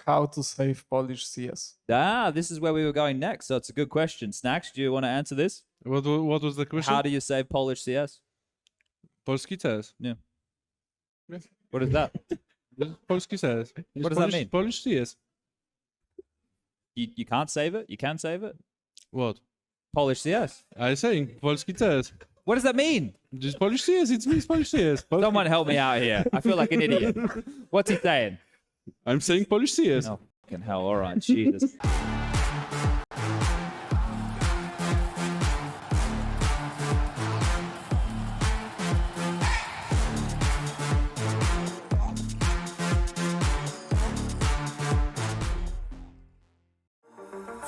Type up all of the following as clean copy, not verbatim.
how to save Polish CS. Ah, this is where we were going next. So it's a good question. Snax, do you want to answer this? What was the question? How do you save Polish CS? Polski CS. Yeah. Yes. What is that? Polski CS. What does that mean? Polish CS. You can't save it? You can save it? What? Polish CS. I'm saying Polski CS. What does that mean? Just Polish CS. It means Polish CS. Someone help me out here. I feel like an idiot. What's he saying? I'm saying Polish CS. Oh, fucking hell. All right. Jesus.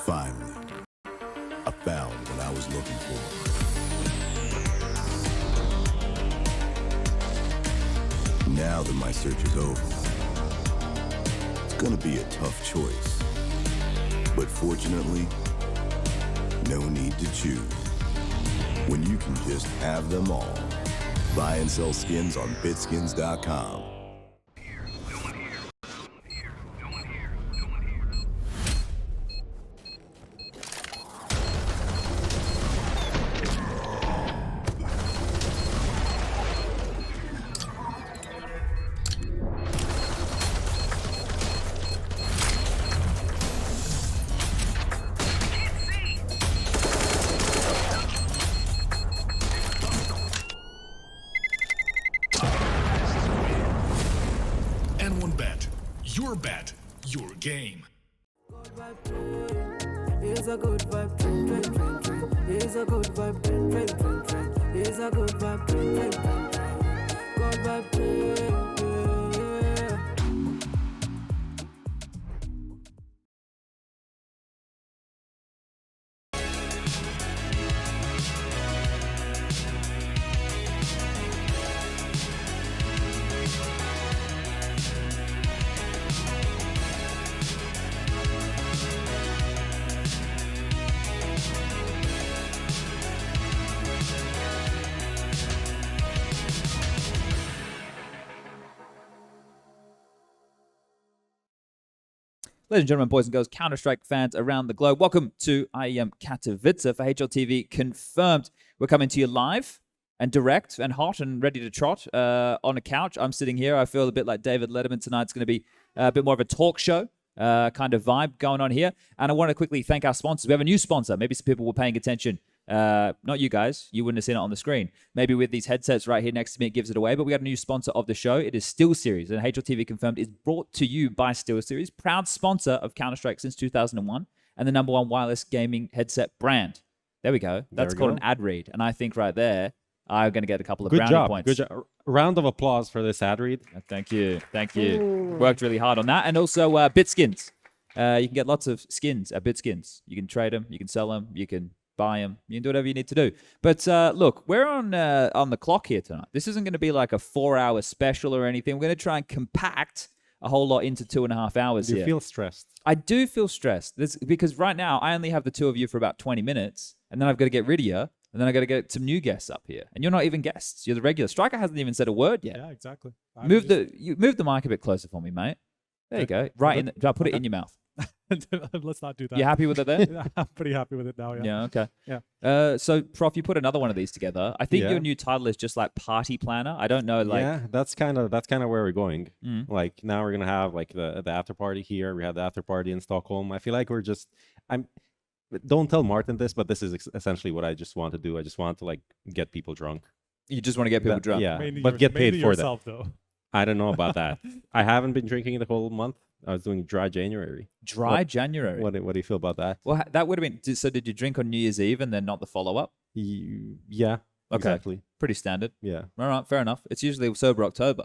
Finally, I found what I was looking for. Now that my search is over, it's gonna be a tough choice. But fortunately, no need to choose. When you can just have them all. Buy and sell skins on BitSkins.com. N1 Bet. Your bet. Your game. Here's a good vibe, train, train, train, train. Here's a good vibe, train, train, train, train. Here's a good vibe, train, train, train, train. Good vibe, train, yeah. Ladies and gentlemen, boys and girls, Counter-Strike fans around the globe, welcome to Katowice for HLTV Confirmed. We're coming to you live and direct and hot and ready to trot on a couch. I'm sitting here. I feel a bit like David Letterman tonight. It's going to be a bit more of a talk show kind of vibe going on here. And I want to quickly thank our sponsors. We have a new sponsor. Maybe some people were paying attention. Not you guys. You wouldn't have seen it on the screen. Maybe with these headsets right here next to me, it gives it away. But we got a new sponsor of the show. It is SteelSeries. And HLTV Confirmed is brought to you by SteelSeries, proud sponsor of Counter-Strike since 2001 and the #1 wireless gaming headset brand. There we go. That's called an ad read. And I think right there, I'm going to get a couple of brownie points. Good job. Round of applause for this ad read. Thank you. Thank you. Worked really hard on that. And also BitSkins. You can get lots of skins at BitSkins. You can trade them. You can sell them. You can buy them. You can do whatever you need to do. But look, we're on the clock here tonight. This isn't going to be like a 4-hour special or anything. We're going to try and compact a whole lot into 2.5 hours Do you here. feel stressed? I do feel stressed. Because right now, I only have the two of you for about 20 minutes. And then I've got to get rid of you. And then I've got to get some new guests up here. And you're not even guests. You're the regular. Striker hasn't even said a word yet. Yeah, exactly. Move the mic a bit closer for me, mate. There you go. Right in. I'll put it in your mouth. Let's not do that. You happy with it there? I'm pretty happy with it now, yeah. Yeah, okay. Yeah. So, Prof, you put another one of these together. I think your new title is just like party planner. I don't know, like... Yeah, that's kind of where we're going. Like, now we're going to have, like, the after party here. We had the after party in Stockholm. I feel like we're just... Don't tell Martin this, but this is essentially what I just want to do. I just want to, like, get people drunk. You just want to get people drunk? Yeah, Mainly but get paid for yourself, that. Though. I don't know about that. I haven't been drinking the whole month. I was doing dry January. January? What do you feel about that? Well, that would have been... So did you drink on New Year's Eve and then not the follow-up? Yeah, okay. Exactly. Pretty standard. Yeah. All right, fair enough. It's usually Sober October.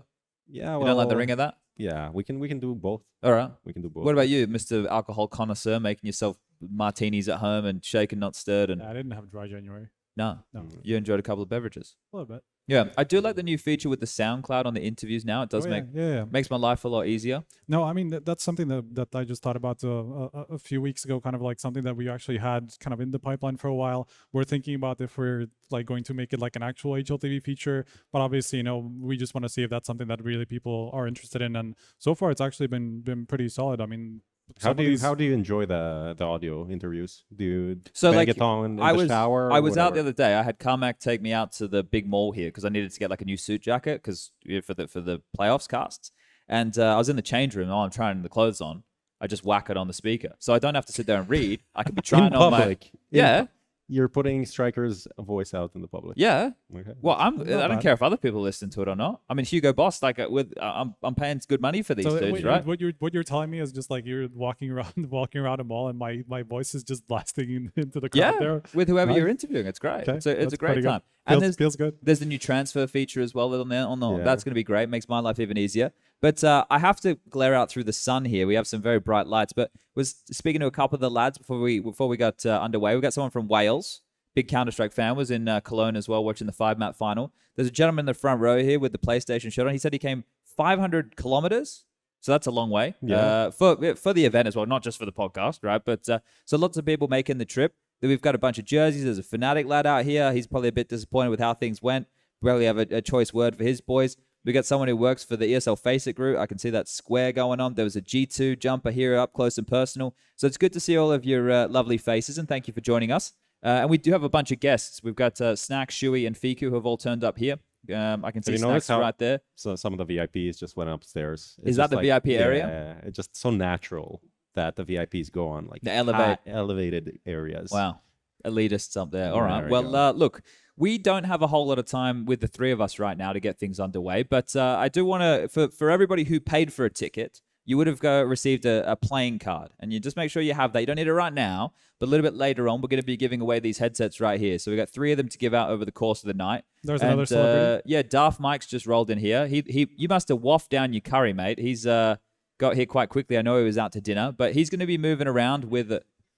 Yeah, well... You don't like the ring of that? Yeah, we can do both. All right. We can do both. What about you, Mr. Alcohol Connoisseur, making yourself martinis at home and shaken, not stirred? And Yeah, I didn't have dry January. No. No. You enjoyed a couple of beverages. A little bit. Yeah, I do like the new feature with the SoundCloud on the interviews now. It does Oh, make yeah. makes my life a lot easier. No, I mean that's something that I just thought about a few weeks ago, kind of like something that we actually had kind of in the pipeline for a while. We're thinking about if we're like going to make it like an actual HLTV feature, but obviously, we just want to see if that's something that really people are interested in. And so far, it's actually been pretty solid. I mean, How do you enjoy the audio interviews? Do you So bang like it on in I the was shower? I or was out the whatever? other day. I had Carmack take me out to the big mall here because I needed to get like a new suit jacket because for the playoffs casts. And I was in the change room. While I'm trying the clothes on, I just whack it on the speaker, so I don't have to sit there and read. I could be trying in on public. yeah. You're putting Striker's voice out in the public. Yeah. Okay. Well, I don't bad. care if other people listen to it or not. I mean, Hugo Boss, like I'm paying good money for these so dudes, what, right? what you're telling me is just like you're walking around a mall, and my voice is just blasting into the crowd Yeah, there. with whoever Nice. you're interviewing, it's great. Okay, It's a that's great pretty good. time. And Feels good. There's the new transfer feature as well on there. Yeah. That's going to be great. Makes my life even easier. But I have to glare out through the sun here. We have some very bright lights. But was speaking to a couple of the lads before we got underway. We got someone from Wales, big Counter-Strike fan, was in Cologne as well, watching the 5-map final. There's a gentleman in the front row here with the PlayStation shirt on. He said he came 500 kilometers. So that's a long way for the event as well, not just for the podcast, right? But so lots of people making the trip. Then we've got a bunch of jerseys. There's a Fnatic lad out here. He's probably a bit disappointed with how things went. Barely have a choice word for his boys. We got someone who works for the ESL FACEIT group. I can see that square going on. There was a G2 jumper here up close and personal. So it's good to see all of your lovely faces, and thank you for joining us. And we do have a bunch of guests. We've got Snax, Siuhy, and Fiku who have all turned up here. I can see you notice Snax right there. So some of the VIPs just went upstairs. Is that the VIP area? Yeah, it's just so natural that the VIPs go on like The elevate. elevated areas. Wow. Elitists up there. All Yeah, right. there we Well, look, we don't have a whole lot of time with the three of us right now to get things underway, but I do want to, for everybody who paid for a ticket, you would have received a playing card, and you just make sure you have that. You don't need it right now, but a little bit later on, we're going to be giving away these headsets right here. So we got 3 of them to give out over the course of the night. There's another celebrity. Yeah, Darth Mike's just rolled in here. You must have waffed down your curry, mate. He's got here quite quickly. I know he was out to dinner, but he's going to be moving around with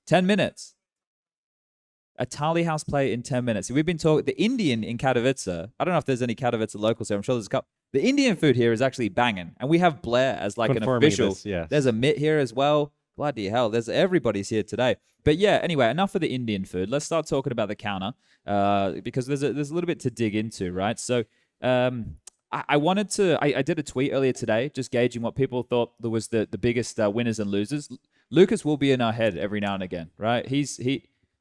10 minutes. A Tally House play in 10 minutes. We've been talking, the Indian in Katowice, I don't know if there's any Katowice locals here. I'm sure there's a couple. The Indian food here is actually banging. And we have Blair as like Confirming an official. this, yes. There's a Mitt here as well. Bloody hell. Everybody's here today. But yeah, anyway, enough of the Indian food. Let's start talking about the counter because there's a little bit to dig into, right? So I wanted to, I did a tweet earlier today just gauging what people thought was the biggest winners and losers. Lucas will be in our head every now and again, right?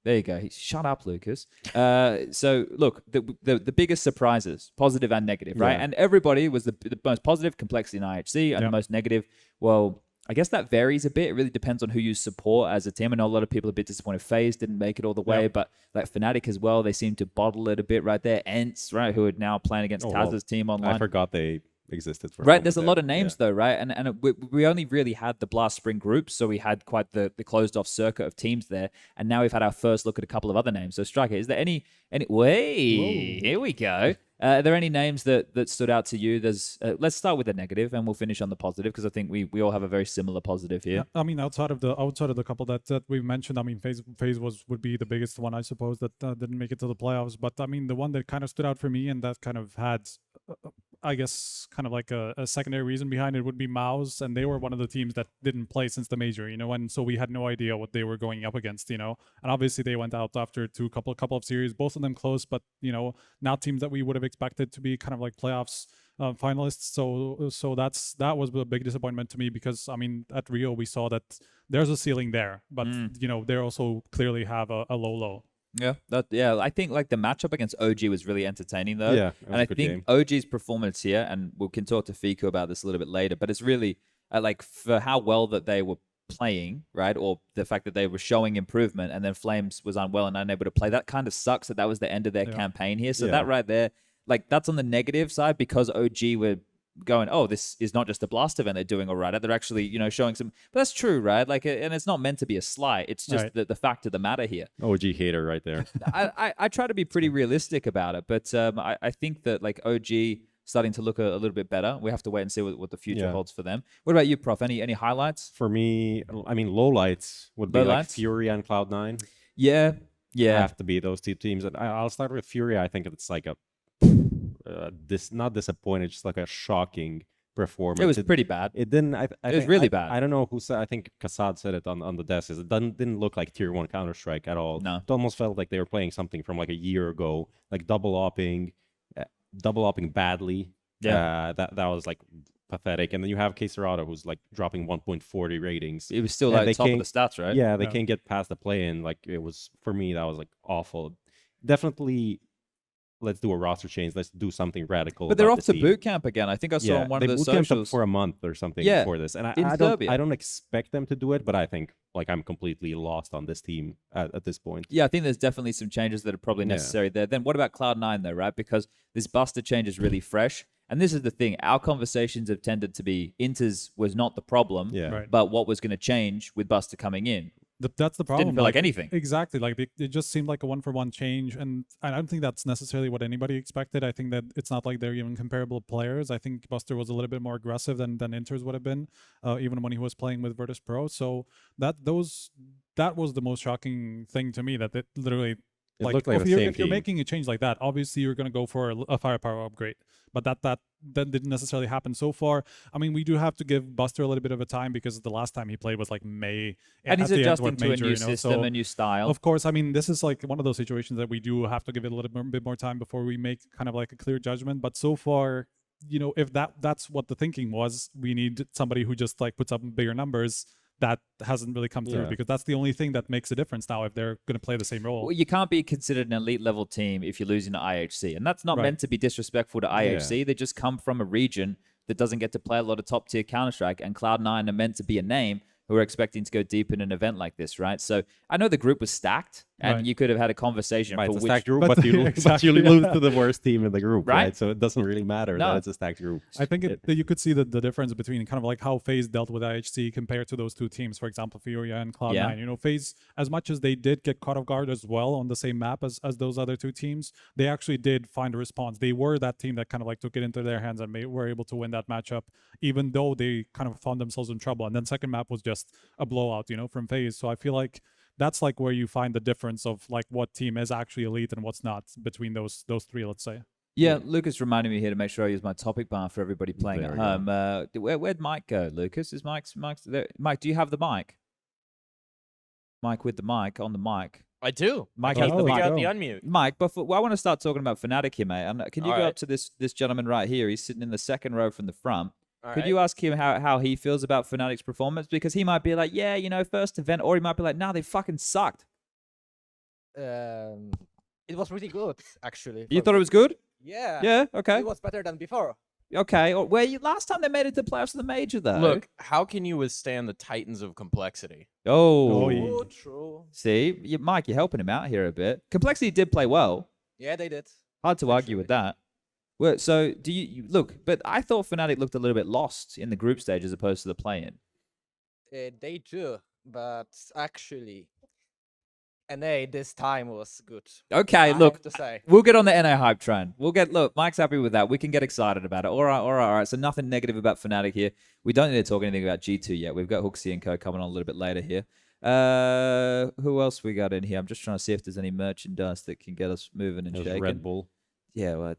There you go. Shut up, Lucas. So look, the biggest surprises, positive and negative, right? Yeah. And everybody was the most positive, Complexity and IHC, and the most negative. Well, I guess that varies a bit. It really depends on who you support as a team. I know a lot of people are a bit disappointed. FaZe didn't make it all the way, but like Fnatic as well, they seem to bottle it a bit right there. Ents, right, who are now playing against Taz's team online. I forgot they existed for Right, there's a lot of names though, right? And we only really had the Blast Spring groups, so we had quite the closed off circuit of teams there, and now we've had our first look at a couple of other names. So Striker, is there any here we go. Are there any names that stood out to you? There's let's start with the negative and we'll finish on the positive because I think we all have a very similar positive here. I mean, outside of the couple that we've mentioned, I mean, FaZe would be the biggest one, I suppose, that didn't make it to the playoffs. But I mean, the one that kind of stood out for me and that kind of had, I guess, kind of like a secondary reason behind it would be MOUZ, and they were one of the teams that didn't play since the major, and so we had no idea what they were going up against, and obviously they went out after a couple of series, both of them close, but not teams that we would have expected to be kind of like playoffs finalists. So that was a big disappointment to me because I mean at Rio we saw that there's a ceiling there, but they also clearly have a low. Yeah, I think like the matchup against OG was really entertaining though. Yeah, and I think OG's performance here, and we can talk to Fiku about this a little bit later, but it's really like for how well that they were playing, right? Or the fact that they were showing improvement and then Flames was unwell and unable to play. That kind of sucks that was the end of their campaign here. So that right there, like that's on the negative side because OG were going, oh, this is not just a blast event they're doing all right. They're actually, showing some, but that's true, right? Like, and it's not meant to be a slight. It's just the fact of the matter here. OG hater right there. I try to be pretty realistic about it, but I think that like OG starting to look a little bit better. We have to wait and see what the future holds for them. What about you, Prof? Any highlights? For me, I mean, lowlights would be like Fury and Cloud9. Yeah. Yeah. have to be those two teams. And I'll start with Fury. I think it's like a not disappointed, just like a shocking performance. It was pretty bad. It didn't. It was really bad. I don't know who said. I think Kassad said it on the desk. It didn't look like Tier 1 Counter-Strike at all. No. It almost felt like they were playing something from like a year ago, like double opping badly. Yeah. That was like pathetic. And then you have Caserado, who's like dropping 1.40 ratings. It was still And like they top of can't- the stats, right? Yeah, they can't get past the play-in. Like it was for me, that was like awful. Definitely, let's do a roster change. Let's do something radical. But they're about off the to team. boot camp again. I think I saw on one they of the boot camped up socials. for a month or something Yeah, before this, and in I Serbia. don't expect them to do it, but I think like I'm completely lost on this team at this point. Yeah, I think there's definitely some changes that are probably Yeah. necessary there. Then what about Cloud9 though, right? Because this Buster change is really fresh. And this is the thing. Our conversations have tended to be Inters was not the problem, Yeah. Right. but what was going to change with Buster coming in. That's the problem. Didn't feel like anything. Exactly. Like it just seemed like a one-for-one change, and I don't think that's necessarily what anybody expected. I think that it's not like they're even comparable players. I think Buster was a little bit more aggressive than Inters would have been, even when he was playing with Virtus Pro. So that was the most shocking thing to me. That it literally. It looked like if the you're, same if you're team. making a change like that, obviously you're going to go for a firepower upgrade. But that didn't necessarily happen so far. I mean, we do have to give Buster a little bit of a time because the last time he played was like May. And he's at the adjusting Antwerp to a major, new you know, system, so- a new style. Of course, I mean, this is like one of those situations that we do have to give it a little bit more time before we make kind of like a clear judgment. But so far, you know, if that's what the thinking was, we need somebody who just like puts up bigger numbers. That hasn't really come through Yeah. because that's the only thing that makes a difference now if they're going to play the same role. Well, you can't be considered an elite level team if you're losing to IHC. And that's not Right. meant to be disrespectful to IHC. They just come from a region that doesn't get to play a lot of top tier Counter-Strike. And Cloud9 are meant to be a name who are expecting to go deep in an event like this, right? So I know the group was stacked and Right. you could have had a conversation Right, for it's a which... stacked group, But- but you exactly, lose yeah. to the worst team in the group, Right. right? So it doesn't really matter No. that it's a stacked group. I think you could see the difference between kind of like how FaZe dealt with IHC compared to those two teams, for example, Furia and Cloud9. Yeah. You know, FaZe, as much as they did get caught off guard as well on the same map as those other two teams, they actually did find a response. They were that team that kind of like took it into their hands and were able to win that matchup, even though they kind of found themselves in trouble. And then second map was just a blowout, you know, from FaZe. So I feel like that's like where you find the difference of like what team is actually elite and what's not between those three, let's say. Yeah, Lucas reminded me here to make sure I use my topic bar for everybody playing There at we go. home. Where'd Mike go, Lucas? Is Mike's there? Mike, do you have the mic? Mike with the mic, on the mic. I do. Mike I has can't the figure mic. out the unmute. Mike, but I want to start talking about Fnatic here, mate. And can you All go right. up to this gentleman right here? He's sitting in the second row from the front. All Could right. you ask him how he feels about Fnatic's performance? Because he might be like, yeah, you know, first event, or he might be like, nah, they fucking sucked. It was pretty good, actually. You thought it was good? Yeah. Yeah, okay. It was better than before. Okay. Or last time they made it to playoffs of the major, though. Look, how can you withstand the titans of complexity? Oh. yeah. True. See, Mike, you're helping him out here a bit. Complexity did play well. Yeah, they did. Hard to argue with that. Well, so do you look? But I thought Fnatic looked a little bit lost in the group stage as opposed to the play-in. They do, but actually, NA this time was good. Okay, I look, have to say. we'll get on the NA hype train. Look, Mike's happy with that. We can get excited about it. All right. So nothing negative about Fnatic here. We don't need to talk anything about G2 yet. We've got HooXi and Co coming on a little bit later here. Who else we got in here? I'm just trying to see if there's any merchandise that can get us moving and It was shaking. Red Bull. Yeah, well,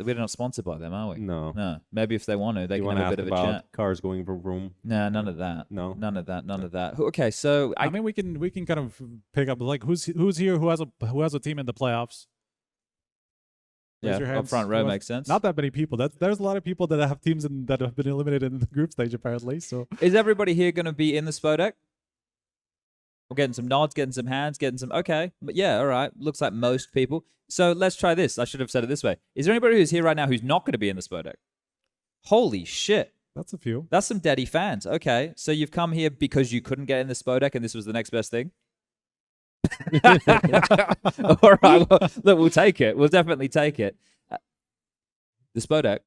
we're not sponsored by them, are we? No. No. Maybe if they want to, they You can want to have a ask bit of a about chat. cars going vroom vroom? No, none of that. No. None of that. Okay, so I mean, we can kind of pick up like who's here who has a team in the playoffs. Raise yeah, your up hands. front Who row has- makes sense. Not that many people. There's a lot of people that have teams that have been eliminated in the group stage apparently. So Is everybody here going to be in the Spodek? We're getting some nods, getting some hands, getting some... Okay, but yeah, all right. Looks like most people. So let's try this. I should have said it this way. Is there anybody who's here right now who's not going to be in the Spodek? Holy shit. that's a few. That's some daddy fans. Okay, so you've come here because you couldn't get in the Spodek and this was the next best thing? All right, well, look, we'll take it. We'll definitely take it. The Spodek.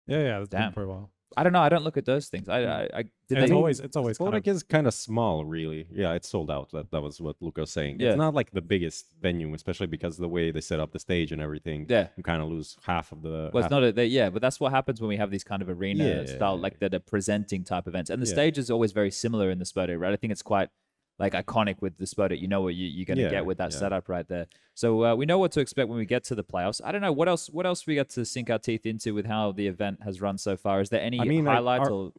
Yeah, that's been Damn. for a while. I don't know. I don't look at those things. Did And they... it's always kind Spodek of, is kind of small, really. Yeah, it's sold out. That was what Luca was saying. Yeah. It's not like the biggest venue, especially because of the way they set up the stage and everything. Yeah. You kind of lose half of the... Well, half- it's not yeah, but that's what happens when we have these kind of arena Yeah. style, like the presenting type events. And the Yeah. stage is always very similar in the Spodek, right? I think it's quite like iconic with the Spodit. You know what you're going to get with that setup right there. So we know what to expect when we get to the playoffs. I don't know what else we got to sink our teeth into with how the event has run so far. Is there any highlights or?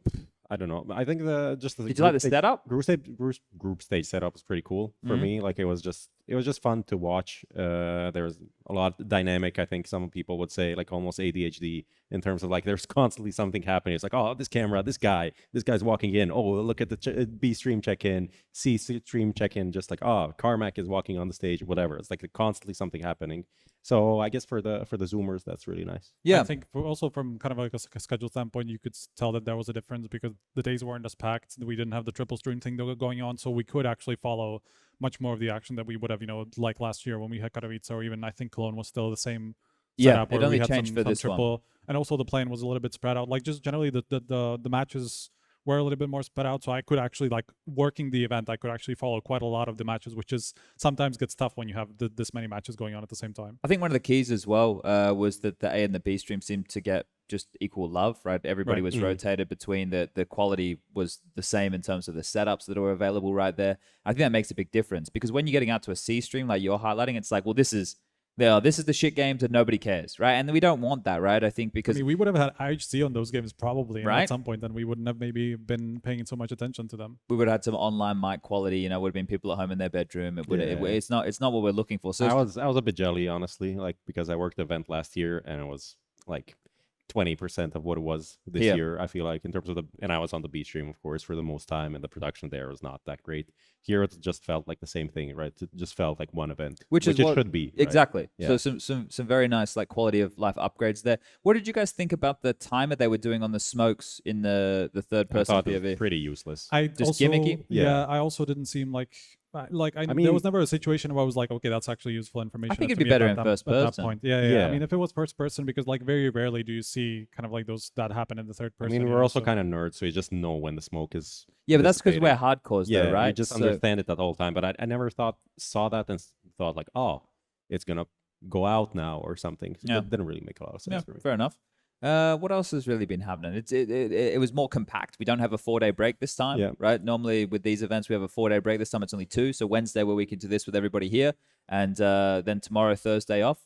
I don't know. I think Did you like the setup? Group stage setup was pretty cool for me. Like it was just fun to watch. There was a lot dynamic. I think some people would say like almost ADHD in terms of like there's constantly something happening. It's like, oh, this camera, this guy's walking in. Oh, look at the B stream check in, C stream check in. Just like, oh, Carmack is walking on the stage, whatever. It's like constantly something happening. So I guess for the Zoomers, that's really nice. Yeah, I think also from kind of like a schedule standpoint, you could tell that there was a difference because the days weren't as packed. We didn't have the triple stream thing going on, so we could actually follow much more of the action that we would have, like last year when we had Katowice, or even I think Cologne was still the same. Yeah, it only changed for this triple, one. And also the plane was a little bit spread out. Like just generally the matches were a little bit more spread out, so I could actually, like, working the event, I could actually follow quite a lot of the matches, which is sometimes gets tough when you have this many matches going on at the same time. I think one of the keys as well was that the A and the B stream seemed to get just equal love, right? Everybody was rotated between the quality was the same in terms of the setups that are available right there. I think that makes a big difference because when you're getting out to a C stream like you're highlighting, it's like, well, this is the shit games and nobody cares, right? And we don't want that, right? I think because we would have had HC on those games probably right? At some point, and we wouldn't have maybe been paying so much attention to them. We would have had some online mic quality, would have been people at home in their bedroom. It's not what we're looking for. So I was a bit jelly, honestly, like because I worked the event last year and it was like 20% of what it was this year, I feel like, in terms of and I was on the B stream, of course, for the most time, and the production there was not that great. Here, it just felt like the same thing, right? It just felt like one event, which it should be. Exactly. Right? So some very nice like quality of life upgrades there. What did you guys think about the timer they were doing on the smokes in the third person POV? It was pretty useless. Just gimmicky. Yeah, I also didn't seem like I mean, there was never a situation where I was like, okay, that's actually useful information. I think it'd be better in first person. At that point. Yeah. I mean, if it was first person, because like very rarely do you see kind of like that happen in the third person. I mean, we're also kind of nerds, so you just know when the smoke is. Yeah, but that's because we're hardcores, though, right? You just understand it that whole time. But I never saw that and thought like, oh, it's gonna go out now or something. Yeah. It didn't really make a lot of sense for me. Fair enough. What else has really been happening? It was more compact. We don't have a 4-day break this time, right? Normally with these events, we have a 4-day break. This time it's only 2. So Wednesday we're week into this with everybody here. And then tomorrow, Thursday off.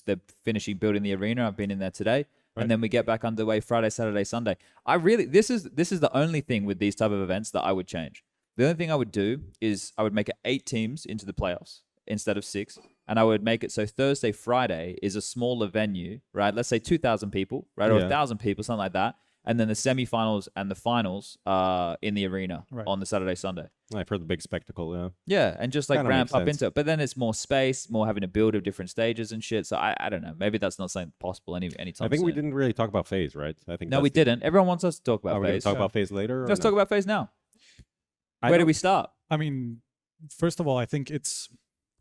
They're finishing building the arena. I've been in there today. Right. And then we get back underway Friday, Saturday, Sunday. This is the only thing with these type of events that I would change. The only thing I would do is I would make it 8 teams into the playoffs instead of 6. And I would make it so Thursday, Friday is a smaller venue, right? Let's say 2,000 people, right? Or 1,000 people, something like that. And then the semifinals and the finals are in the arena on the Saturday, Sunday. Like for the big spectacle, yeah. Yeah, and just like Kinda ramp makes up into it. But then it's more space, more having to build of different stages and shit. So I don't know. Maybe that's not something possible anytime I think soon. we didn't really talk about FaZe, right? I think no, we didn't. Everyone wants us to talk about FaZe. Are we going FaZe. to talk about FaZe later? Let's talk about FaZe now. Where do we start? I mean, first of all, I think it's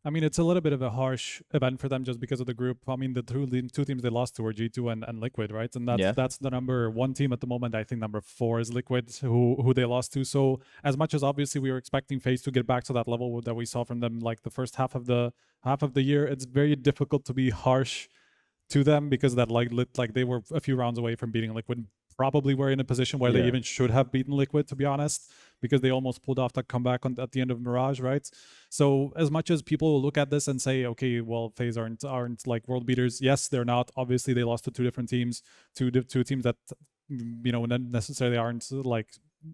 a little bit of a harsh event for them just because of the group. I mean, the two teams they lost to were G2 and Liquid, right? And that's the number 1 team at the moment. I think number 4 is Liquid, who they lost to. So as much as obviously we were expecting FaZe to get back to that level that we saw from them like the first half of the year, it's very difficult to be harsh to them because that like they were a few rounds away from beating Liquid. Probably were in a position where they even should have beaten Liquid, to be honest, because they almost pulled off that comeback at the end of Mirage, right? So as much as people look at this and say, okay, well, FaZe aren't like world beaters. Yes, they're not. Obviously, they lost to 2 different teams, two teams that not necessarily aren't like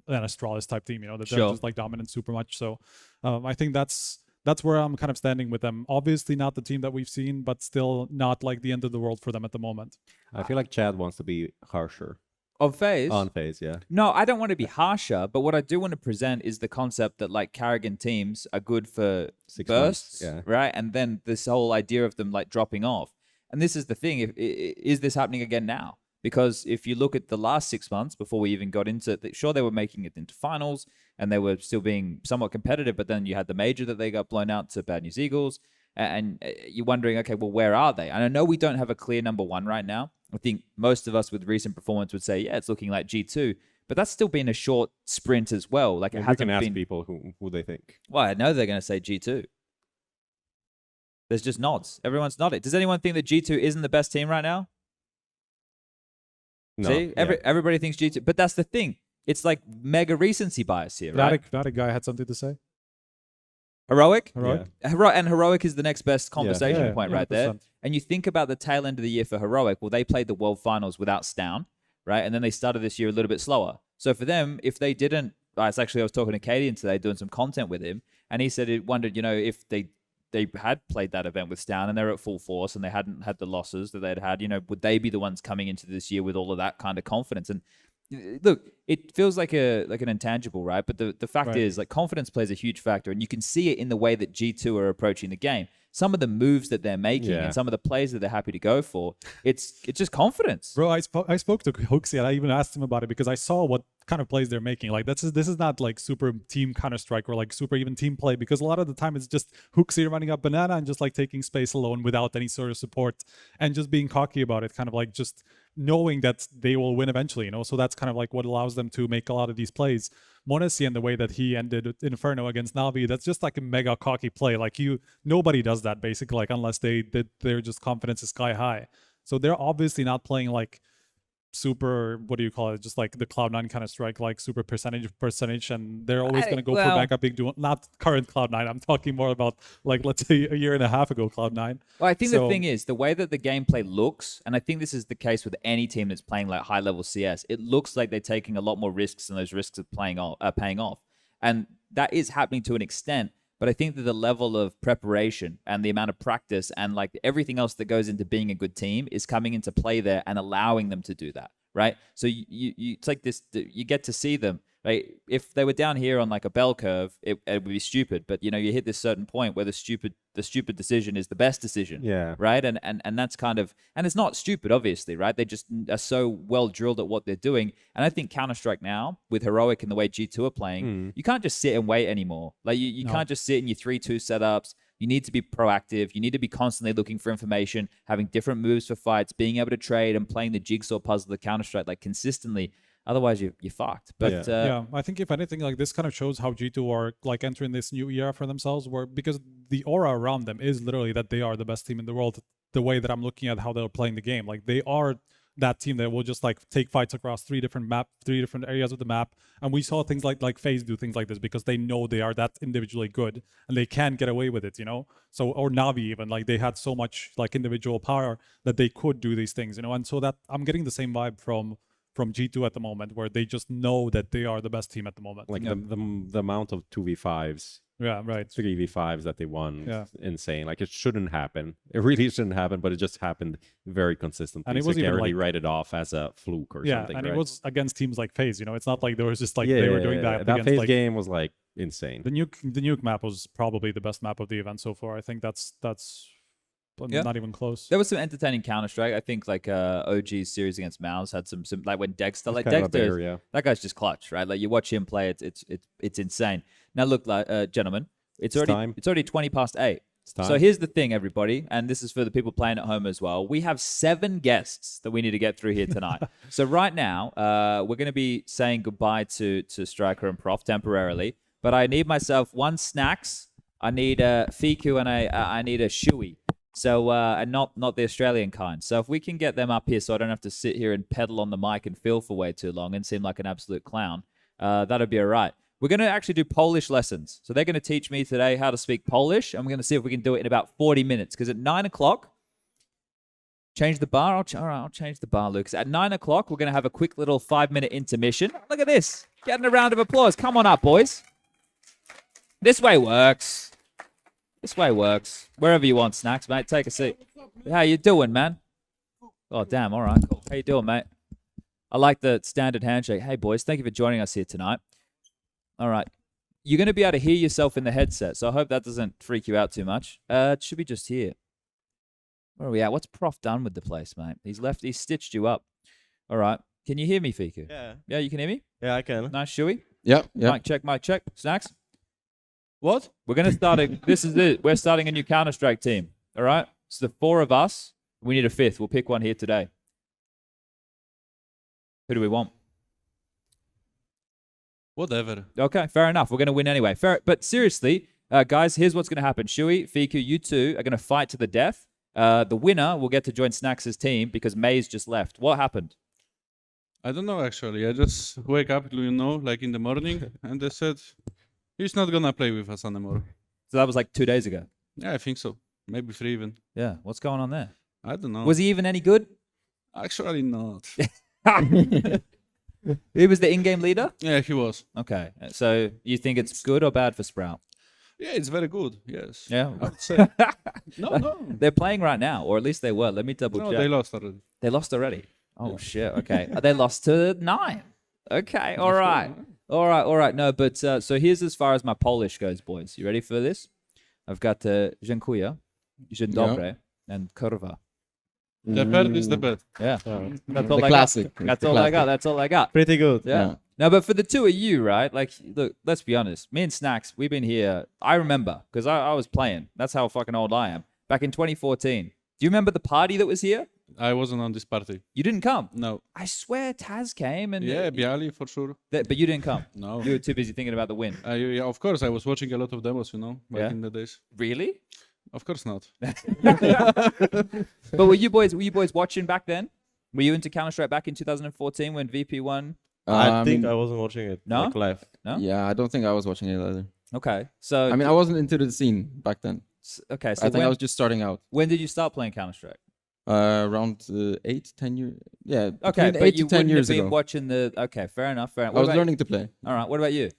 an Astralis type team, that they're just like dominant super much. So I think that's where I'm kind of standing with them. Obviously not the team that we've seen, but still not like the end of the world for them at the moment. I feel like Chad wants to be harsher. Of FaZe? On FaZe, yeah. No, I don't want to be harsher, but what I do want to present is the concept that like Carrigan teams are good for 6 bursts, months, right? And then this whole idea of them like dropping off. And this is the thing, is this happening again now? Because if you look at the last 6 months before we even got into it, sure, they were making it into finals and they were still being somewhat competitive, but then you had the major that they got blown out to Bad News Eagles. And you're wondering, okay, well, where are they? And I know we don't have a clear number 1 right now. I think most of us with recent performance would say, yeah, it's looking like G2, but that's still been a short sprint as well. Like it hasn't been. We can ask people who they think. Well, I know they're going to say G2. There's just nods. Everyone's nodded. Does anyone think that G2 isn't the best team right now? No. See, everybody thinks G2, but that's the thing. It's like mega recency bias here, right? That guy had something to say. Heroic? Heroic. And Heroic is the next best conversation Yeah, point yeah, right there. 100%. And you think about the tail end of the year for Heroic. Well, they played the World Finals without stavn, right? And then they started this year a little bit slower. So for them, if they didn't, it's actually I was talking to Cadian today, doing some content with him, and he said he wondered, if they had played that event with stavn and they're at full force and they hadn't had the losses that they'd had, would they be the ones coming into this year with all of that kind of confidence? And look, it feels like an intangible, right? But the fact is, like, confidence plays a huge factor, and you can see it in the way that G2 are approaching the game. Some of the moves that they're making and some of the plays that they're happy to go for, it's just confidence. Bro, I spoke to HooXi and I even asked him about it because I saw what kind of plays they're making. Like this is not like super team Counter-Strike or like super even team play, because a lot of the time it's just HooXi running up banana and just like taking space alone without any sort of support and just being cocky about it, kind of like just knowing that they will win eventually, So that's kind of like what allows them to make a lot of these plays. m0NESY and the way that he ended Inferno against Navi, that's just like a mega cocky play. Like nobody does that basically, like unless they're just confidence is sky high. So they're obviously not playing like super, what do you call it, just like the Cloud9 kind of strike, like super percentage, and they're always going to go for backup big duel. Not current Cloud9, I'm talking more about like, let's say a year and a half ago Cloud9. Well, I think the thing is the way that the gameplay looks, and I think this is the case with any team that's playing like high level CS, it looks like they're taking a lot more risks, and those risks are paying off, and that is happening to an extent. But I think that the level of preparation and the amount of practice and like everything else that goes into being a good team is coming into play there and allowing them to do that, right? So it's like this, you get to see them, right? If they were down here on like a bell curve, it would be stupid. But you hit this certain point where the stupid decision is the best decision, right? And that's kind of, and it's not stupid, obviously, right? They just are so well drilled at what they're doing. And I think Counter-Strike now with Heroic and the way G2 are playing, you can't just sit and wait anymore. Like you can't just sit in your 3-2 setups. You need to be proactive. You need to be constantly looking for information, having different moves for fights, being able to trade and playing the jigsaw puzzle of Counter-Strike like consistently. Otherwise, you're fucked. But yeah, I think if anything, like this kind of shows how G2 are like entering this new era for themselves, where because the aura around them is literally that they are the best team in the world. The way that I'm looking at how they're playing the game, like they are that team that will just like take fights across three different areas of the map. And we saw things like FaZe do things like this because they know they are that individually good and they can get away with it, So, or Navi even, like they had so much like individual power that they could do these things, And so that I'm getting the same vibe from G2 at the moment, where they just know that they are the best team at the moment. Like the amount of 2v5s, 3v5s that they won, insane. Like it shouldn't happen. It really shouldn't happen, but it just happened very consistently. And it so was you even can't really like, write it off as a fluke or something. And right? it was against teams like FaZe. It's not like there was just like they were doing that. That against, FaZe like, game was like insane. The nuke map was probably the best map of the event so far. I think that's not even close. There was some entertaining Counter-Strike. I think like OG's series against MOUZ had some like when degster, like degster, that guy's just clutch, right? Like you watch him play, it's insane. Now look, gentlemen, it's already 20 past 8. So here's the thing, everybody, and this is for the people playing at home as well. We have 7 guests that we need to get through here tonight. So right now, we're going to be saying goodbye to Striker and Prof temporarily, but I need myself 1 Snax, I need a Fiku, and I need a Siuhy. So, and not the Australian kind. So if we can get them up here so I don't have to sit here and pedal on the mic and feel for way too long and seem like an absolute clown, that'll be all right. We're going to actually do Polish lessons. So they're going to teach me today how to speak Polish. And we're going to see if we can do it in about 40 minutes. Because at 9 o'clock, change the bar. All right, I'll change the bar, Lucas. At 9 o'clock, we're going to have a quick little 5-minute intermission. Look at this. Getting a round of applause. Come on up, boys. This way works. This way works. Wherever you want, Snax, mate. Take a seat. How you doing, man? Oh, damn. All right, cool. How you doing, mate? I like the standard handshake. Hey, boys. Thank you for joining us here tonight. All right. You're going to be able to hear yourself in the headset, so I hope that doesn't freak you out too much. It should be just here. Where are we at? What's Prof done with the place, mate? He's stitched you up. All right. Can you hear me, Fiku? Yeah. Yeah, you can hear me? Yeah, I can. Nice, Siuhy? Yeah. Mic check, mic check. Snax? What? We're going to start this is it. We're starting a new Counter-Strike team. All right? So the 4 of us, we need a 5th. We'll pick one here today. Who do we want? Whatever. Okay, fair enough. We're going to win anyway. But seriously, guys, here's what's going to happen. Siuhy, Fiku, you two are going to fight to the death. The winner will get to join Snax's team because MOUZ just left. What happened? I don't know, actually. I just wake up, like in the morning, and they said, he's not gonna play with us anymore. So that was like 2 days ago. Yeah, I think so. Maybe 3 even. Yeah. What's going on there? I don't know. Was he even any good? Actually not. He was the in-game leader? Yeah, he was. Okay. So you think it's good or bad for Sprout? Yeah, it's very good. Yes. Yeah. I would say. No. They're playing right now, or at least they were. Let me double No, check. they lost already. They lost already. Oh, shit. Okay. They lost to 9. Okay. All right. All right. No, but so here's as far as my Polish goes, boys. You ready for this? I've got dziękuję, dzień dobry, and kurwa. The bird is the best. Yeah. That's all The I classic. got. That's The all I got. classic. That's all I got. Pretty good. Yeah. No, but for the two of you, right? Like, look, let's be honest. Me and Snax, we've been here. I remember because I was playing. That's how fucking old I am. Back in 2014. Do you remember the party that was here? I wasn't on this party. You didn't come. No. I swear Taz came and Yeah, Bialy for sure. but you didn't come. No. You were too busy thinking about the win. Yeah, of course, I was watching a lot of demos, back in the days. Really? Of course not. But were you boys watching back then? Were you into Counter-Strike back in 2014 when VP won? I think I wasn't watching it No? like live. No? Yeah, I don't think I was watching it either. Okay. So I mean, I wasn't into the scene back then. okay, so I think I was just starting out. when did you start playing Counter-Strike? Around 8, 10 years. Yeah, Okay, between but 8 you to 10 wouldn't years have been ago. watching the. Okay, fair enough. Fair enough. I was learning to play. All right. What about you?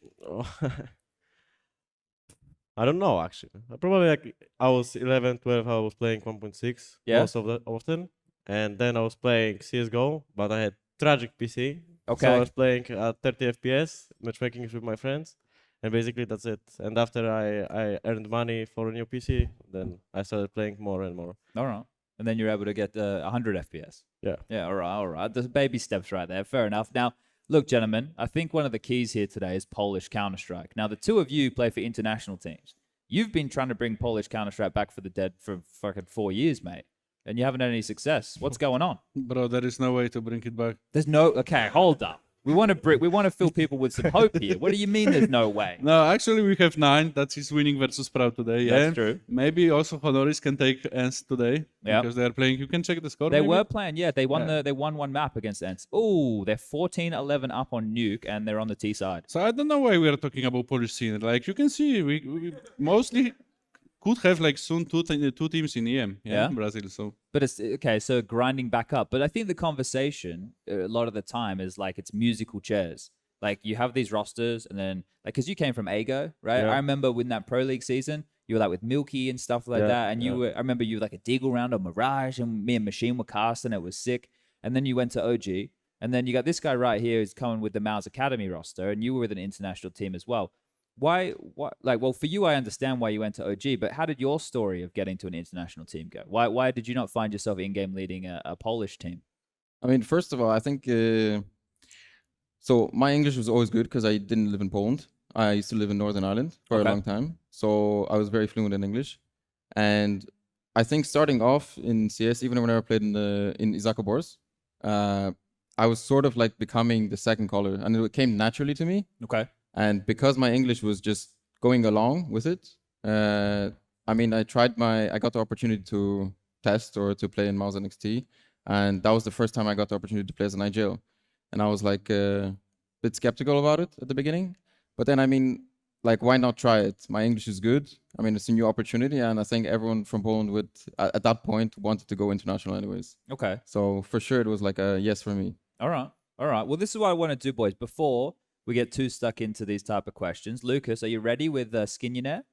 I don't know actually. Probably like I was 11, 12. I was playing 1.6 Yeah. most of the often, and then I was playing CSGO, but I had tragic PC. Okay. So I was playing at 30 FPS, matchmaking with my friends, and basically that's it. And after I earned money for a new PC, then I started playing more and more. All right. And then you're able to get 100 FPS. Yeah. Yeah. All right. All right. There's baby steps right there. Fair enough. Now, look, gentlemen, I think one of the keys here today is Polish Counter-Strike. Now, the two of you play for international teams. You've been trying to bring Polish Counter-Strike back for the dead for fucking 4 years, mate. And you haven't had any success. What's going on? Bro, there is no way to bring it back. There's no. Okay, hold up. We want to fill people with some hope here. What do you mean there's no way? No, actually, we have 9. That is winning versus Proud today. Yeah, That's true. Maybe also Honoris can take ENCE today. Yeah. Because they are playing. You can check the score. They maybe? were playing, yeah. They won Yeah. they won one map against ENCE. Ooh, they're 14-11 up on Nuke, and they're on the T side. So I don't know why we are talking about Polish scene. Like you can see, we mostly could have like soon two teams in EM. Yeah. Brazil. So. But it's okay, so grinding back up. But I think the conversation a lot of the time is like it's musical chairs. Like you have these rosters, and then like because you came from Ago, right? Yeah. I remember when that Pro League season, you were like with Milky and stuff like Yeah, that, and you yeah. were. I remember you were like a Deagle round on Mirage, and me and Machine were casting. It was sick. And then you went to OG, and then you got this guy right here who's coming with the MOUZ Academy roster, and you were with an international team as well. Why? Like, well, for you, I understand why you went to OG, but how did your story of getting to an international team go? Why did you not find yourself in-game leading a Polish team? I mean, first of all, I think so. My English was always good because I didn't live in Poland. I used to live in Northern Ireland for Okay. a long time, so I was very fluent in English. And I think starting off in CS, even when I played in Izaka Bors, I was sort of like becoming the second caller, and it came naturally to me. Okay. And because my English was just going along with it, I mean, I got the opportunity to test or to play in MOUZ NXT, and that was the first time I got the opportunity to play as an IGL. And I was like a bit skeptical about it at the beginning, but then I mean, like, why not try it? My English is good. I mean, it's a new opportunity, and I think everyone from Poland would, at that point, wanted to go international anyways. Okay. So for sure, it was like a yes for me. All right. All right. Well, this is what I want to do, boys. Before we get too stuck into these type of questions, Lucas, are you ready with Skinionaire?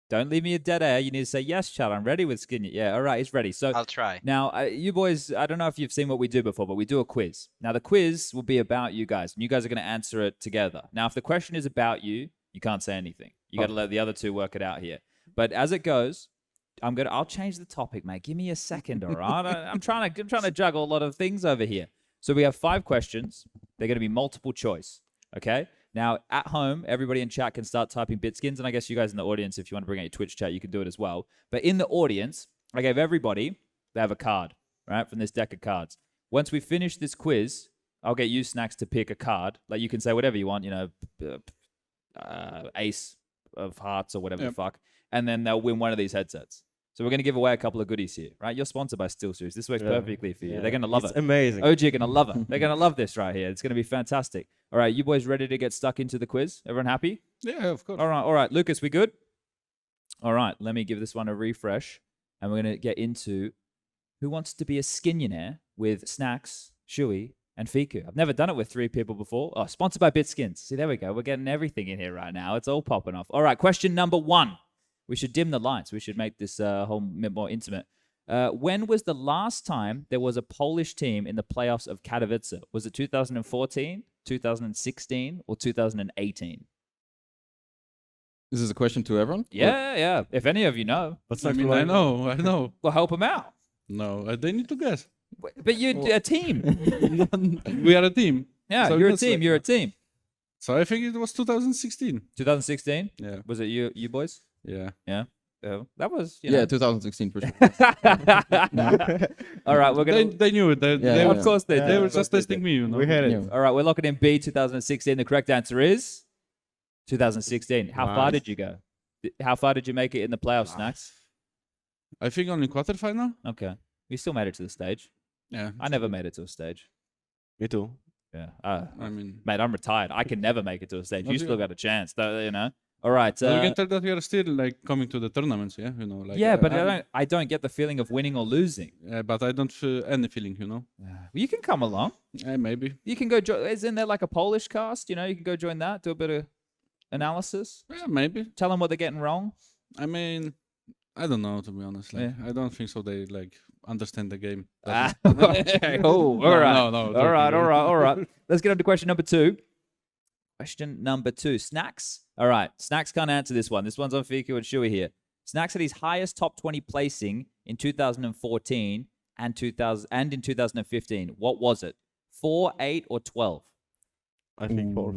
Don't leave me a dead air. You need to say, yes, Chad, I'm ready with Skinionaire. Yeah, all right, he's ready. So I'll try. Now, you boys, I don't know if you've seen what we do before, but we do a quiz. Now, the quiz will be about you guys, and you guys are going to answer it together. Now, if the question is about you, you can't say anything. You got to let the other two work it out here. But as it goes, I'll change the topic, mate. Give me a second, all right? I'm trying to juggle a lot of things over here. So we have 5 questions. They're going to be multiple choice, okay? Now, at home, everybody in chat can start typing BitSkins, and I guess you guys in the audience, if you want to bring out your Twitch chat, you can do it as well. But in the audience, I gave everybody, they have a card, right, from this deck of cards. Once we finish this quiz, I'll get you, Snax, to pick a card. Like, you can say whatever you want, you know, ace of hearts or whatever the fuck, and then they'll win one of these headsets. So we're going to give away a couple of goodies here, right? You're sponsored by SteelSeries. This works perfectly for you. They're going to love it's it. amazing. OG are going to love it. They're going to love this right here. It's going to be fantastic. All right, you boys ready to get stuck into the quiz? Everyone happy? Yeah, of course. All right. Lucas, we good? All right, let me give this one a refresh. And we're going to get into who wants to be a Skinionaire with Snax, SPUNJ, and Fiku. I've never done it with 3 people before. Oh, sponsored by BitSkins. See, there we go. We're getting everything in here right now. It's all popping off. All right, question number 1. We should dim the lights. We should make this whole bit more intimate. When was the last time there was a Polish team in the playoffs of Katowice? Was it 2014, 2016, or 2018? This is a question to everyone? Yeah. If any of you know. I know. Well, help them out. No, they need to guess. But you're a team. We are a team. Yeah, So you're a that's team. like- You're a team. So I think it was 2016. 2016? Yeah. Was it you boys? Yeah. Yeah. That was, Yeah, 2016 for sure. All right, we're going to... They knew it. Of course they did. They were just testing me, you know. We had it. Yeah. All right, we're locking in B, 2016. The correct answer is 2016. How far did you go? How far did you make it in the playoffs, Snax? I think only quarterfinal. Okay. You still made it to the stage. Yeah. I never made it to a stage. Me too. Yeah. I mean, Mate, I'm retired. I can never make it to a stage. Not You still you. got a chance, though, you know. All right. you can tell that we are still like coming to the tournaments, yeah, you know. Like, yeah, but I don't get the feeling of winning or losing. Yeah, but I don't feel any feeling, you know. Well, you can come along. Maybe. You can go. Isn't there like a Polish cast? You know, you can go join that. Do a bit of analysis. Yeah, maybe. Tell them what they're getting wrong. I mean, I don't know, to be honest. Like, I don't think so. They like understand the game. Okay. Oh, all right. No. All right. Let's get on to question number 2. Question number 2. Snax. All right. Snax can't answer this one. This one's on Fiku and SPUNJ here. Snax had his highest top 20 placing in 2014 and in 2015. What was it? 4, 8, or 12? I think 4.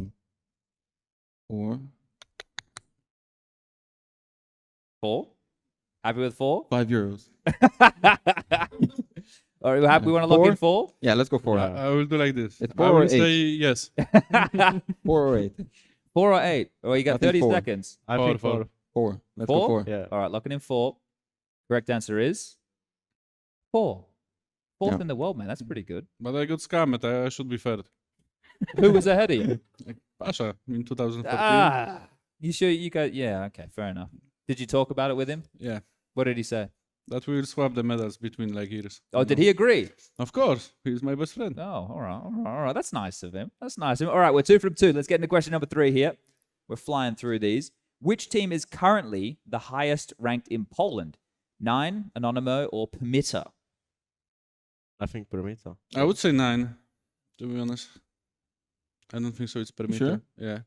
4. 4? Happy with 4? €5. All right, happy. We want to lock in 4? Yeah, let's go 4. I will do like this. It's I 4 or will 8. say yes. 4 or 8. 4 or 8? Well, you got I think 30 4. seconds. I think 4. 4. Let's 4? go 4. Yeah. All right, locking in 4. Correct answer is 4. Fourth Yeah. in the world, man. That's pretty good. But I got scammed. I should be third. Who was ahead of you? Like Pasha in 2014. You sure you got? Yeah, okay, fair enough. Did you talk about it with him? Yeah. What did he say? That we will swap the medals between like years. Oh, did he agree? Of course. He's my best friend. Oh, all right. That's nice of him. That's nice of him. All right, we're 2 from 2. Let's get into question number 3 here. We're flying through these. Which team is currently the highest ranked in Poland? 9, Anonymous, or Permitter? I think Permita. I would say 9, to be honest. I don't think so. It's Permita. Sure? Yeah.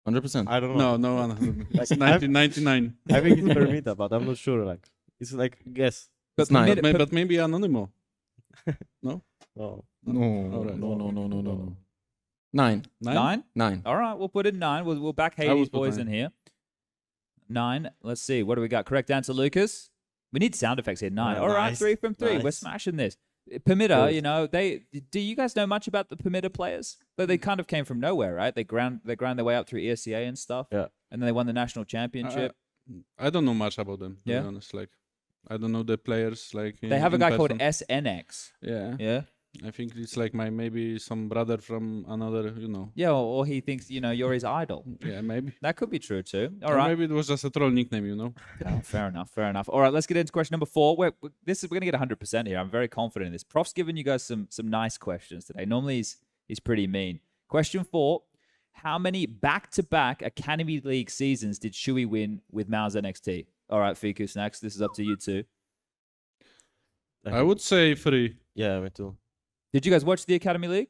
100%. I don't know. No. It's 1999. I think it's Permita, but I'm not sure. Like it's like guess. But It's 9. But maybe Anonymous. No? Oh. No. Alright. No. 9. 9? 9. All right, we'll put in 9. We'll back I Hades would put boys 9. in here. 9. Let's see. What do we got? Correct answer, Lucas. We need sound effects here. 9. Oh, All right, nice. 3 from 3. We're Nice. smashing this. Permitter, Good. you know, do you guys know much about the Permitter players? But they kind of came from nowhere, right? They ground their way up through ESCA and stuff. Yeah. And then they won the national championship. I don't know much about them, to Yeah? be honest. Like, I don't know the players. Like, They have a guy called person. SNX. Yeah. Yeah. I think it's like maybe some brother from another, you know. Yeah, or he thinks, you're his idol. Yeah, maybe. That could be true too. All Or right. maybe it was just a troll nickname, you know. Oh, fair enough. All right, let's get into question number 4. We're going to get 100% here. I'm very confident in this. Prof's giving you guys some nice questions today. Normally he's pretty mean. Question 4: how many back-to-back Academy League seasons did SPUNJ win with MOUZ NXT? All right, Fiku Snax, this is up to you too. I would say 3. Yeah, me too. Did you guys watch the Academy League?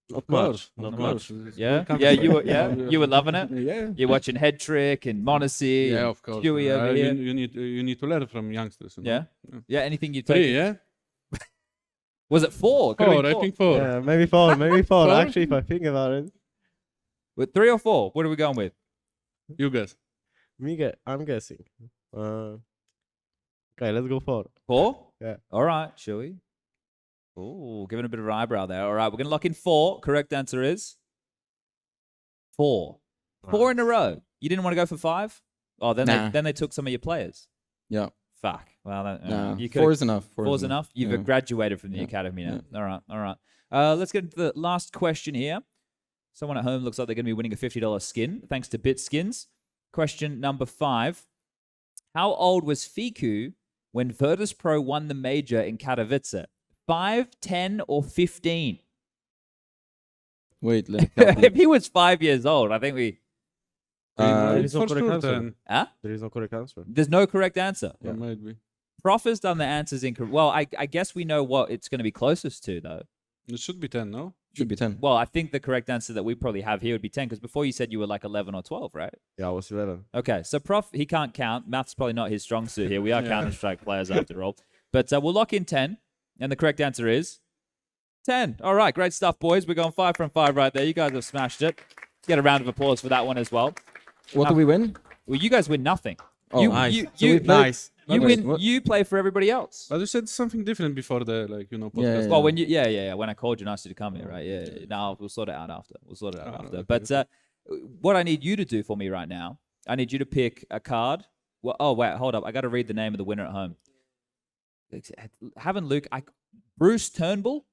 Not course, much. Not of much. course. Yeah, Welcome yeah, to- you were loving it. Yeah. You're watching Head Trick and Monacy. Yeah, and of course. SPUNJ over here. You need to learn from youngsters. You know? Yeah? Yeah, anything you 3, take? yeah? Was it 4? Could have 4, been I think 4. Yeah, maybe 4. Maybe 4. Four? Actually, if I think about it, With 3 or 4? What are we going with? You guess. I'm guessing. Okay, let's go 4. 4? Yeah. All right, shall we? Oh, giving a bit of an eyebrow there. All right, we're going to lock in 4. Correct answer is 4. 4 in a row. You didn't want to go for 5? Oh, then Nah. they took some of your players. Yeah. Fuck. Well, Nah, you 4 is enough. Four's enough. You've Yeah. graduated from the Yeah. academy now. Yeah. All right. Let's get into the last question here. Someone at home looks like they're going to be winning a $50 skin, thanks to BitSkins. Question number 5. How old was Fiku when Virtus.pro won the major in Katowice? 5, 10, or 15? Wait, let me If calculate. he was 5 years old, I think we... There is no For correct sure, answer. then. Huh? There is no correct answer. There's no correct answer. It might be. Prof has done the answers incorrect. Well, I guess we know what it's going to be closest to, though. It should be 10, no? Should be 10. Well, I think the correct answer that we probably have here would be 10, because before you said you were like 11 or 12, right? Yeah, I was 11. Okay, so Prof, he can't count. Math's probably not his strong suit here. We are Counter-Strike players after all. But we'll lock in 10, and the correct answer is 10. All right, great stuff, boys. We're going 5 from 5 right there. You guys have smashed it. Let's get a round of applause for that one as well. What do we win? Well, you guys win nothing. Oh, you, nice. You, So you, nice. You Wait, win. what? You play for everybody else. But you said something different before the, like, you know, Yeah, podcast. yeah, Well, when you, when I called you and asked you to come here, right? Yeah. No, we'll sort it out after. Okay, But what I need you to do for me right now, I need you to pick a card. Well, oh wait, hold up. I got to read the name of the winner at home. Haven't Luke? Bruce Turnbull.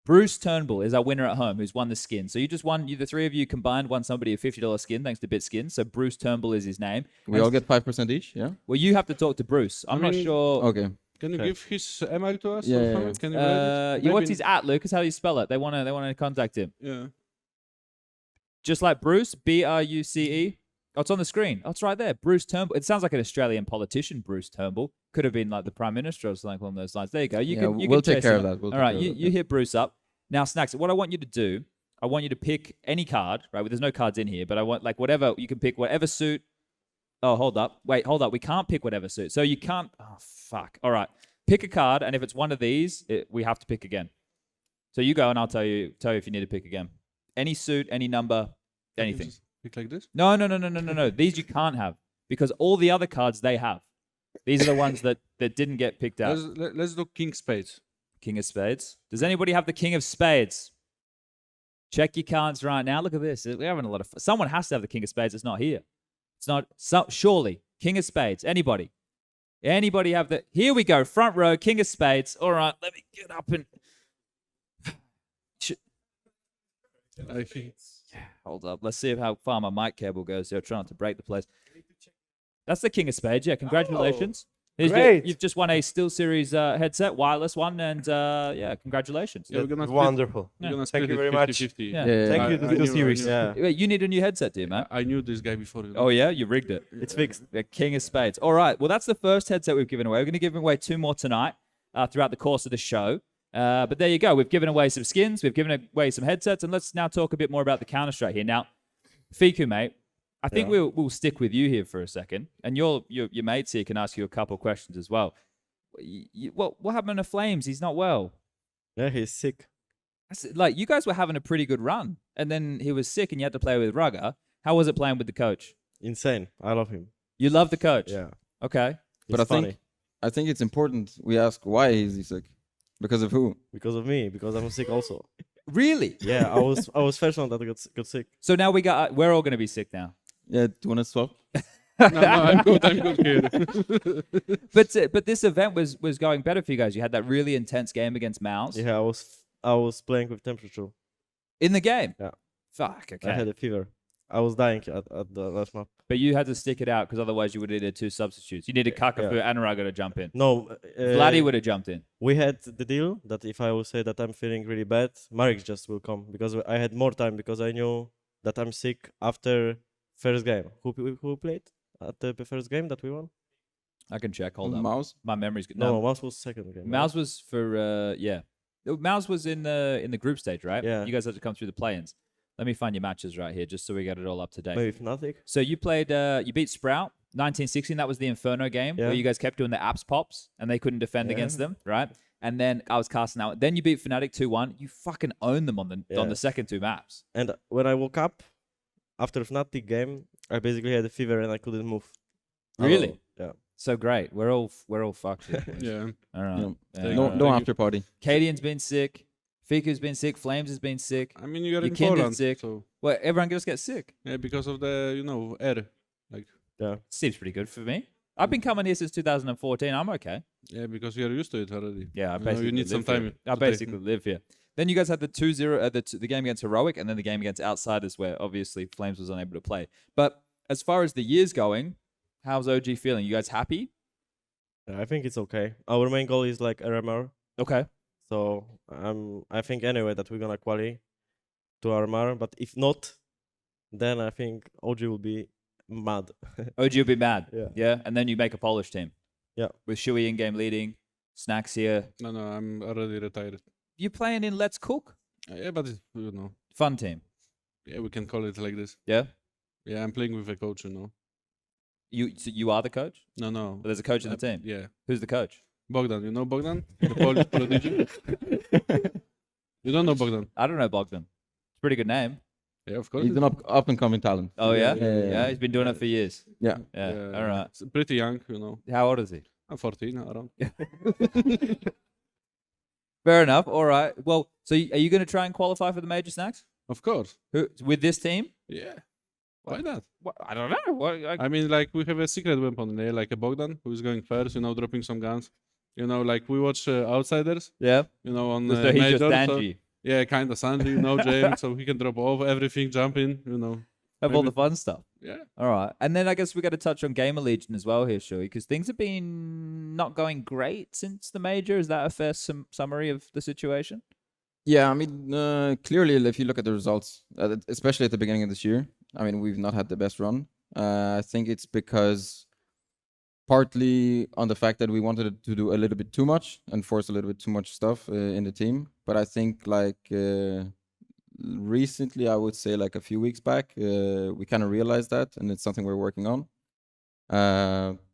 Bruce Turnbull is our winner at home, who's won the skin. So you just won. The three of you combined won somebody a $50 skin thanks to BitSkins. So Bruce Turnbull is his name. We all get 5% each, yeah? Well, you have to talk to Bruce. I'm not sure. Okay. Can you give his email to us? Yeah, or yeah, something? yeah. Can you write it? What's Maybe- his at, Lucas? How do you spell it? They want to contact him. Yeah. Just like Bruce, Bruce. Oh, it's on the screen. Oh, it's right there. Bruce Turnbull. It sounds like an Australian politician, Bruce Turnbull. Could have been like the Prime Minister or something along those lines. There you go. You can we'll take chase care him of up. that. We'll All take right, care of you, that, you yeah. hit Bruce up. Now, Snax, what I want you to do, I want you to pick any card, right? There's no cards in here, but I want like whatever, you can pick whatever suit. Oh, hold up. Wait, hold up. We can't pick whatever suit. So you can't, oh, fuck. All right. Pick a card, and if it's one of these, we have to pick again. So you go, and I'll tell you if you need to pick again. Any suit, any number, anything. Just pick like this? No. These you can't have because all the other cards they have. These are the ones that didn't get picked out. Let's do King Spades. King of Spades. Does anybody have the King of Spades? Check your cards right now. Look at this. We're having a lot of fun. Someone has to have the King of Spades. It's not here. It's not. Surely. King of Spades. Anybody? Anybody have the... Here we go. Front row. King of Spades. All right. Let me get up and... I think. Hold up. Let's see how far my mic cable goes here. Trying to break the place. That's the King of Spades. Yeah, congratulations. Great. You've just won a SteelSeries headset, wireless one, and yeah, congratulations. Yeah, we're gonna split- Wonderful. we're gonna Thank split you it very much. 50-50. Yeah. Thank you I to the knew- series. I knew- Yeah. Wait, you need a new headset, do you, man? I knew this guy before. Oh, yeah? You rigged it. It's fixed. The King of Spades. All right. Well, that's the first headset we've given away. We're going to give away 2 more tonight throughout the course of the show. But there you go. We've given away some skins. We've given away some headsets. And let's now talk a bit more about the Counter-Strike here. Now, Fiku, mate, I think we'll stick with you here for a second. And your mates here can ask you a couple questions as well. What happened to Flames? He's not well. Yeah, he's sick. Like, you guys were having a pretty good run. And then he was sick and you had to play with Rugger. How was it playing with the coach? Insane. I love him. You love the coach? Yeah. Okay. He's But funny. I think it's important we ask why is he sick? Because of who? Because of me. Because I'm sick also. Really? Yeah, I was first one that got sick. So now we're all going to be sick now. Yeah, do you want to swap? No, I'm good here. But this event was going better for you guys. You had that really intense game against MOUZ. Yeah, I was playing with temperature. In the game? Yeah. Fuck, okay. I had a fever. I was dying at the last map. But you had to stick it out because otherwise you would have needed 2 substitutes. You needed Kakafu and Rugger to jump in. No. Vladdy would have jumped in. We had the deal that if I will say that I'm feeling really bad, Marek just will come because I had more time because I knew that I'm sick after first game. Who played at the first game that we won? I can check. Hold on. MOUZ? My memory's good. No, MOUZ was second game. MOUZ was for yeah. MOUZ was in the group stage, right? Yeah. You guys had to come through the play-ins. Let me find your matches right here, just so we get it all up to date. Maybe Fnatic. So you played, you beat Sprout, 1916. That was the Inferno game Yeah. where you guys kept doing the apps pops and they couldn't defend against them, right? And then I was casting out. Then you beat Fnatic 2-1. You fucking owned them on the second 2 maps. And when I woke up after Fnatic game, I basically had a fever and I couldn't move. Really? Yeah. So great. We're all fucked here. Yeah. All right. Yeah. No after party. Cadian's been sick. Fiku's been sick. Flames has been sick. I mean, you are in Kindred's Poland, sick. so Well, everyone just gets sick. yeah, because of the air. Like Yeah. Seems pretty good for me. I've been coming here since 2014. I'm okay. Yeah, because we are used to it already. Yeah, I You know, basically you need some live here. time. I to take- basically live here. Then you guys had the 2-0, the game against Heroic, and then the game against Outsiders, where obviously Flames was unable to play. But as far as the year's going, how's OG feeling? You guys happy? I think it's okay. Our main goal is like RMR. Okay. So I think anyway that we're gonna qualify to RMR. But if not, then I think OG will be mad. OG will be mad. Yeah. Yeah. And then you make a Polish team. Yeah. With Siuhy in game leading, Snax here. No, I'm already retired. You playing in Let's Cook? Yeah, but you know, Fun team. yeah, we can call it like this. Yeah. Yeah, I'm playing with a coach, you know. So you are the coach? No. But there's a coach in the team. Yeah, Who's the coach? Bogdan. You know Bogdan, the Polish prodigy. You don't know Bogdan? I don't know Bogdan. It's a pretty good name. Yeah, of course. He's an up and coming talent. Oh yeah? Yeah. He's been doing it for years. Yeah. Yeah. All right. It's pretty young, you know. How old is he? I'm 14 around. Fair enough. All right. Well, so are you going to try and qualify for the major Snax? Of course. With this team? Yeah. Why not? I don't know. I mean, like, we have a secret weapon there, like a Bogdan, who's going first, you know, dropping some guns. You know, like, we watch Outsiders. Yeah. You know, on So he's Major. just Angie. Yeah, kind of Sanji, you know, James, so he can drop off everything, jump in, you know. Have all the fun stuff. Yeah. All right. And then I guess we got to touch on GamerLegion as well here, Siuhy, because things have been not going great since the major. Is that a fair summary of the situation? Yeah, I mean, clearly, if you look at the results, especially at the beginning of this year, I mean, we've not had the best run. I think it's because partly on the fact that we wanted to do a little bit too much and force a little bit too much stuff in the team. But I think like recently, I would say like a few weeks back, we kind of realized that, and it's something we're working on.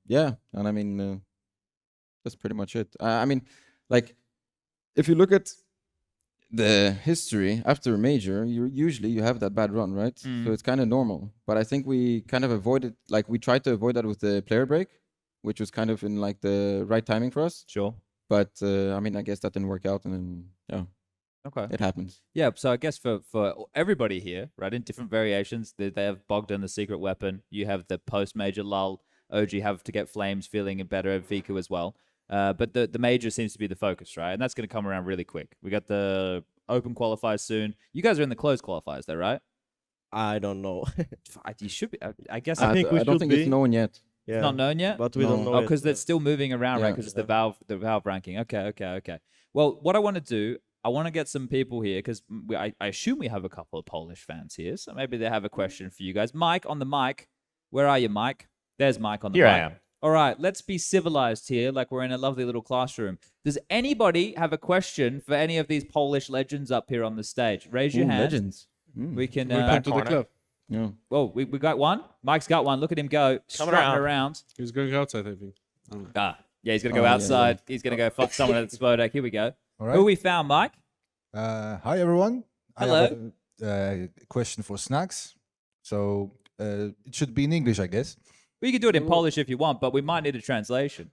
Yeah, and I mean, that's pretty much it. I mean, like, if you look at the history after a major, you have that bad run, right? So it's kind of normal. But I think we kind of avoided, like, we tried to avoid that with the player break, which was kind of in like the right timing for us. Sure. But I mean, I guess that didn't work out, and then yeah. Okay. It happens. Yeah, so I guess for everybody here, right, in different variations, they have Bogdan, the secret weapon. You have the post-major lull. OG have to get Flames feeling better, Viku as well. But the major seems to be the focus, right? And that's going to come around really quick. We got the open qualifiers soon. You guys are in the closed qualifiers, though, right? I don't know. You should be. I guess. I think we I don't should think be. it's known yet. Yeah. It's not known yet? But we don't know. because it's still moving around, right? Because it's the Valve ranking. Okay. Well, what I want to do, I want to get some people here because I assume we have a couple of Polish fans here, so maybe they have a question for you guys. Mike on the mic. Where are you, Mike? There's Mike on the mic. Here I am. All right, let's be civilized here, like we're in a lovely little classroom. Does anybody have a question for any of these Polish legends up here on the stage? Raise your hand. Legends. We can. Welcome to the club. Yeah. Well, we got one. Mike's got one. Look at him go. Coming Strutting around. He's going outside, I think. Yeah, he's going to go outside. He's going to go fuck someone at the Spodek. Here we go. All right. Who we found, Mike? Hi, everyone. Hello. I have a question for Snax. So it should be in English, I guess. We can do it in Polish if you want, but we might need a translation.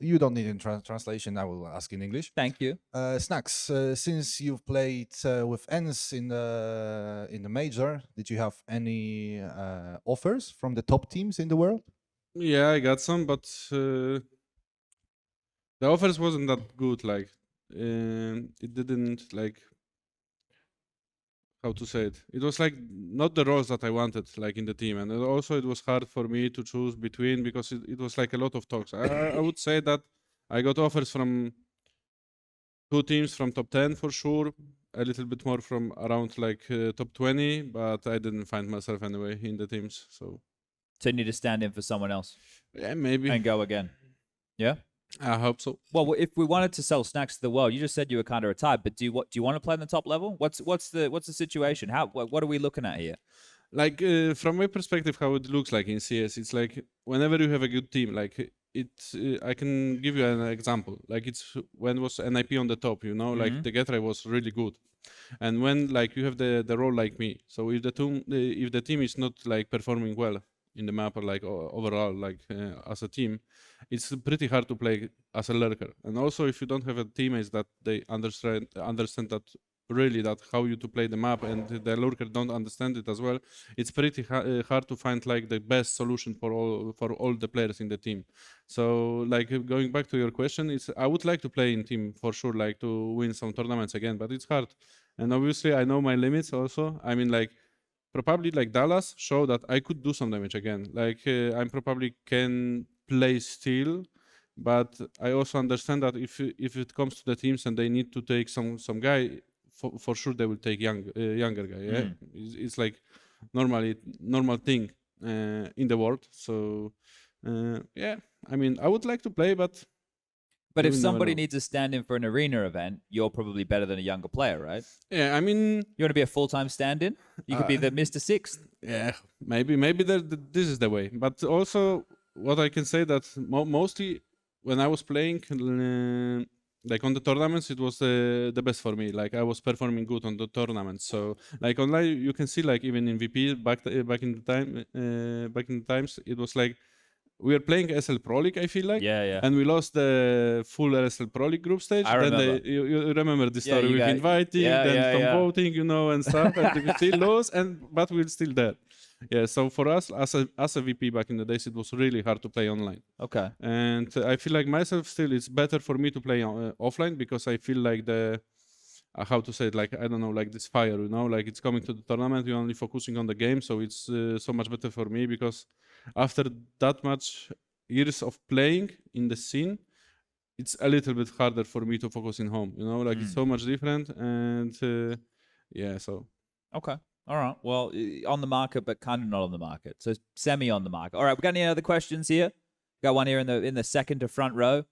You don't need a translation. I will ask in English. Thank you. Snax, since you've played with Ens in the major, did you have any offers from the top teams in the world? Yeah, I got some, but the offers wasn't that good. Like, it didn't like. How to say it? It was like not the roles that I wanted, like in the team, and also it was hard for me to choose between because it was like a lot of talks. I would say that I got offers from 2 teams from top 10 for sure, a little bit more from around like top 20, but I didn't find myself anyway in the teams. So you need to stand in for someone else. Yeah, maybe. And go again. Yeah. I hope so. Well, if we wanted to sell Snax to the world, you just said you were kind of retired, but do you want to play in the top level? What's the situation? What are we looking at here? Like from my perspective, how it looks like in CS, it's like whenever you have a good team, like I can give you an example. Like it's when was NIP on the top, you know, like the Getra was really good, and when like you have the role like me, so if the team is not like performing well in the map or like overall like as a team, it's pretty hard to play as a lurker. And also if you don't have a teammates that they understand that really that how you to play the map, and the lurker don't understand it as well, it's pretty hard to find like the best solution for all the players in the team. So like going back to your question, it's I would like to play in team for sure, like to win some tournaments again, but it's hard. And obviously I know my limits also. I mean, like probably like Dallas show that I could do some damage again. Like I probably can play still, but I also understand that if it comes to the teams and they need to take some guy, for sure they will take younger guy. Yeah, it's like normal thing in the world. So yeah, I mean I would like to play, but if will never somebody know. needs to stand in for an arena event, you're probably better than a younger player, right? Yeah, I mean, You want to be a full-time stand-in? You could be the Mr. Sixth. yeah, maybe this is the way. But also, what I can say that mostly when I was playing, like on the tournaments, it was the best for me. Like I was performing good on the tournaments. So like online, you can see like even in VP back in the times, it was like we were playing SL Pro League, I feel like. Yeah. And we lost the full SL Pro League group stage. I remember. Then you remember the Yeah, story you with got- inviting, yeah, then yeah, some yeah. voting, and stuff. And we still lost, but we're still there. Yeah, so for us, as a VP back in the days, it was really hard to play online. Okay. And I feel like myself still, it's better for me to play offline because I feel like how to say it, like, I don't know, like this fire, like it's coming to the tournament, you're only focusing on the game. So it's so much better for me because after that much years of playing in the scene, it's a little bit harder for me to focus in home, like it's so much different. And yeah, so. Okay. All right. Well, on the market, but kind of not on the market. So semi on the market. All right. We got any other questions here? Got one here in the second to front row.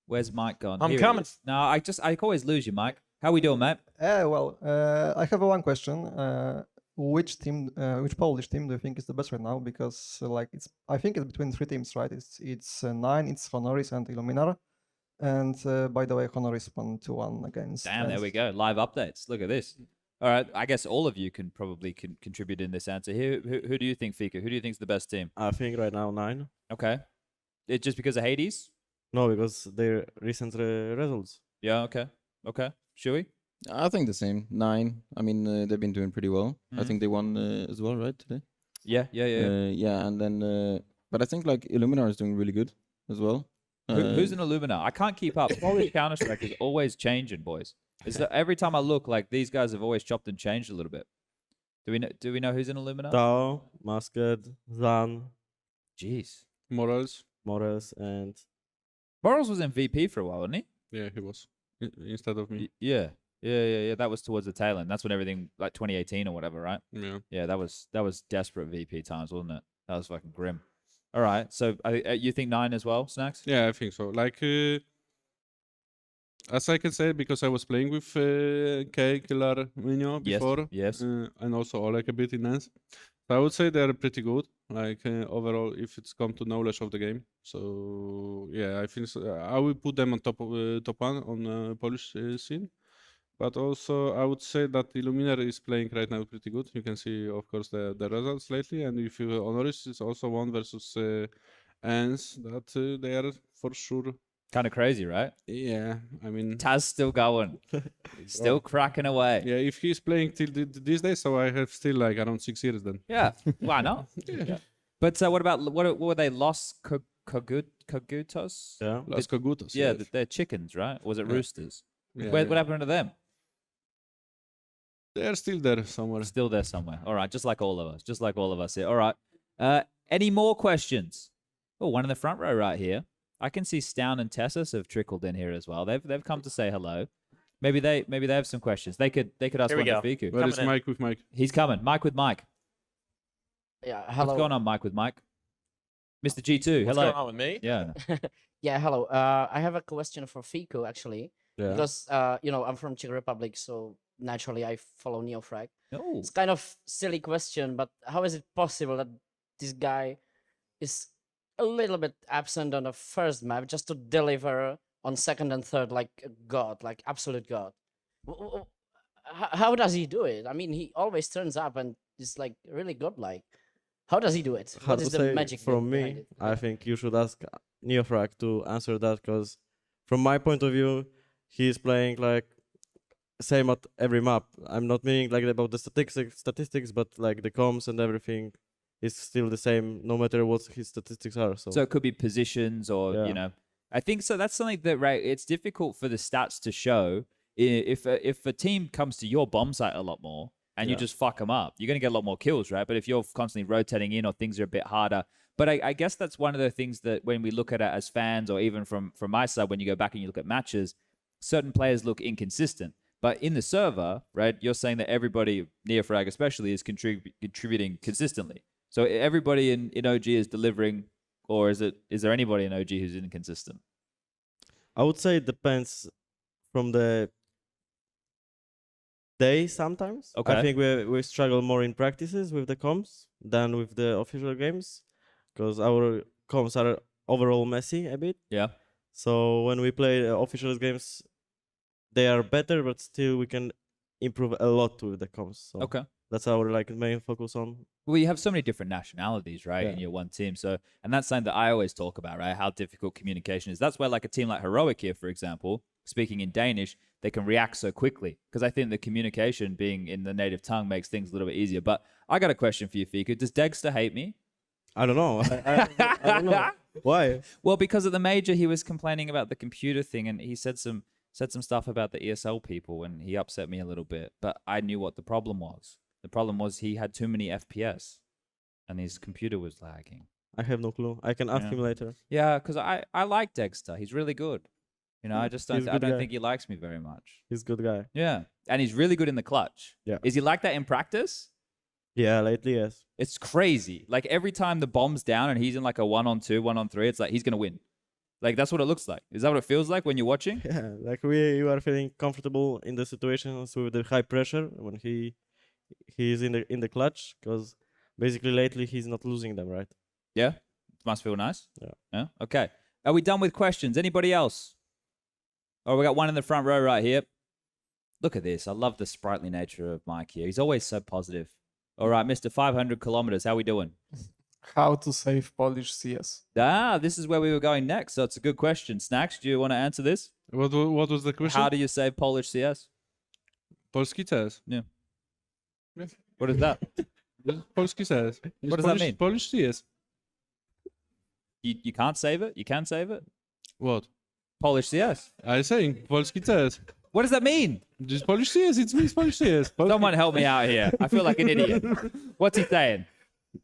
Where's Mike gone? I'm Here he coming. is. No, I always lose you, Mike. How we doing, mate? I have one question. Which Polish team do you think is the best right now? Because I think it's between three teams, right? It's Nine, it's Honoris and Illuminar. And by the way, Honoris won 2-1 against. Damn, there we go. Live updates. Look at this. All right. I guess all of you can probably contribute in this answer here. Who do you think, Fika? Who do you think is the best team? I think right now 9. Okay. It just because of Hades? No, because their recent results. Yeah. Okay. Okay. Shuey? I think the same. 9. I mean, they've been doing pretty well. I think they won as well, right, today? Yeah. Yeah, and then, but I think like Illuminar is doing really good as well. Who's an Illuminar? I can't keep up. Polish Counter-Strike is always changing, boys. It's that every time I look, like these guys have always chopped and changed a little bit. Do we know who's in Illuminar? Tao, Masked, Zan, Jeez. Morals. and Morals was MVP for a while, wasn't he? Yeah, he was. Instead of me. Yeah. That was towards the tail end. That's when everything, like 2018 or whatever, right? Yeah. Yeah, that was desperate VP times, wasn't it? That was fucking grim. All right, so you think 9 as well, Snax? Yeah, I think so. Like, as I can say, because I was playing with K, Killer, Minio before. Yes. And also Oleg a bit in NES. So I would say they're pretty good, like overall, if it's come to knowledge of the game. So yeah, I think I will put them on top 1 on Polish scene. But also, I would say that Illuminar is playing right now pretty good. You can see, of course, the results lately. And if you Honoris is also 1 versus Ans, that they are for sure. Kind of crazy, right? Yeah, I mean. Taz still going. Still cracking away. Yeah, if he's playing till these days, so I have still like around 6 years then. Yeah, why not? Yeah. But what about, what were they, Los Kogutos? yeah. Los Kogutos. Yeah, yes. they're chickens, right? Or was it Yeah. roosters? Yeah, What yeah. happened to them? They're still there somewhere. Still there somewhere. All right, just like all of us. Just like all of us here. All right. Any more questions? Oh, one in the front row right here. I can see stavn and TeSeS have trickled in here as well. They've come to say hello. Maybe they have some questions. They could ask Here we one to go. Fiku. Where is Coming in. Mike with Mike? He's coming. Mike with Mike. Yeah, hello. What's going on, Mike with Mike? Mr. G2, What's hello. going on with me? Yeah. Yeah, hello. I have a question for Fiku actually, Yeah. because I'm from Czech Republic, so naturally I follow NEOFRAG. Oh. It's kind of silly question, but how is it possible that this guy is a little bit absent on the first map just to deliver on second and third like a god, like absolute god? How does he do it? I mean, he always turns up and is like really godlike. How does he do it? Hard What is to the say magic from behind me. it? I think you should ask NeoFrag to answer that, because from my point of view, he's playing like same at every map. I'm not meaning like about the statistics, but like the comms and everything is still the same no matter what his statistics are. So it could be positions or, Yeah. you know, I think so. That's something that, right, it's difficult for the stats to show. If a team comes to your bomb site a lot more and you Yeah. just fuck them up, you're going to get a lot more kills, right? But if you're constantly rotating in or things are a bit harder, but I guess that's one of the things that when we look at it as fans or even from my side, when you go back and you look at matches, certain players look inconsistent. But in the server, right, you're saying that everybody, NEOFRAG especially, is contributing consistently. So everybody in OG is delivering, or is there anybody in OG who's inconsistent? I would say it depends from the day sometimes. Okay. I think we struggle more in practices with the comms than with the official games because our comms are overall messy a bit. Yeah. So when we play official games, they are better, but still we can improve a lot with the comms. So Okay. that's our like main focus on. Well, you have so many different nationalities, right, Yeah. in your one team. So, and that's something that I always talk about, right? How difficult communication is. That's why, like a team like Heroic here, for example, speaking in Danish, they can react so quickly because I think the communication being in the native tongue makes things a little bit easier. But I got a question for you, Fika. Does Degster hate me? I don't know. I don't know. Why? Well, because at the major, he was complaining about the computer thing, and he said some stuff about the ESL people, and he upset me a little bit. But I knew what the problem was. The problem was he had too many FPS, and his computer was lagging. I have no clue. I can ask him later. Yeah, because I like Degster. He's really good. You know, I just He's don't a good guy. think he likes me very much. He's a good guy. Yeah, and he's really good in the clutch. Yeah. Is he like that in practice? Yeah, lately, yes. It's crazy. Like every time the bomb's down and he's in like a 1-on-2, 1-on-3, it's like he's gonna win. Like that's what it looks like. Is that what it feels like when you're watching? Yeah, like you are feeling comfortable in the situations with the high pressure when he's in the clutch because basically lately he's not losing them, right? Yeah, must feel nice. Yeah. Yeah. Okay. Are we done with questions? Anybody else? Oh, we got one in the front row right here. Look at this. I love the sprightly nature of Mike here. He's always so positive. All right, Mr. 500 kilometers. How we doing? How to save Polish CS? This is where we were going next. So it's a good question. Snax, do you want to answer this? What was the question? How do you save Polish CS? Polski CS. Yeah. What is that? Polski CS. What does that mean? Polish CS. You can't save it? You can save it? What? Polish CS. I'm saying Polski CS. What does that mean? Just Polish CS. It means Polish CS. Someone help me out here. I feel like an idiot. What's he saying?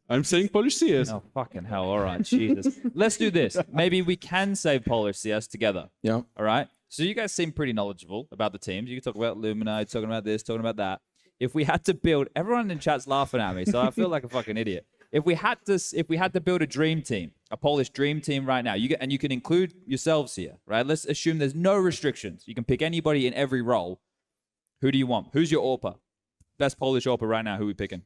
I'm saying Polish CS. Oh, fucking hell. All right. Jesus. Let's do this. Maybe we can save Polish CS together. Yeah. All right. So you guys seem pretty knowledgeable about the teams. You can talk about Lumina, talking about this, talking about that. If we had to build, everyone in chat's laughing at me, so I feel like a fucking idiot. If we had to build a dream team, a Polish dream team right now, you can include yourselves here, right? Let's assume there's no restrictions. You can pick anybody in every role. Who do you want? Who's your AWPer? Best Polish AWPer right now. Who are we picking?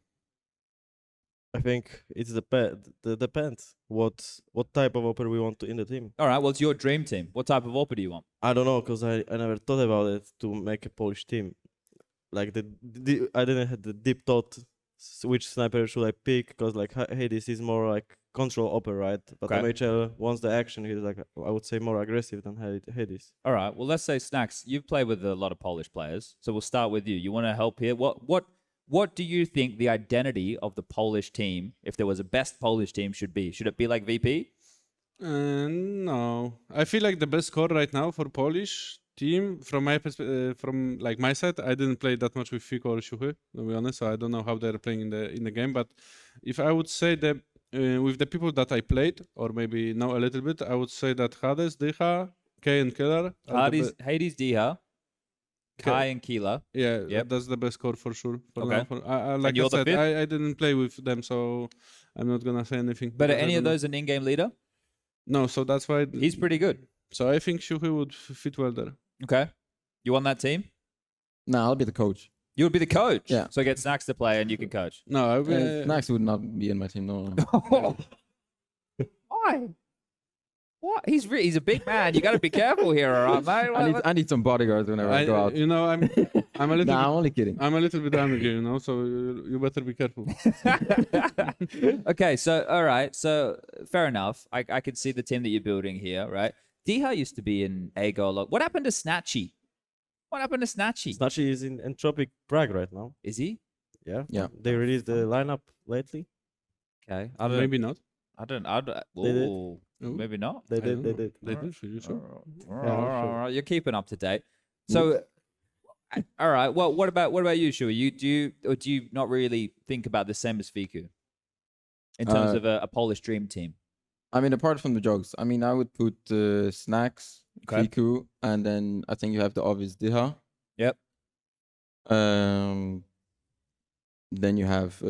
I think it's depends what type of opera we want in the team. All right. Well, it's your dream team. What type of AWPer do you want? I don't know because I never thought about it to make a Polish team. Like I didn't have the deep thought which sniper should I pick because like Hades is more like control opera, right? But Okay. MHL wants the action. He's like I would say more aggressive than Hades. All right. Well, let's say Snax. You've played with a lot of Polish players, so we'll start with you. You want to help here? What do you think the identity of the Polish team, if there was a best Polish team, should be? Should it be like VP? No, I feel like the best score right now for Polish team from my from like my side. I didn't play that much with Fiko or siuhy, to be honest, so I don't know how they're playing in the game. But if I would say that with the people that I played, or maybe know a little bit, I would say that Hades, Dycha, K and Killer. Hades, Dycha, Kai and Kila. Yeah, Yep. that's the best score for sure. For Okay. now. Like you're I the said, fifth? I didn't play with them, so I'm not gonna say anything. But are because I any of don't know. those an in-game leader? No, so that's why He's pretty good. So I think siuhy would fit well there. Okay. You want that team? No, I'll be the coach. You would be the coach. Yeah. So get Snax to play and you can coach. No, Snax would not be in my team. No. Why? What? He's a big man. You got to be careful here, all right, mate? I need some bodyguards whenever I go out. You know, I'm a little. Nah, I'm only kidding. I'm a little bit angry, you know. So you better be careful. Okay, so all right, so fair enough. I could see the team that you're building here, right? Dycha used to be in AGO a lot. What happened to Snatchy? What happened to Snatchy? Snatchy is in Entropic Prague right now. Is he? Yeah. Yeah. They released the lineup lately. Okay. Maybe not. I don't. They did. Ooh, maybe not. They did. They did. They did for you, sure. All right. You're keeping up to date. So, all right. Well, what about you, Shu? Do you not really think about the same as Fiku in terms of a Polish dream team? I mean, apart from the jokes, I mean, I would put Snax, Okay. Fiku, and then I think you have the obvious Diha. Yep. Then you have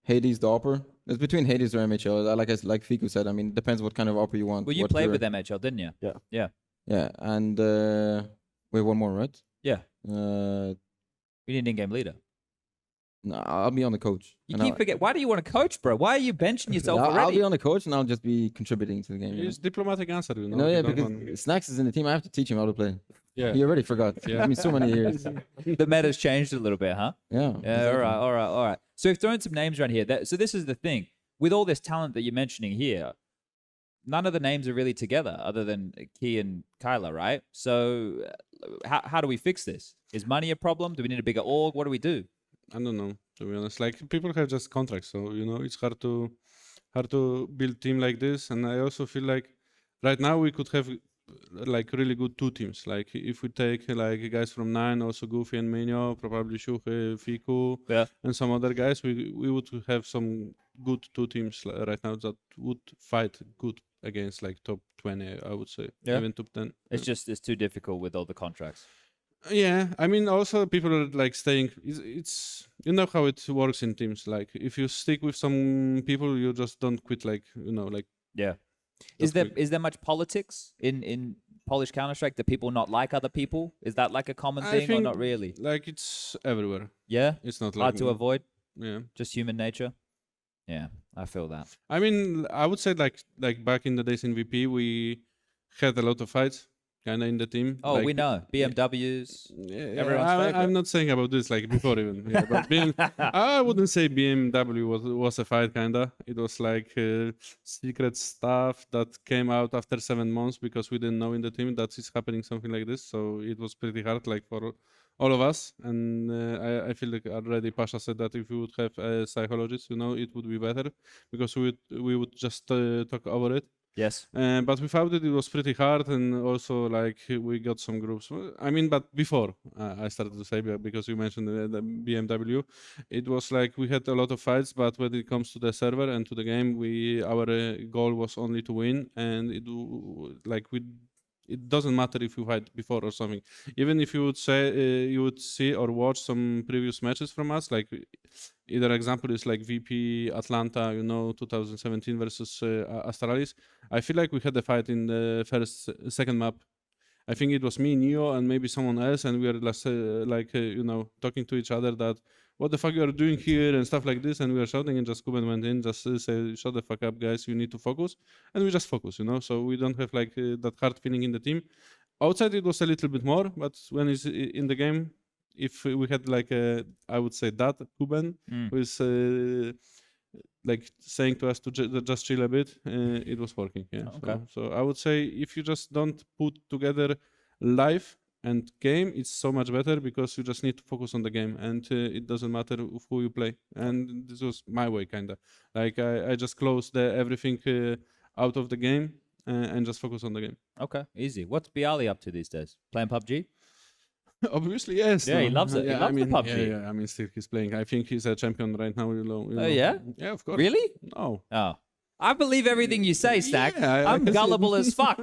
Hades, the Opera. It's between Hades or MHL. Like Fiku said, I mean, it depends what kind of Opera you want. Well, you what played your- with MHL, didn't you? Yeah. Yeah. Yeah, and wait, one more, right? Yeah. Uh, We need an in-game leader. no, I'll be on the coach. You and keep I'll- forget. Why do you want to coach, bro? Why are you benching yourself No, I'll already? be on the coach and I'll just be contributing to the game. You know? It's diplomatic answer, you know. No, you yeah, don't because want- Snax is in the team. I have to teach him how to play. Yeah. He already forgot. Yeah. I mean, so many years. The meta's changed a little bit, huh? Yeah. Yeah. exactly. All right. So we've thrown some names around here. So this is the thing. With all this talent that you're mentioning here, none of the names are really together other than Key and Kyla, right? So how do we fix this? Is money a problem? Do we need a bigger org? What do we do? I don't know, to be honest. Like, people have just contracts, so you know it's hard to build team like this. And I also feel like right now we could have like really good two teams. Like if we take like guys from Nine, also Goofy and Menio, probably Siuhy, Fiku, and some other guys, we would have some good two teams right now that would fight good against like top 20, I would say, even top 10. It's just it's too difficult with all the contracts. Yeah, I mean, also people are like staying. It's you know how it works in teams. Like if you stick with some people, you just don't quit. Like you know, like yeah. Is there much politics in Polish Counter-Strike? Do people not like other people? Is that like a common I thing or think, not really? Like it's everywhere. Yeah, it's not hard like to avoid. Yeah, just human nature. Yeah, I feel that. I mean, I would say like back in the days in VP, we had a lot of fights. Kind of in the team. Oh, like, we know BMWs. Yeah, Everyone's favorite. I'm not saying about this like before even. Yeah, but I wouldn't say BMW was a fight. Kinda, it was like secret stuff that came out after 7 months because we didn't know in the team that is happening something like this. So it was pretty hard, like for all of us. And I feel like already Pasha said that if we would have a psychologist, you know, it would be better because we would just talk over it. Yes. But without it, it was pretty hard, and also like we got some groups. I mean, but before I started to say, because you mentioned the BMW, it was like we had a lot of fights, but when it comes to the server and to the game, our goal was only to win, and it doesn't matter if you fight before or something. Even if you would say you would see or watch some previous matches from us, like either example is like VP Atlanta, you know, 2017 versus Astralis. I feel like we had a fight in the second map. I think it was me, Neo, and maybe someone else, and we were just you know, talking to each other that what the fuck you are doing here and stuff like this, and we were shouting, and just Kuben went in, just say, shut the fuck up, guys, you need to focus, and we just focus, you know, so we don't have like that hard feeling in the team. Outside it was a little bit more, but when it's in the game, if we had like I would say that Kuben who is like saying to us to just chill a bit, it was working. Yeah. Okay. So I would say if you just don't put together live and game, it's so much better because you just need to focus on the game, and it doesn't matter who you play. And this was my way, kinda. Like I just closed everything out of the game and just focus on the game. Okay, easy. What's Bialy up to these days? Playing PUBG? Obviously, yes. Yeah, he loves it. He loves the PUBG. Yeah, I mean, still he's playing. I think he's a champion right now. You know. Oh, yeah? Yeah, of course. Really? No. Oh. I believe everything you say, Stack. Yeah, I'm gullible as fuck.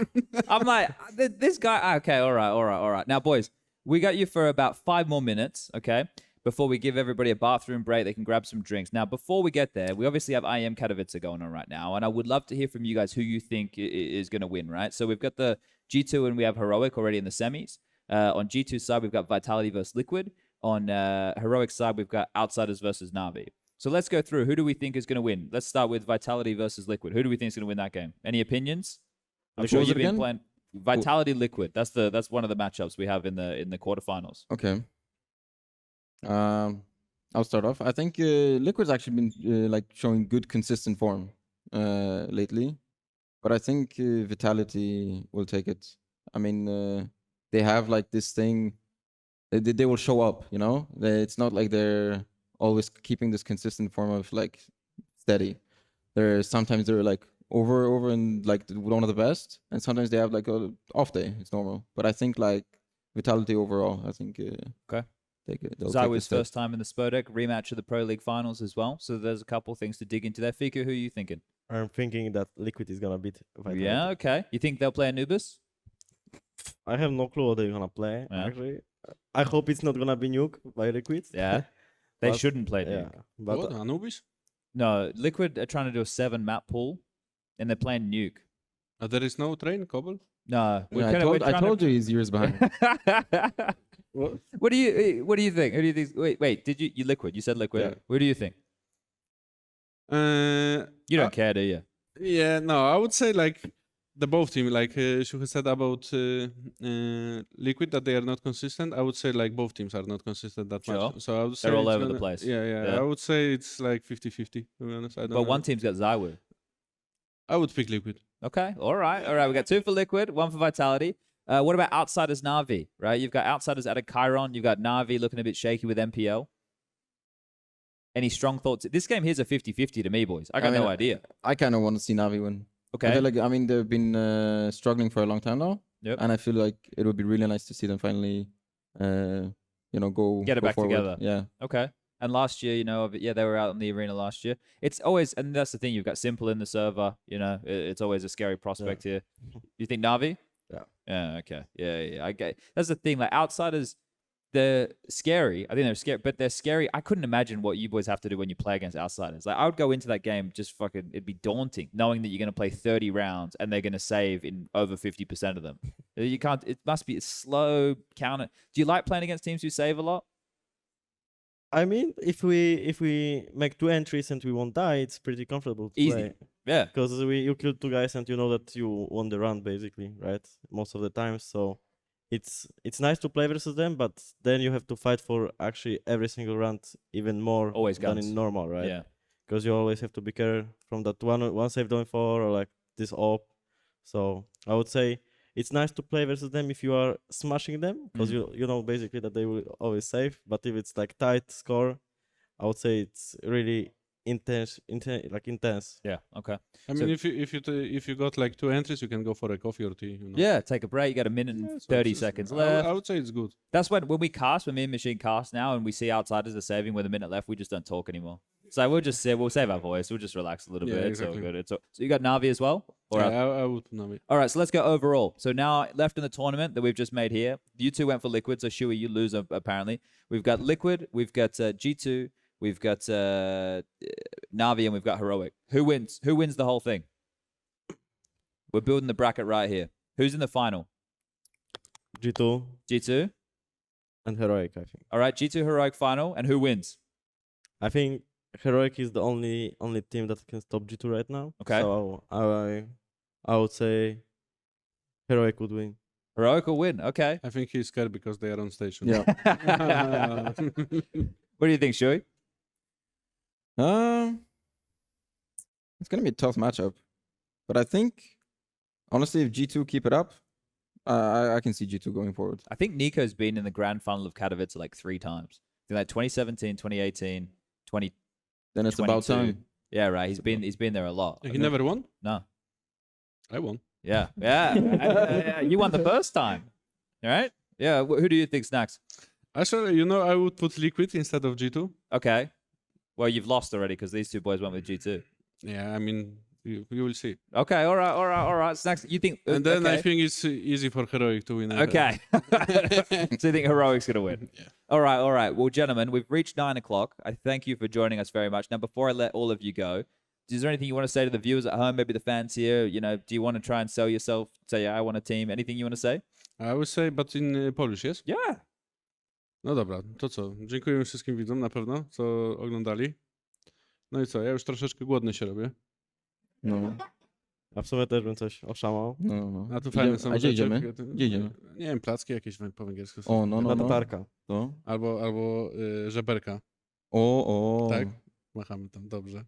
I'm like, this guy. Okay, all right. Now, boys, we got you for about 5 more minutes, okay? Before we give everybody a bathroom break, they can grab some drinks. Now, before we get there, we obviously have IEM Katowice going on right now, and I would love to hear from you guys who you think is going to win, right? So we've got the G2 and we have Heroic already in the semis. On G2 side, we've got Vitality versus Liquid. On Heroic side, we've got Outsiders versus Na'Vi. So let's go through. Who do we think is going to win? Let's start with Vitality versus Liquid. Who do we think is going to win that game? Any opinions? I'm sure you've been playing Vitality Liquid. That's one of the matchups we have in the quarterfinals. Okay. I'll start off. I think Liquid's actually been like showing good consistent form lately, but I think Vitality will take it. I mean, they have like this thing. They will show up. You know, it's not like they're always keeping this consistent form of like steady. Sometimes they're like over and like one of the best, and sometimes they have like a off day. It's normal, but I think like Vitality overall, I think okay. Zywe's first time in the Spodek, rematch of the Pro League finals as well. So there's a couple things to dig into there. Fika, who are you thinking? I'm thinking that Liquid is gonna beat Vitality. Yeah, okay. You think they'll play Anubis? I have no clue what they're gonna play. Yeah. Actually, I hope it's not gonna be Nuke by Liquid. Yeah, they But- shouldn't play Nuke. Yeah, but What, Anubis? No, Liquid are trying to do a 7 map pool, and they're playing Nuke. There is no train, Cobble? No, Yeah, I told you he's years behind. What do you think? Who do you think? Wait, did you Liquid? You said Liquid. Yeah. What do you think? You don't care, do you? Yeah, no, I would say like the both team, like Siuhy said about Liquid, that they are not consistent. I would say like both teams are not consistent that Sure. much. So I would say They're all it's over the place. Yeah. I would say it's like 50-50, to be honest. I don't But know. one team's got Zywu. I would pick Liquid. Okay, all right. We got 2 for Liquid, 1 for Vitality. What about Outsiders Na'Vi, right? You've got Outsiders out of Chiron. You've got Na'Vi looking a bit shaky with MPL. Any strong thoughts? This game here's a 50-50 to me, boys. I got no idea. I kind of want to see Na'Vi win. Okay. I feel like, I mean, they've been struggling for a long time now. Yep. And I feel like it would be really nice to see them finally, go Get it go back forward. together. Yeah. Okay. And last year, they were out in the arena last year. It's always, and that's the thing, you've got Simple in the server, it's always a scary prospect here. You think Na'Vi? Yeah. Yeah, okay. Yeah. I get. That's the thing, like Outsiders, they're scary. I think they're scary, but they're scary. I couldn't imagine what you boys have to do when you play against Outsiders. Like I would go into that game just fucking, it'd be daunting knowing that you're going to play 30 rounds and they're going to save in over 50% of them. You can't, it must be a slow counter. Do you like playing against teams who save a lot? I mean, if we make 2 entries and we won't die, it's pretty comfortable to Easy. play. Yeah. Because you kill 2 guys and you know that you won the round basically, right? Most of the time. So it's nice to play versus them, but then you have to fight for actually every single round even more Always than guns. in normal, right? Yeah. Because you always have to be careful from that one save doing 4 or like this op. So I would say it's nice to play versus them if you are smashing them, because you know basically that they will always save. But if it's like tight score, I would say it's really intense. Yeah. Okay. I mean, if you got like 2 entries, you can go for a coffee or tea. Yeah, take a break. You got a minute and 30 seconds left. I would say it's good. That's when we cast, when me and Machine cast now, and we see Outsiders are saving with a minute left, we just don't talk anymore. So we'll just we'll save our voice. We'll just relax a little bit. Exactly. It's all good. So you got Na'Vi as well? Or I would Na'Vi. All right, so let's go overall. So now left in the tournament that we've just made here, you 2 went for Liquid. So Siuhy, you lose apparently. We've got Liquid. We've got G2. We've got Na'Vi, and we've got Heroic. Who wins? Who wins the whole thing? We're building the bracket right here. Who's in the final? G2. G2? And Heroic, I think. All right, G2 Heroic final. And who wins? I think Heroic is the only team that can stop G2 right now. Okay. So I would say Heroic would win. Heroic will win. Okay. I think he's scared because they are on stage. Yeah. What do you think, Siuhy? It's gonna be a tough matchup, but I think honestly, if G2 keep it up, I can see G2 going forward. I think Nico's been in the grand final of Katowice like 3 times. I think like 2017, 2018, 20. Then it's about time. Yeah, right. He's been there a lot. He never won? No. I won. Yeah. Yeah. You won the first time. All right? Yeah. Who do you think, Snax? Actually, I would put Liquid instead of G2. Okay. Well, you've lost already because these 2 boys went with G2. Yeah, I mean, you will see. Okay. All right. Snax, you think... And then okay. I think it's easy for Heroic to win. Okay. So you think Heroic's going to win? Yeah. All right. Well, gentlemen, we've reached 9 o'clock. I thank you for joining us very much. Now, before I let all of you go, is there anything you want to say to the viewers at home, maybe the fans here? Do you want to try and sell yourself? Say, I want a team. Anything you want to say? I would say, but in Polish, yes? Yeah. No dobra, to co? Dziękujemy wszystkim widzom na pewno, co oglądali. No i co, ja już troszeczkę głodny się robię. No. A w sumie też bym coś oszamał. No. A tu fajne są A gdzie rzeczy. idziemy? Gdzie idziemy? Nie wiem, placki jakieś po węgiersku są. O, no. Na tatarka. No. Albo żeberka. O. Tak? Machamy tam, dobrze.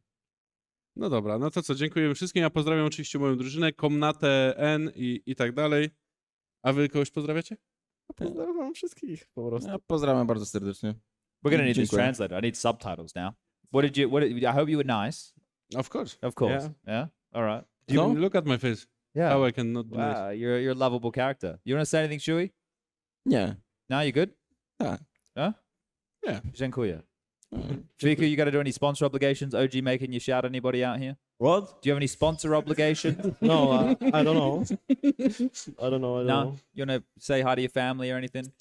No dobra, no to co, dziękujemy wszystkim. Ja pozdrawiam oczywiście moją drużynę, Komnatę N i tak dalej. A wy kogoś pozdrawiacie? Pozdrawiam wszystkich po prostu. Ja pozdrawiam bardzo serdecznie. We're gonna need this Dziękuję. translator. I need subtitles now. I hope you were nice. Of course. Of course. Yeah. All right. Look at my face. Yeah. How I cannot be nice. Wow, you're a lovable character. You want to say anything, Shuey? Nie. No, you good? Tak. Huh? Yeah. Dziękuję. Fika, you got to do any sponsor obligations? OG making you shout anybody out here? What? Do you have any sponsor obligation? No, I don't know. I don't know. No? You want to say hi to your family or anything?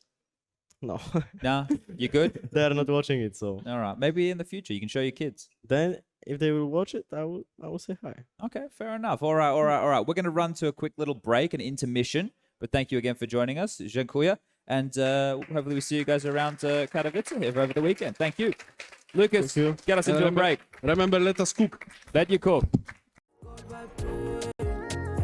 No. No? You good? They are not watching it, so. All right. Maybe in the future you can show your kids. Then, if they will watch it, I will say hi. Okay, fair enough. All right. We're going to run to a quick little break, an intermission. But thank you again for joining us. Dziękuję. And hopefully we see you guys around Katowice here over the weekend. Thank you. Lucas, get us into a break. Remember, let us cook. Let you cook.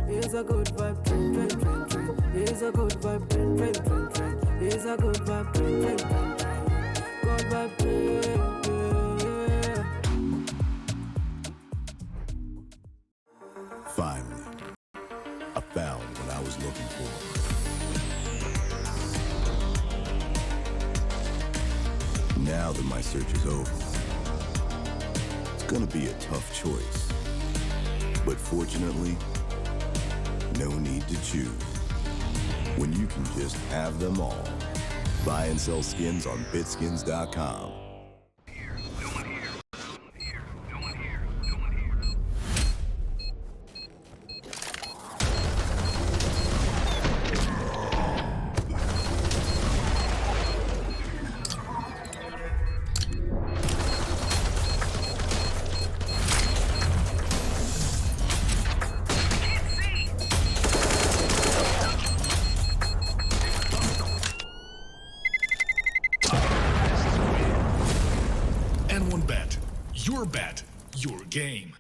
It's a good vibe, train, train, train, train. It's a good vibe, train, train, train, train. It's a good vibe, train, train, train, train. Good vibe, train, yeah. Finally, I found what I was looking for. Now that my search is over, it's gonna be a tough choice. But fortunately, no need to choose. When you can just have them all. Buy and sell skins on BitSkins.com. N1 Bet. Your bet, your game.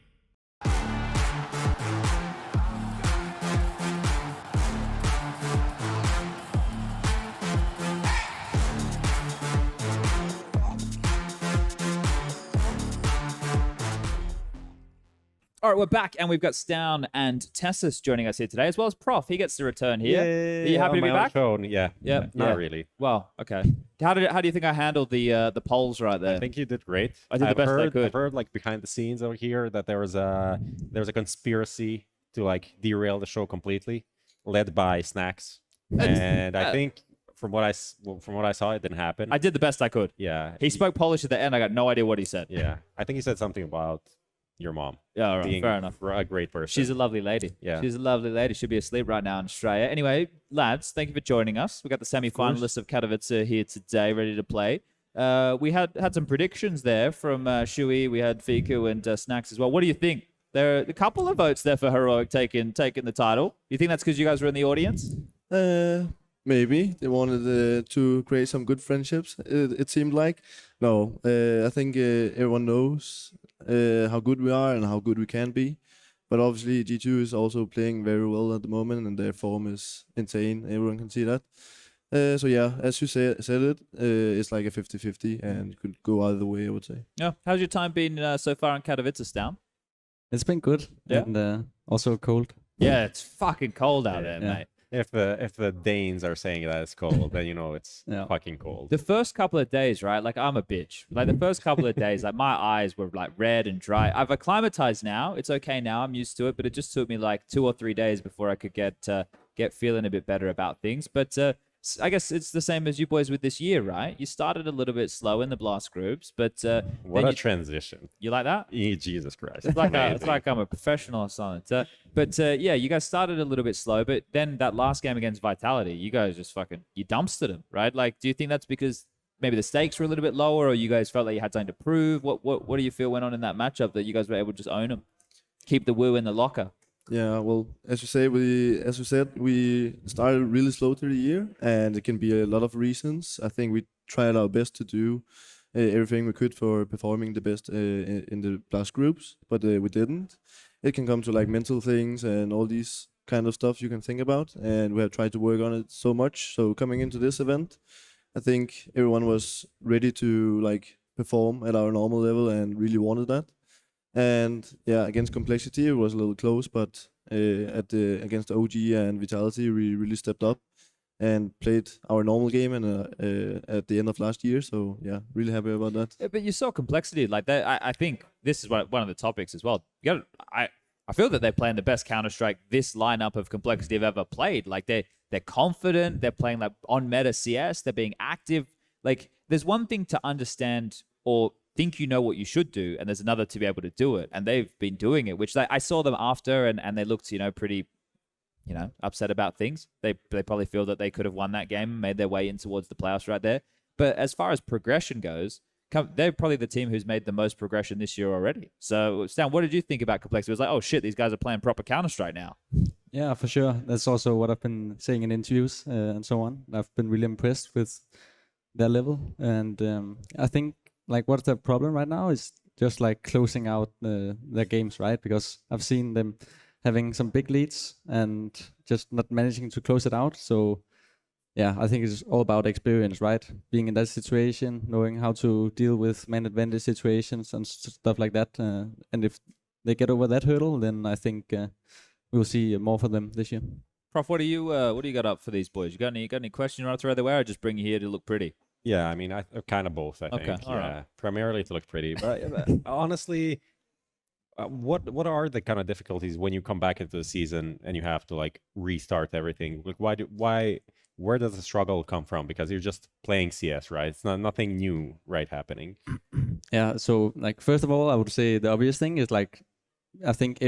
All right, we're back, and we've got stavn and TeSeS joining us here today, as well as Prof. He gets to return here. Are you happy to be back? Yeah. Yeah. Not really. Well, okay. How do you think I handled the polls right there? I think you did great. I did the best I could. I've heard like behind the scenes over here that there was a conspiracy to like derail the show completely, led by Snax. And I think from what I saw, it didn't happen. I did the best I could. Yeah. He spoke Polish at the end. I got no idea what he said. Yeah. I think he said something about your mom. Yeah, all right, being fair enough. A great person. She's a lovely lady. Yeah. She's a lovely lady. She'll be asleep right now in Australia. Anyway, lads, thank you for joining us. We got the semi-finalists of Katowice here today, ready to play. We had some predictions there from Shuey. We had Fiku and Snax as well. What do you think? There are a couple of votes there for Heroic taking the title. You think that's because you guys were in the audience? Maybe they wanted to create some good friendships. It seemed like. No, I think everyone knows how good we are and how good we can be. But obviously G2 is also playing very well at the moment, and their form is insane. Everyone can see that. So yeah, as you said it, it's like a 50-50, and it could go either way, I would say. Yeah. How's your time been so far in Katowice, stavn? It's been good. Yeah. And also cold. Yeah, it's fucking cold out there, yeah. mate. If the Danes are saying that it's cold, then you know it's fucking cold. The first couple of days, right? Like, I'm a bitch. Like, the first couple of days, like, my eyes were, like, red and dry. I've acclimatized now. It's okay now. I'm used to it. But it just took me, like, 2 or 3 days before I could get feeling a bit better about things. But I guess it's the same as you boys with this year, right? You started a little bit slow in the blast groups, but what a transition! You like that? Jesus Christ! It's like I'm a professional or something. But yeah, you guys started a little bit slow, but then that last game against Vitality, you guys just you dumpstered them, right? Like, do you think that's because maybe the stakes were a little bit lower, or you guys felt like you had something to prove? What do you feel went on in that matchup that you guys were able to just own them, keep the woo in the locker? Yeah, well, as you said, we started really slow through the year, and it can be a lot of reasons. I think we tried our best to do everything we could for performing the best in the blast groups, but we didn't. It can come to like mental things and all these kind of stuff you can think about, and we have tried to work on it so much. So coming into this event, I think everyone was ready to like perform at our normal level and really wanted that. And yeah, against Complexity it was a little close, but against OG and Vitality we really stepped up and played our normal game and at the end of last year. So yeah, really happy about that. Yeah, but you saw complexity like that. I think this is one of the topics as well. I feel that they're playing the best Counter-Strike this lineup of complexity I've ever played. Like they're confident. They're playing like on meta CS. They're being active. Like there's one thing to understand or think you know what you should do, and there's another to be able to do it. And they've been doing it, which I saw them after, and they looked, pretty, upset about things. They probably feel that they could have won that game and made their way in towards the playoffs right there. But as far as progression goes, they're probably the team who's made the most progression this year already. So, Stan, what did you think about complexity? It was like, oh shit, these guys are playing proper Counter-Strike now. Yeah, for sure. That's also what I've been saying in interviews and so on. I've been really impressed with their level. And I think, like, what's the problem right now is just, like, closing out their games, right? Because I've seen them having some big leads and just not managing to close it out. So, yeah, I think it's all about experience, right? Being in that situation, knowing how to deal with man advantage situations and stuff like that. And if they get over that hurdle, then I think we'll see more for them this year. Prof, what do you got up for these boys? You got any questions you want to throw their way, or just bring you here to look pretty? Yeah, I mean, kind of both. I think. Okay, all yeah, right. Primarily to look pretty, but honestly, what are the kind of difficulties when you come back into the season and you have to like restart everything? Like, where does the struggle come from? Because you're just playing CS, right? It's nothing new, right, happening. Yeah. So, like, first of all, I would say the obvious thing is like, I think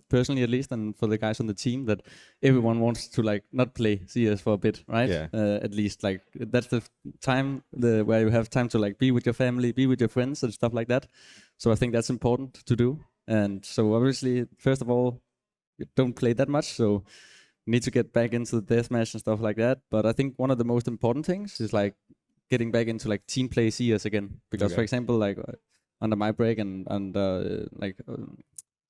personally at least, and for the guys on the team, that everyone wants to like not play CS for a bit, right? Yeah. At least like that's the time where you have time to like be with your family, be with your friends and stuff like that. So I think that's important to do. And so obviously, first of all, you don't play that much, so you need to get back into the deathmatch and stuff like that. But I think one of the most important things is like getting back into like team play CS again. Because for example, like under my break and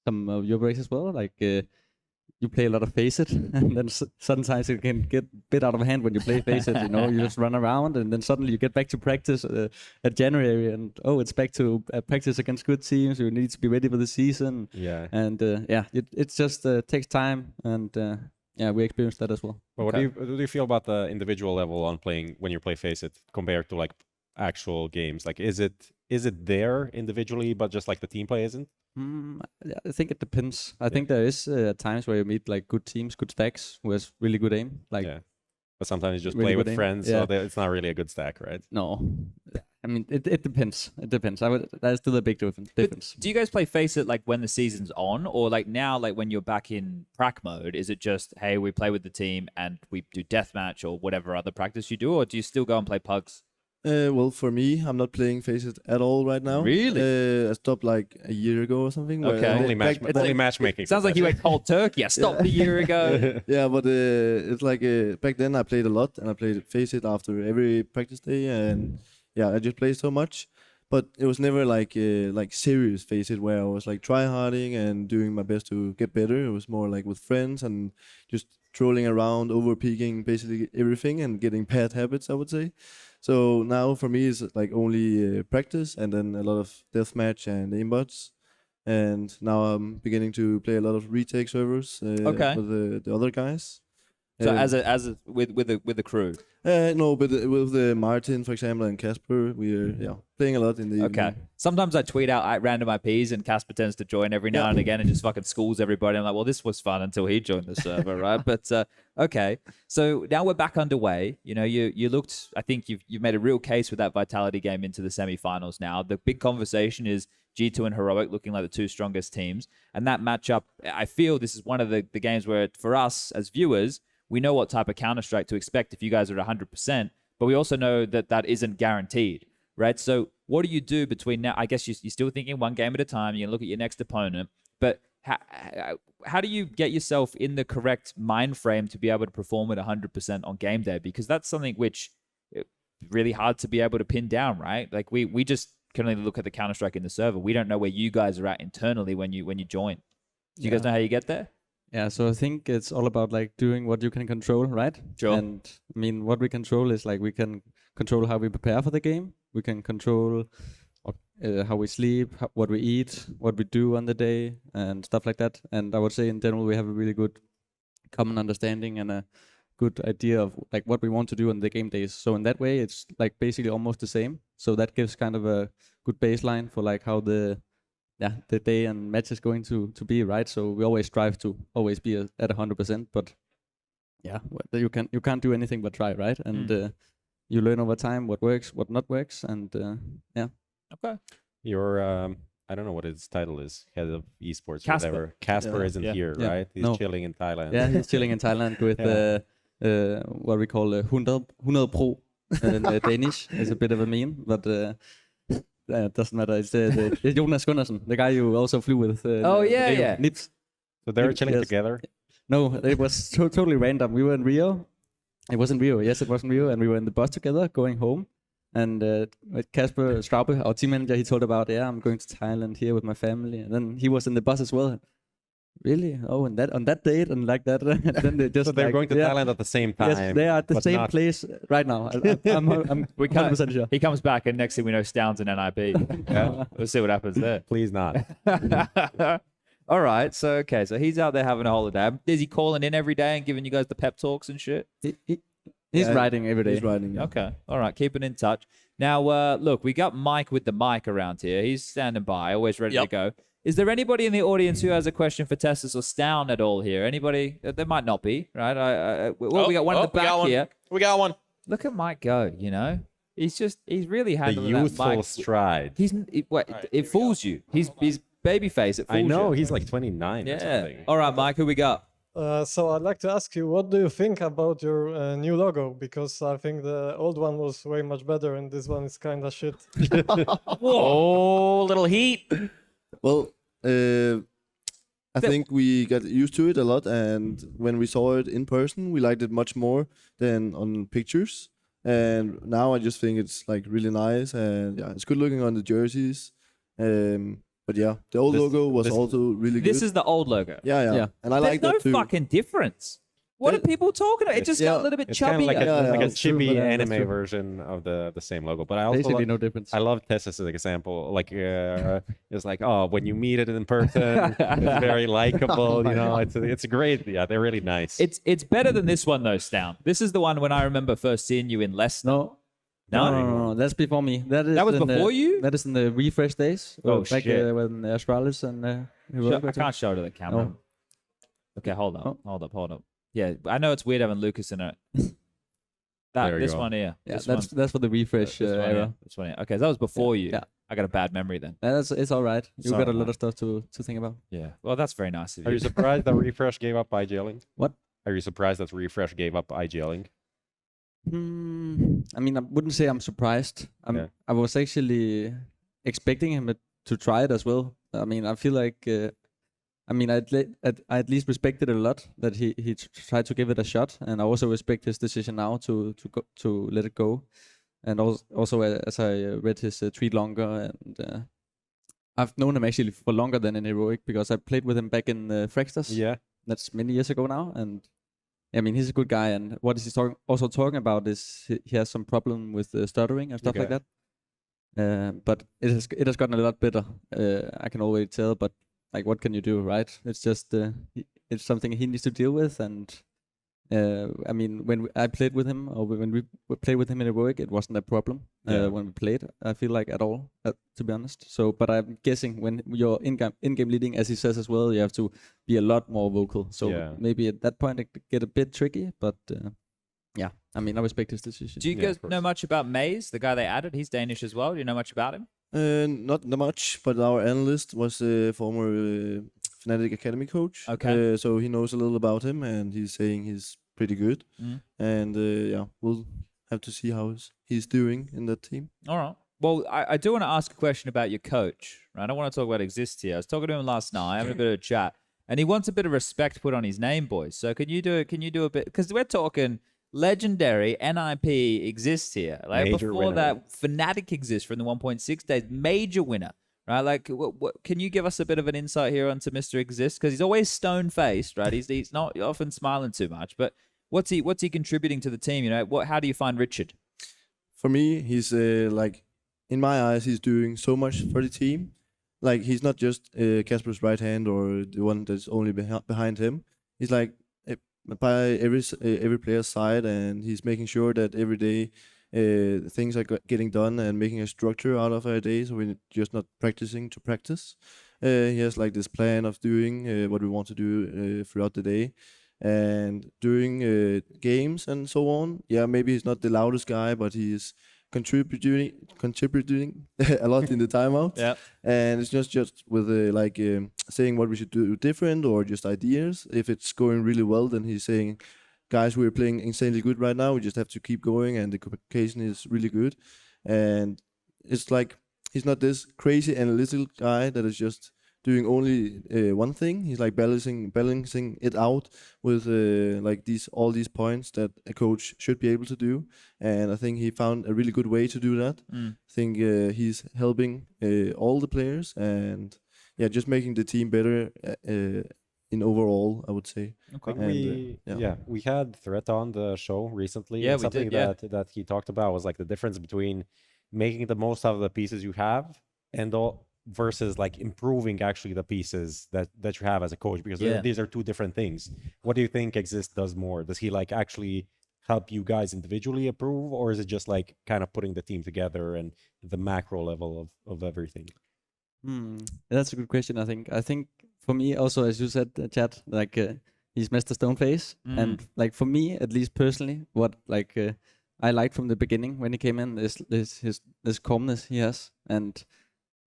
some of your breaks as well, like you play a lot of FACEIT, and then sometimes it can get a bit out of hand when you play FACEIT. You just run around, and then suddenly you get back to practice at January, and it's back to practice against good teams. You need to be ready for the season. Yeah, and it just takes time, and we experienced that as well. But what do you feel about the individual level on playing when you play FACEIT compared to like actual games? Like, is it there individually, but just like the team play isn't? I think it depends. I think there is times where you meet like good teams, good stacks, who has really good aim. Like, but sometimes you just really play with good aim. friends, so it's not really a good stack, right? No, I mean it depends. It depends. That's still a big difference. But do you guys play FACEIT like when the season's on, or like now, like when you're back in prac mode? Is it just, hey, we play with the team and we do deathmatch or whatever other practice you do, or do you still go and play pugs? Well, for me, I'm not playing FaceIt at all right now. Really? I stopped like a year ago or something. Okay. Only matchmaking. Sounds like you went cold turkey. I stopped a year ago. Yeah, but it's like back then I played a lot, and I played FaceIt after every practice day, and yeah, I just played so much. But it was never like serious FaceIt where I was like tryharding and doing my best to get better. It was more like with friends and just trolling around, overpeaking basically everything and getting bad habits, I would say. So now for me it's like only practice and then a lot of deathmatch and aimbots. And now I'm beginning to play a lot of retake servers with the other guys. So with the crew. No, but with Martin, for example, and Casper, we're playing a lot in the evening. Sometimes I tweet out random IPs, and Casper tends to join every now and again and just fucking schools everybody. I'm like, well, this was fun until he joined the server, right? But okay, so now we're back underway. You looked. I think you've made a real case with that Vitality game into the semifinals. Now the big conversation is G2 and Heroic looking like the two strongest teams, and that matchup. I feel this is one of the games where, for us as viewers, we know what type of Counter-Strike to expect if you guys are at 100%, but we also know that isn't guaranteed, right? So what do you do between now? I guess you're still thinking one game at a time. You look at your next opponent, but how do you get yourself in the correct mind frame to be able to perform at 100% on game day? Because that's something which really hard to be able to pin down, right? Like we just can only look at the Counter-Strike in the server. We don't know where you guys are at internally when you join. Do you guys know how you get there? Yeah, so I think it's all about like doing what you can control, right? Sure. And I mean, what we control is like we can control how we prepare for the game. We can control how we sleep, what we eat, what we do on the day, and stuff like that. And I would say in general we have a really good common understanding and a good idea of like what we want to do on the game days. So in that way, it's like basically almost the same. So that gives kind of a good baseline for like how the day and match is going to be, right? So we always strive to always be at 100%, but yeah, you can't do anything but try, right? And you learn over time what works, what not works, and yeah. Okay. Your I don't know what his title is, head of esports or Casper. whatever. Casper isn't here, right? He's chilling in Thailand. Yeah, he's chilling in Thailand with what we call 100 Pro in Danish. It's a bit of a meme, but it doesn't matter. It's Jonas Gunnarsson, the guy you also flew with. Nips. So they were chilling together? No, it was totally random. We were in Rio. It wasn't Rio. Yes, it was in Rio, and we were in the bus together going home. And Kasper Straube, our team manager, he told about, I'm going to Thailand here with my family. And then he was in the bus as well. Really? Oh, and on that date and like that. And then they just so they're going to Thailand at the same time. Yes, they are at the same place right now. I'm 100% sure. He comes back, and next thing we know, Stavn's in NIB. We'll see what happens there. Please not. All right. So he's out there having a holiday. Is he calling in every day and giving you guys the pep talks and shit? He's riding every day. He's riding. Yeah. Okay. All right. Keeping in touch. Now, look, we got Mike with the mic around here. He's standing by, always ready to go. Is there anybody in the audience who has a question for TeSeS or Stavn at all here? Anybody? There might not be, right? We got one in the back here. We got one. Look at Mike go, you know? He's really handling the that youthful mic. stride. It fools you. He's babyface. It fools I know, you. he's like 29 or something. All right, Mike, who we got? So I'd like to ask you, what do you think about your new logo? Because I think the old one was way much better, and this one is kind of shit. Oh, little heat. Well, I think we got used to it a lot, and when we saw it in person, we liked it much more than on pictures. And now I just think it's like really nice, and it's good looking on the jerseys. But yeah, the old logo was also really good. This is the old logo. Yeah. And I like that too. There's no fucking difference. What are people talking about? It just got a little bit it's chubby. Kind of like a chibi true, anime version of the same logo. But I also basically no difference. I love TeSeS as an example. Like it's like, when you meet it in person, it's very likable. You know, it's great. Yeah, they're really nice. It's better than this one though, Stavn. This is the one when I remember first seeing you in Leicester. No, that's before me. That was before you? That is in the refresh days. Back shit. when Astralis and I can't show it to the camera. No. Okay, hold up. Yeah, I know it's weird having Lucas in it. This one here. Yeah, that's for the refresh era. This one here. Okay, that was before you. Yeah. I got a bad memory then. It's all right. You got a lot of stuff to think about. Yeah. Well, that's very nice of you. Are you surprised that Refresh gave up IGLing? What? Are you surprised that Refresh gave up IGLing? I mean, I wouldn't say I'm surprised. I was actually expecting him to try it as well. I mean, I feel like, I at least respected it a lot that he tried to give it a shot, and I also respect his decision now to let it go. And also as I read his tweet longer, and I've known him actually for longer than in Heroic because I played with him back in Fragsters. Yeah, that's many years ago now, and. I mean, he's a good guy, and what he's also talking about is he has some problem with stuttering and stuff like that. But it has gotten a lot better. I can already tell, but like, what can you do, right? It's just it's something he needs to deal with, and I mean, when I played with him, or when we played with him in the work, it wasn't a problem when we played. I feel like at all, to be honest. So, but I'm guessing when you're in-game leading, as he says as well, you have to be a lot more vocal. So maybe at that point it could get a bit tricky. But yeah, I mean, I respect his decision. Do you guys know much about MOUZ, the guy they added? He's Danish as well. Do you know much about him? Not much, but our analyst was a former Fnatic Academy coach. Okay. So he knows a little about him, and he's saying he's pretty good. And we'll have to see how he's doing in that team. All right. Well, I do want to ask a question about your coach, right? I don't want to talk about Xizt here. I was talking to him last night, having a bit of a chat, and he wants a bit of respect put on his name, boys. So can you do a bit? Because we're talking legendary NIP Xizt here. Like major before winner. that, Fnatic Xizt from the 1.6 days, major winner. Right, like, what, can you give us a bit of an insight here onto Mr. Xizt? Because he's always stone-faced, right? He's not often smiling too much. But what's he contributing to the team? You know, how do you find Richard? For me, he's like, in my eyes, he's doing so much for the team. Like, he's not just Kasper's right hand or the one that's only behind him. He's like by every player's side, and he's making sure that every day things are getting done and making a structure out of our day, so we're just not practicing to practice. He has like this plan of doing what we want to do throughout the day, and during games and so on. Yeah, maybe he's not the loudest guy, but he is contributing a lot in the timeout. Yeah, and it's just with saying what we should do different or just ideas. If it's going really well, then he's saying, guys, we're playing insanely good right now, we just have to keep going, and the communication is really good. And it's like he's not this crazy analytical guy that is just doing only one thing. He's like balancing it out with like all these points that a coach should be able to do. And I think he found a really good way to do that. I think he's helping all the players, and just making the team better in overall, I would say. Okay. And, We had Threat on the show recently. Yeah, and we something did, that he talked about was like the difference between making the most out of the pieces you have and versus like improving actually the pieces that you have as a coach, because these are two different things. What do you think Xizt does more? Does he like actually help you guys individually improve, or is it just like kind of putting the team together and the macro level of everything? That's a good question. I think for me also, as you said, Chat, like he's Mr. Stoneface, and like for me at least personally, what like I liked from the beginning when he came in is this calmness he has, and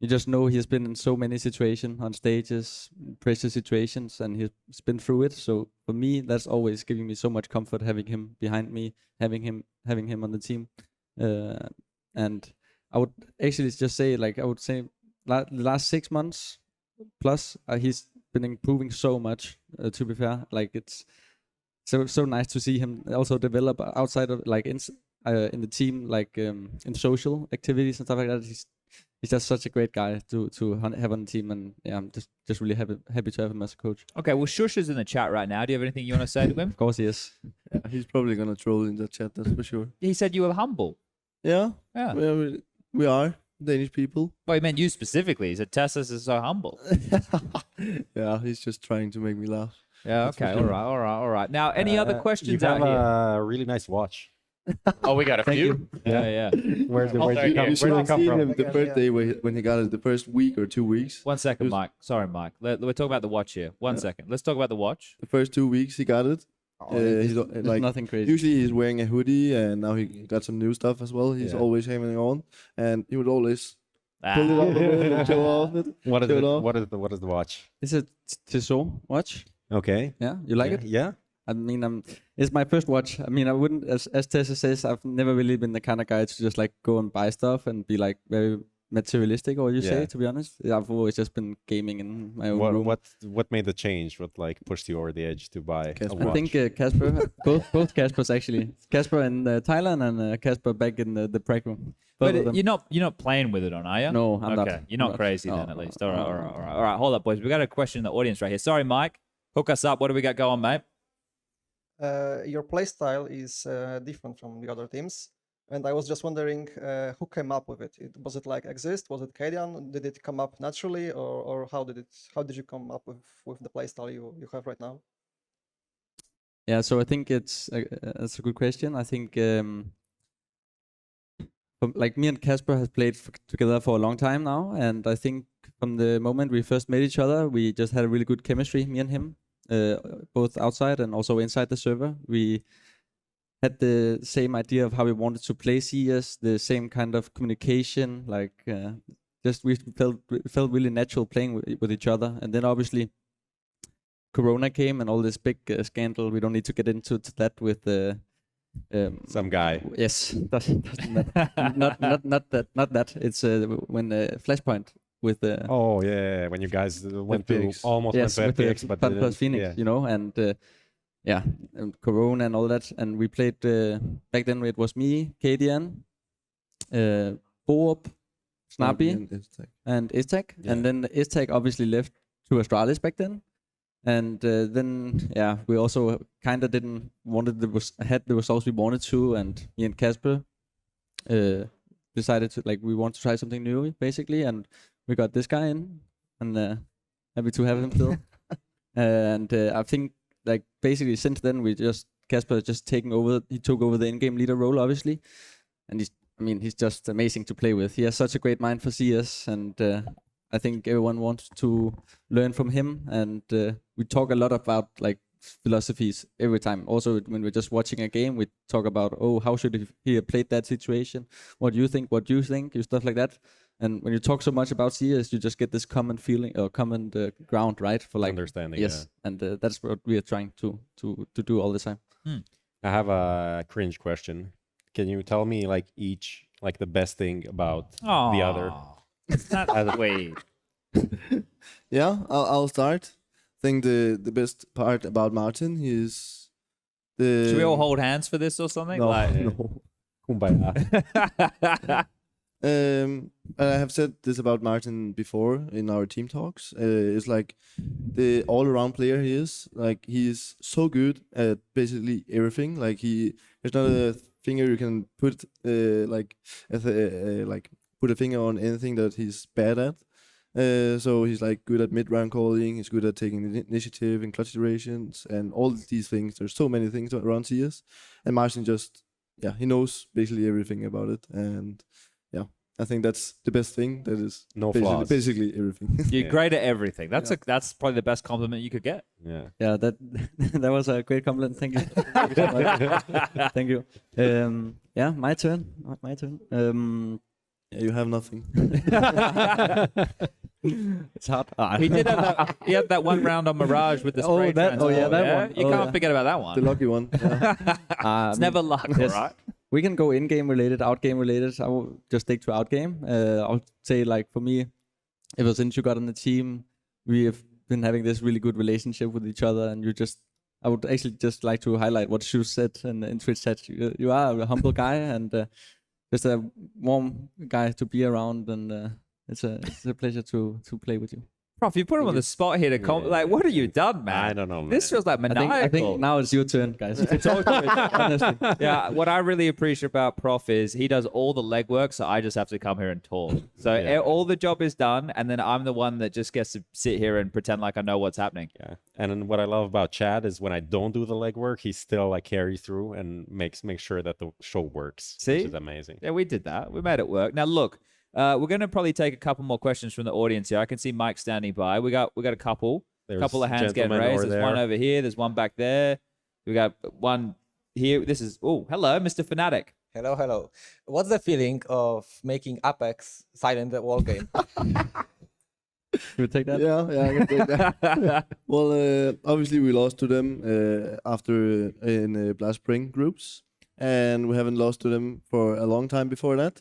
you just know he's been in so many situations on stages, pressure situations, and he's been through it. So for me, that's always giving me so much comfort having him behind me, having him on the team. And I would actually just say, like, I would say the last 6 months plus, he's been improving so much. To be fair, like it's so nice to see him also develop outside of like in the team, like in social activities and stuff like that. He's just such a great guy to have on the team, and yeah, I'm just really happy to have him as a coach. Okay, well, Shush is in the chat right now. Do you have anything you want to say to him? Of course he is. Yeah, he's probably gonna troll in the chat, that's for sure. He said you were humble. Yeah. Yeah. We are Danish people. Well, he meant you specifically. He said TeSeS is so humble. Yeah, he's just trying to make me laugh. Yeah, okay, all right. Now, any other questions you out have here? a really nice watch. Oh, we got a few? Yeah. Where'd You should have seen him the first day when he got it, the first week or 2 weeks. 1 second, Mike. Sorry, Mike. We're talking about the watch here. One second. Let's talk about the watch. The first 2 weeks he got it. He's like nothing crazy. Usually he's wearing a hoodie, and now he got some new stuff as well. He's always having it on, and he would always pull it off and show off it. What is the watch? It's a TeSeS watch. Okay. Yeah, you like it? Yeah. I mean, it's my first watch. I mean, I wouldn't, as TeSeS says, I've never really been the kind of guy to just like go and buy stuff and be like very materialistic, or you say, to be honest. I've always just been gaming in my own room. What made the change? What like pushed you over the edge to buy a watch? I think Casper, both Caspers actually. Casper in Thailand and Casper back in the Prague room. But you're not playing with it on, are you? No, I'm not. Okay, you're not crazy then, at least. All right. Hold up, boys. We got a question in the audience right here. Sorry, Mike. Hook us up. What do we got going, mate? Your playstyle is different from the other teams, and I was just wondering who came up with it. Was it like Xizt? Was it Kadian? Did it come up naturally, or how did you come up with the playstyle you have right now? Yeah, so I think that's a good question. I think like me and Casper has played together for a long time now, and I think from the moment we first met each other, we just had a really good chemistry, me and him. Both outside and also inside the server. We had the same idea of how we wanted to play CS, the same kind of communication, like just we felt really natural playing with each other. And then obviously Corona came and all this big scandal. We don't need to get into that with some guy. Yes, doesn't not that. It's when Flashpoint. With when you guys went to almost went to FPX, but plus Phoenix, you know, and and Corona and all that, and we played back then. It was me, Kadian, Boop, Snappy, and Iztek, and then Iztek obviously left to Astralis back then, and then we also kind of didn't had the results we wanted to, and me and Casper decided to we want to try something new basically, and we got this guy in, and happy to have him still. And I think like basically since then Kasper just taking over. He took over the in-game leader role, obviously, and he's just amazing to play with. He has such a great mind for CS, and I think everyone wants to learn from him. And we talk a lot about like philosophies every time. Also, when we're just watching a game, we talk about, how should he have played that situation? What do you think? What do you think? Stuff like that. And when you talk so much about CS, you just get this common feeling or common ground, right? For like understanding. Yes, and that's what we are trying to do all the time. I have a cringe question. Can you tell me like each like the best thing about the other? Wait. Yeah, I'll start. I think the best part about Martin is the. Should we all hold hands for this or something? No, Like, no. Kumbaya. I have said this about Martin before in our team talks. It's like the all-around player he is. Like he is so good at basically everything. Like there's not a finger you can put like put a finger on anything that he's bad at. So he's like good at mid-round calling. He's good at taking the initiative and clutch iterations and all these things. There's so many things around CS, and Martin just he knows basically everything about it. And I think that's the best thing. That is basically everything. You're great at everything. That's probably the best compliment you could get. Yeah, that was a great compliment. Thank you. Thank you. Yeah, my turn. You have nothing. It's hard. He did have that. He had that one round on Mirage with the spray. That one. You can't forget about that one. The lucky one. It's never luck, right? We can in game related, out game related. I will just stick to out game. I'll say like for me, ever since you got on the team, we have been having this really good relationship with each other, and I would actually just like to highlight what Xizt said in Twitch chat. You are a humble guy and just a warm guy to be around, and it's a pleasure to play with you. Prof, you put him on the spot here to comment. Like, what have you done, man? I don't know, man. This feels like maniacal. I think now it's your turn, guys. It's all honestly. Yeah, what I really appreciate about Prof is he does all the legwork, so I just have to come here and talk. So all the job is done, and then I'm the one that just gets to sit here and pretend like I know what's happening. Yeah, and then what I love about Chad is when I don't do the legwork, he still like carries through and makes sure that the show works. See? Which is amazing. Yeah, we did that. We made it work. Now look. We're going to probably take a couple more questions from the audience here. I can see Mike standing by. We got a couple. There's couple of hands getting raised. There's one over here. There's one back there. We got one here. This is hello, Mr. Fanatic. Hello. What's the feeling of making Apex silent the whole game? You would take that? Yeah, I can take that. Well, obviously we lost to them after in Blast Spring groups, and we haven't lost to them for a long time before that.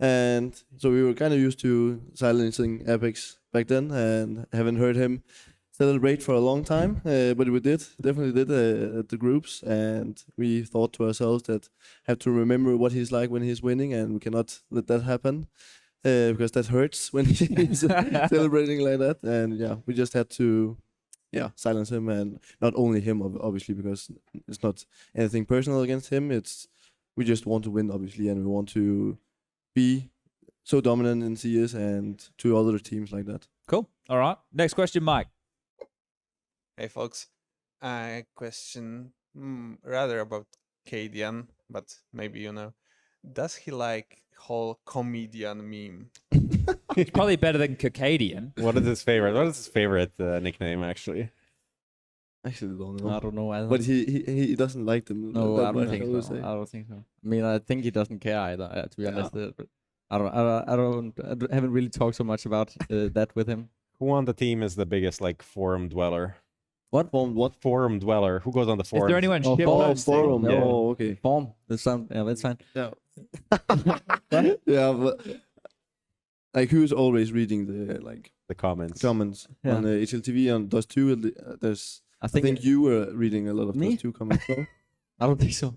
And so we were kind of used to silencing Apex back then, and haven't heard him celebrate for a long time. But we definitely did at the groups, and we thought to ourselves that have to remember what he's like when he's winning, and we cannot let that happen because that hurts when he's celebrating like that. And we just had to silence him, and not only him obviously, because it's not anything personal against him. We just want to win obviously, and we want to be so dominant in CS and to other teams like that. Cool. All right. Next question, Mike. Hey, folks. Question rather about Cadian, but maybe you know. Does he like whole comedian meme? It's probably better than Cacadian. What is his favorite nickname, actually? Actually, don't know. I don't know either. But he doesn't like them. No, I don't think so. I don't think so. I mean, I think he doesn't care either. To be honest, but I haven't really talked so much about that with him. Who on the team is the biggest like forum dweller? What forum dweller? Who goes on the forum? Is there anyone forum? Yeah. Oh, okay. Forum. That's fine. Yeah. Yeah, but like who's always reading the comments on the HLTV and those two? There's. I think you were reading a lot of those two comments. No? I don't think so.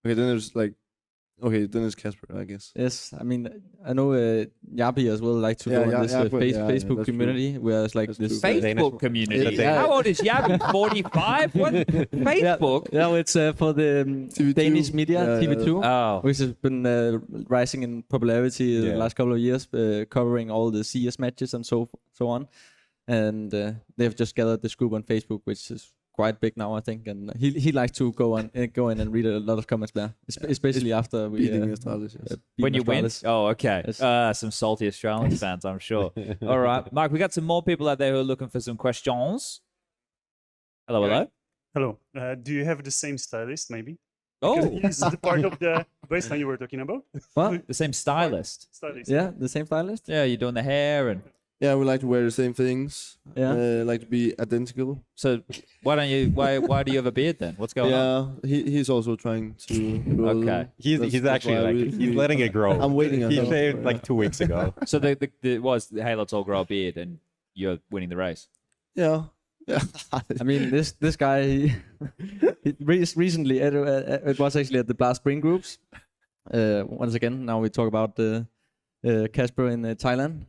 Okay, then there's Kasper, I guess. Yes, I mean, I know Yabi as well like to go in this Facebook community where it's like this Facebook community. How old is Yabi? 45? What? Facebook? Yeah, it's for the Danish media, TV2, which has been rising in popularity the last couple of years, covering all the CS matches and so on. And they have just gathered this group on Facebook, which is quite big now, I think, and he likes to go in and read a lot of comments there, especially after we beating Astralis, yes. When you win? Astralis. Oh, okay. Yes. Some salty Australian fans, I'm sure. All right, Mike, we got some more people out there who are looking for some questions. Hello, hello. Hello. Do you have the same stylist, maybe? Oh, Because he's the part of the baseline you were talking about. What? The same stylist. Stylist. Yeah, the same stylist. Yeah, you're doing the hair and. Yeah, we like to wear the same things. Yeah. Like to be identical. So why don't you? Why do you have a beard then? What's going on? Yeah, he's also trying to. grow Okay. them. He's actually why like we- he's letting it grow. I'm waiting on He him. shaved like 2 weeks ago. So the hey, let's all grow a beard, and you're winning the race. Yeah. Yeah. I mean, this guy, recently, it was actually at the Blast Spring groups. Once again, now we talk about Casper in Thailand.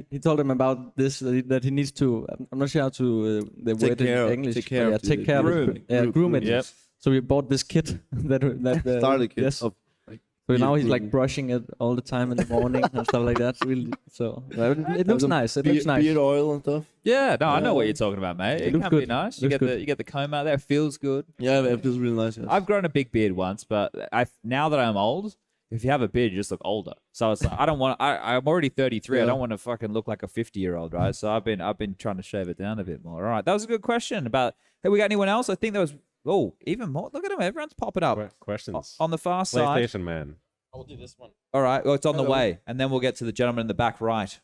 He told him about this, that he needs to, I'm not sure how to the Take word care in of- English. take care but of take the care groom. of it. Groom it. Yep. So we bought this kit that Starter kit Yes. of, like, so now he's grooming. like brushing it all the time in the morning and stuff like that. Really, so it looks nice. It looks nice. Beard oil and stuff. Yeah, no, I know what you're talking about, mate. It looks can be good. nice. You Looks get good. you get the comb out there. It feels good. Yeah, it feels really nice. Yes. I've grown a big beard once, but now that I'm old, if you have a beard, you just look older. So it's like, I don't want. I'm already 33. I Yeah. don't want to fucking look like a 50-year-old, right? So I've been trying to shave it down a bit more. All right, that was a good question about. Hey, we got anyone else? I think there was. Oh, even more. Look at them. Everyone's popping up. Questions On the far side. PlayStation man. I'll do this one. All right. Well, it's on the Hello. way, and then we'll get to the gentleman in the back right.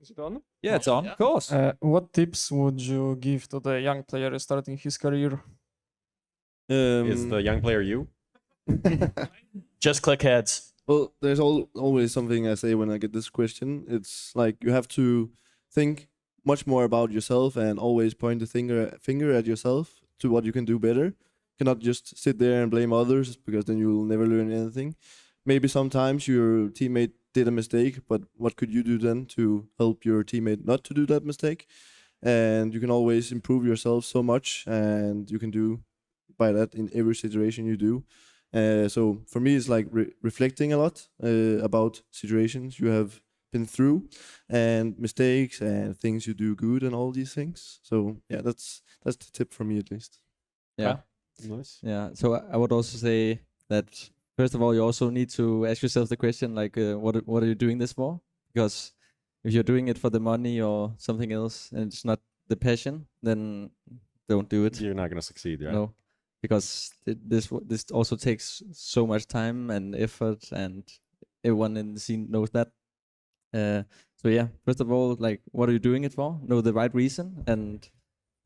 Is it on? Yeah, it's on. Of course. What tips would you give to the young player starting his career? Is the young player you? Just click heads. Well, there's always something I say when I get this question. It's like you have to think much more about yourself and always point the finger at yourself to what you can do better. You cannot just sit there and blame others because then you'll never learn anything. Maybe sometimes your teammate did a mistake, but what could you do then to help your teammate not to do that mistake? And you can always improve yourself so much, and you can do by that in every situation you do. So for me, it's like reflecting a lot about situations you have been through and mistakes and things you do good and all these things. So yeah, that's the tip for me at least. Yeah. Nice. Yeah. So I would also say that first of all, you also need to ask yourself the question like, what are you doing this for? Because if you're doing it for the money or something else, and it's not the passion, then don't do it. You're not gonna succeed, right? No, because this also takes so much time and effort, and everyone in the scene knows that. So yeah, first of all, like, what are you doing it for? Know the right reason, and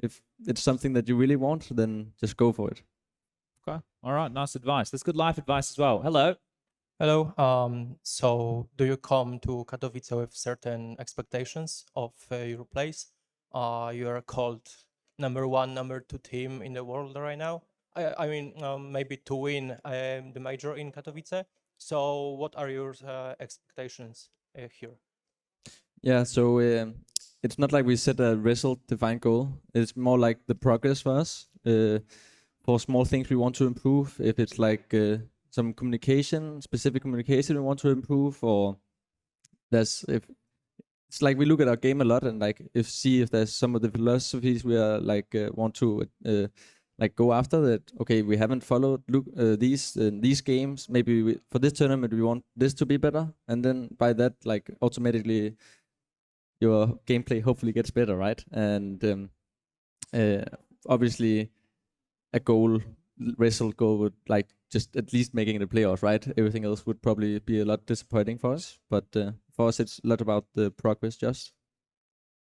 if it's something that you really want, then just go for it. Okay. All right. Nice advice. That's good life advice as well. Hello. Hello. So do you come to Katowice with certain expectations of your place? You are called #1, #2 team in the world right now. I mean, maybe to win the major in Katowice. So what are your expectations here? Yeah, so it's not like we set a result-defined goal. It's more like the progress for us. For small things we want to improve, if it's like some communication, specific communication we want to improve, or if it's like we look at our game a lot and like see if there's some of the philosophies we are like want to like go after that. Okay, we haven't followed these games. Maybe for this tournament we want this to be better, and then by that like automatically your gameplay hopefully gets better, right? And obviously a result goal would like just at least making the playoffs, right? Everything else would probably be a lot disappointing for us, but for us it's a lot about the progress just.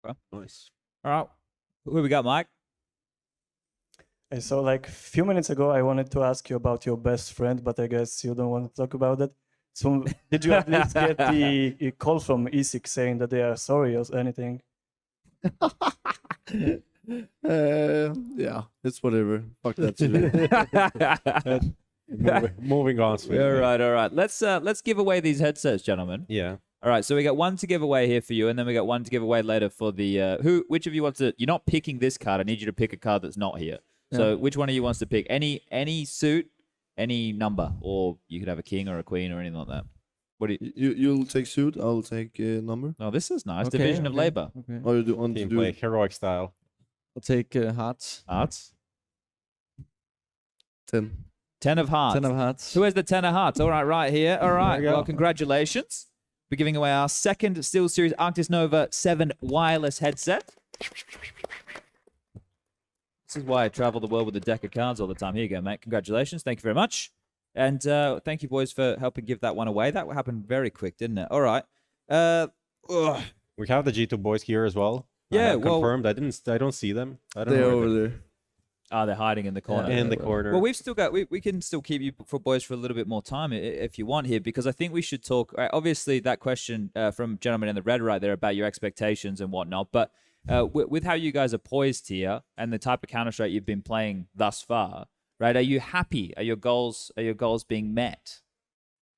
Okay. Nice. All right, who we got, Mike? So like a few minutes ago, I wanted to ask you about your best friend, but I guess you don't want to talk about it. So did you at least get the call from E6 saying that they are sorry or anything? Yeah, it's whatever. Fuck that shit. Moving on. All right. Let's give away these headsets, gentlemen. Yeah. All right. So we got one to give away here for you, and then we got one to give away later for the Which of you wants to? You're not picking this card. I need you to pick a card that's not here. So Yeah. which one of you wants to pick? Any suit, any number, or you could have a king or a queen or anything like that. What do you? You'll take suit. I'll take number. Oh, this is nice. Okay, Division of okay, labor. okay. Or you want to Team do play, heroic style. I'll take hearts. Hearts. 10. 10 of hearts. 10 of hearts. Who has the 10 of hearts? All right here. All right. we go. Well, congratulations. We're giving away our second SteelSeries Arctis Nova 7 wireless headset. This is why I travel the world with a deck of cards all the time. Here you go, mate. Congratulations. Thank you very much. And thank you, boys, for helping give that one away. That happened very quick, didn't it? All right. We have the G2 boys here as well. Yeah, well, confirmed. I don't see them. I don't They're know where over there. Oh, they're hiding in the corner. In the corner. Well, we've still got. We can still keep you for boys for a little bit more time if you want here, because I think we should talk. Obviously, that question from gentleman in the red right there about your expectations and whatnot. But with how you guys are poised here and the type of Counter-Strike you've been playing thus far, right? Are you happy? Are your goals being met?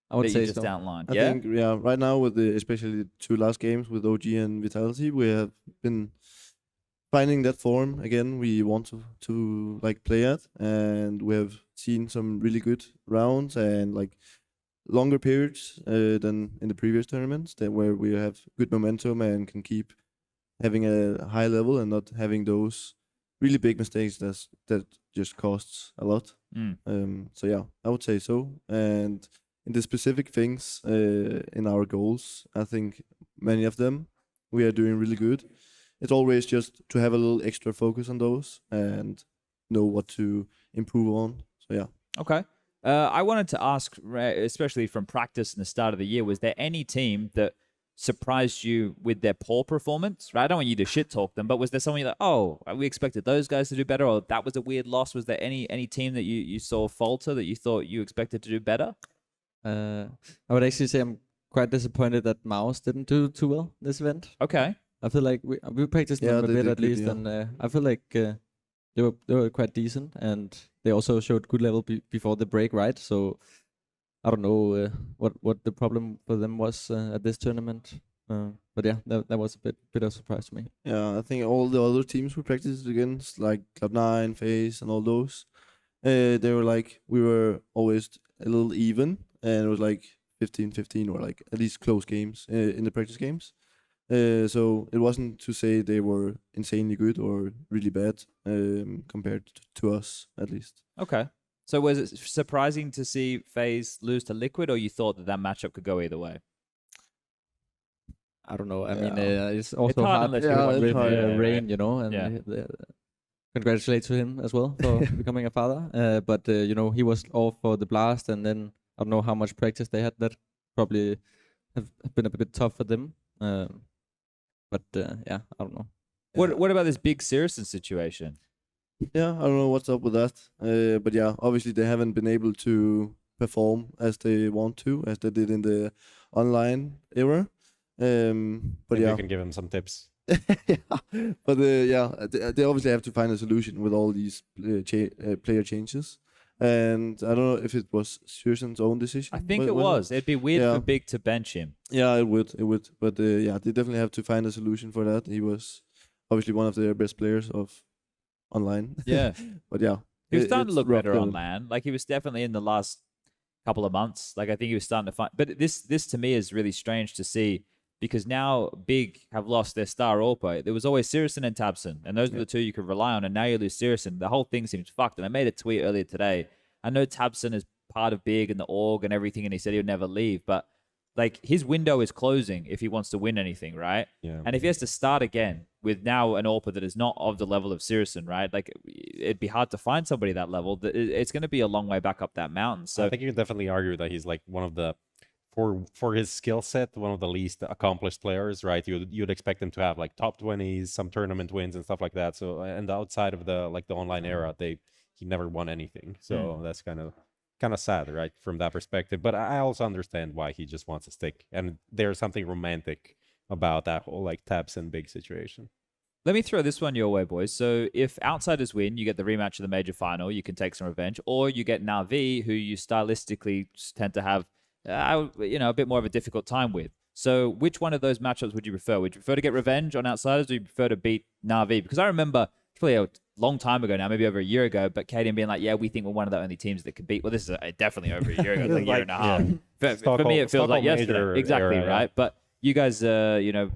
I would that say you just so. outlined. I think right now with especially the 2 last games with OG and Vitality, we have been finding that form again we want to like play at, and we have seen some really good rounds and like longer periods than in the previous tournaments, where we have good momentum and can keep having a high level and not having those really big mistakes that just costs a lot. So yeah, I would say so. And in the specific things in our goals, I think many of them we are doing really good. It's always just to have a little extra focus on those and know what to improve on. So yeah. Okay. I wanted to ask, especially from practice in the start of the year, was there any team that surprised you with their poor performance? Right? I don't want you to shit talk them, but was there someone you're like, oh, we expected those guys to do better, or that was a weird loss? Was there any team that you saw falter that you thought you expected to do better? I would actually say I'm quite disappointed that MOUZ didn't do too well this event. Okay. I feel like we practiced them a bit at least, and I feel like they were quite decent, and they also showed good level before the break, right? So I don't know what the problem for them was at this tournament, but yeah, that was a bit of a surprise to me. Yeah, I think all the other teams we practiced against, like Cloud9, FaZe, and all those, they were like, we were always a little even, and it was like 15-15 or like at least close games in the practice games. So it wasn't to say they were insanely good or really bad compared to us, at least. Okay. So was it surprising to see FaZe lose to Liquid, or you thought that matchup could go either way? I don't know. I mean, it's also hard with Rain, you know, and congratulate to him as well for becoming a father. But you know, he was all for the blast, and then I don't know how much practice they had. That probably have been a bit tough for them. But yeah, I don't know. What about this big Sirison situation? Yeah, I don't know what's up with that. But yeah, obviously they haven't been able to perform as they want to, as they did in the online era. But Maybe yeah, you can give him some tips. yeah. But yeah, they obviously have to find a solution with all these player changes. And I don't know if it was Sirson's own decision. I think it was. It'd be weird for Big to bench him. Yeah, it would. But yeah, they definitely have to find a solution for that. He was obviously one of their best players of online. Yeah. But yeah. He was starting to look better on going. LAN. Like, he was definitely in the last couple of months. Like, I think he was starting to find... But this to me is really strange to see, because now Big have lost their star AWPer. There was always Sirison and tabseN, and those are the two you could rely on, and now you lose Sirison. The whole thing seems fucked. And I made a tweet earlier today. I know tabseN is part of Big and the org and everything, and he said he would never leave, but like, his window is closing if he wants to win anything, right? Yeah. And if he has to start again with now an AWPer that is not of the level of Sirison, right? Like, it'd be hard to find somebody that level. It's going to be a long way back up that mountain. So I think you can definitely argue that he's like one of the, for his skill set, one of the least accomplished players, right? You'd expect him to have like top 20s, some tournament wins and stuff like that. So, and outside of the online era, he never won anything. So that's kind of sad, right, from that perspective. But I also understand why he just wants to stick, and there's something romantic about that whole like tabseN Big situation. let me throw this one your way, boys. So if Outsiders win, you get the rematch of the major final, you can take some revenge, or you get Na'Vi, who you stylistically tend to have a bit more of a difficult time with. So which one of those matchups would you prefer? Would you prefer to get revenge on Outsiders, or you prefer to beat Na'Vi? Because I remember, it's probably a long time ago now, maybe over a year ago, but Kaden being like, yeah, we think we're one of the only teams that could beat. Well, this is definitely over a year ago, it's like a year and a half. For me, it feels like yesterday. Exactly, era, right? But you guys, you know,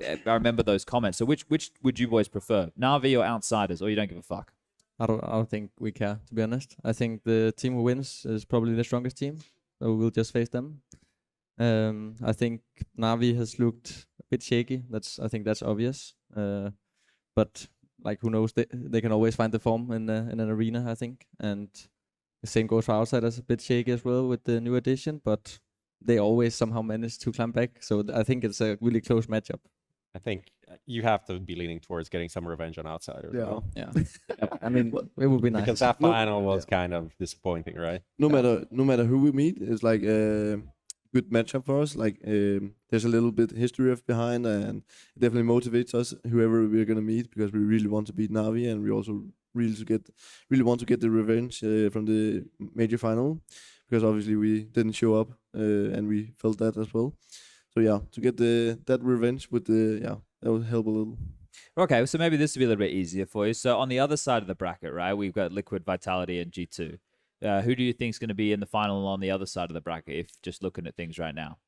I remember those comments. So which would you boys prefer, Na'Vi or Outsiders, or you don't give a fuck? I don't think we care, to be honest. I think the team who wins is probably the strongest team, so we'll just face them. I think Na'Vi has looked a bit shaky. I think that's obvious. But like, who knows? They can always find the form in an arena, I think. And the same goes for Outsiders, a bit shaky as well with the new addition, but they always somehow manage to climb back. So I think it's a really close matchup. I think you have to be leaning towards getting some revenge on Outsiders. Yeah. Though. Yeah. I mean, it would be nice. Because that final was kind of disappointing, right? No matter who we meet, it's like a good matchup for us. Like there's a little bit history of behind, and it definitely motivates us, whoever we're gonna meet, because we really want to beat Na'Vi, and we also really want to get the revenge from the major final, because obviously we didn't show up, and we felt that as well. So yeah, to get that revenge with that would help a little. Okay, so maybe this would be a little bit easier for you. So on the other side of the bracket, right, we've got Liquid, Vitality, and G2. Who do you think is going to be in the final on the other side of the bracket, if just looking at things right now?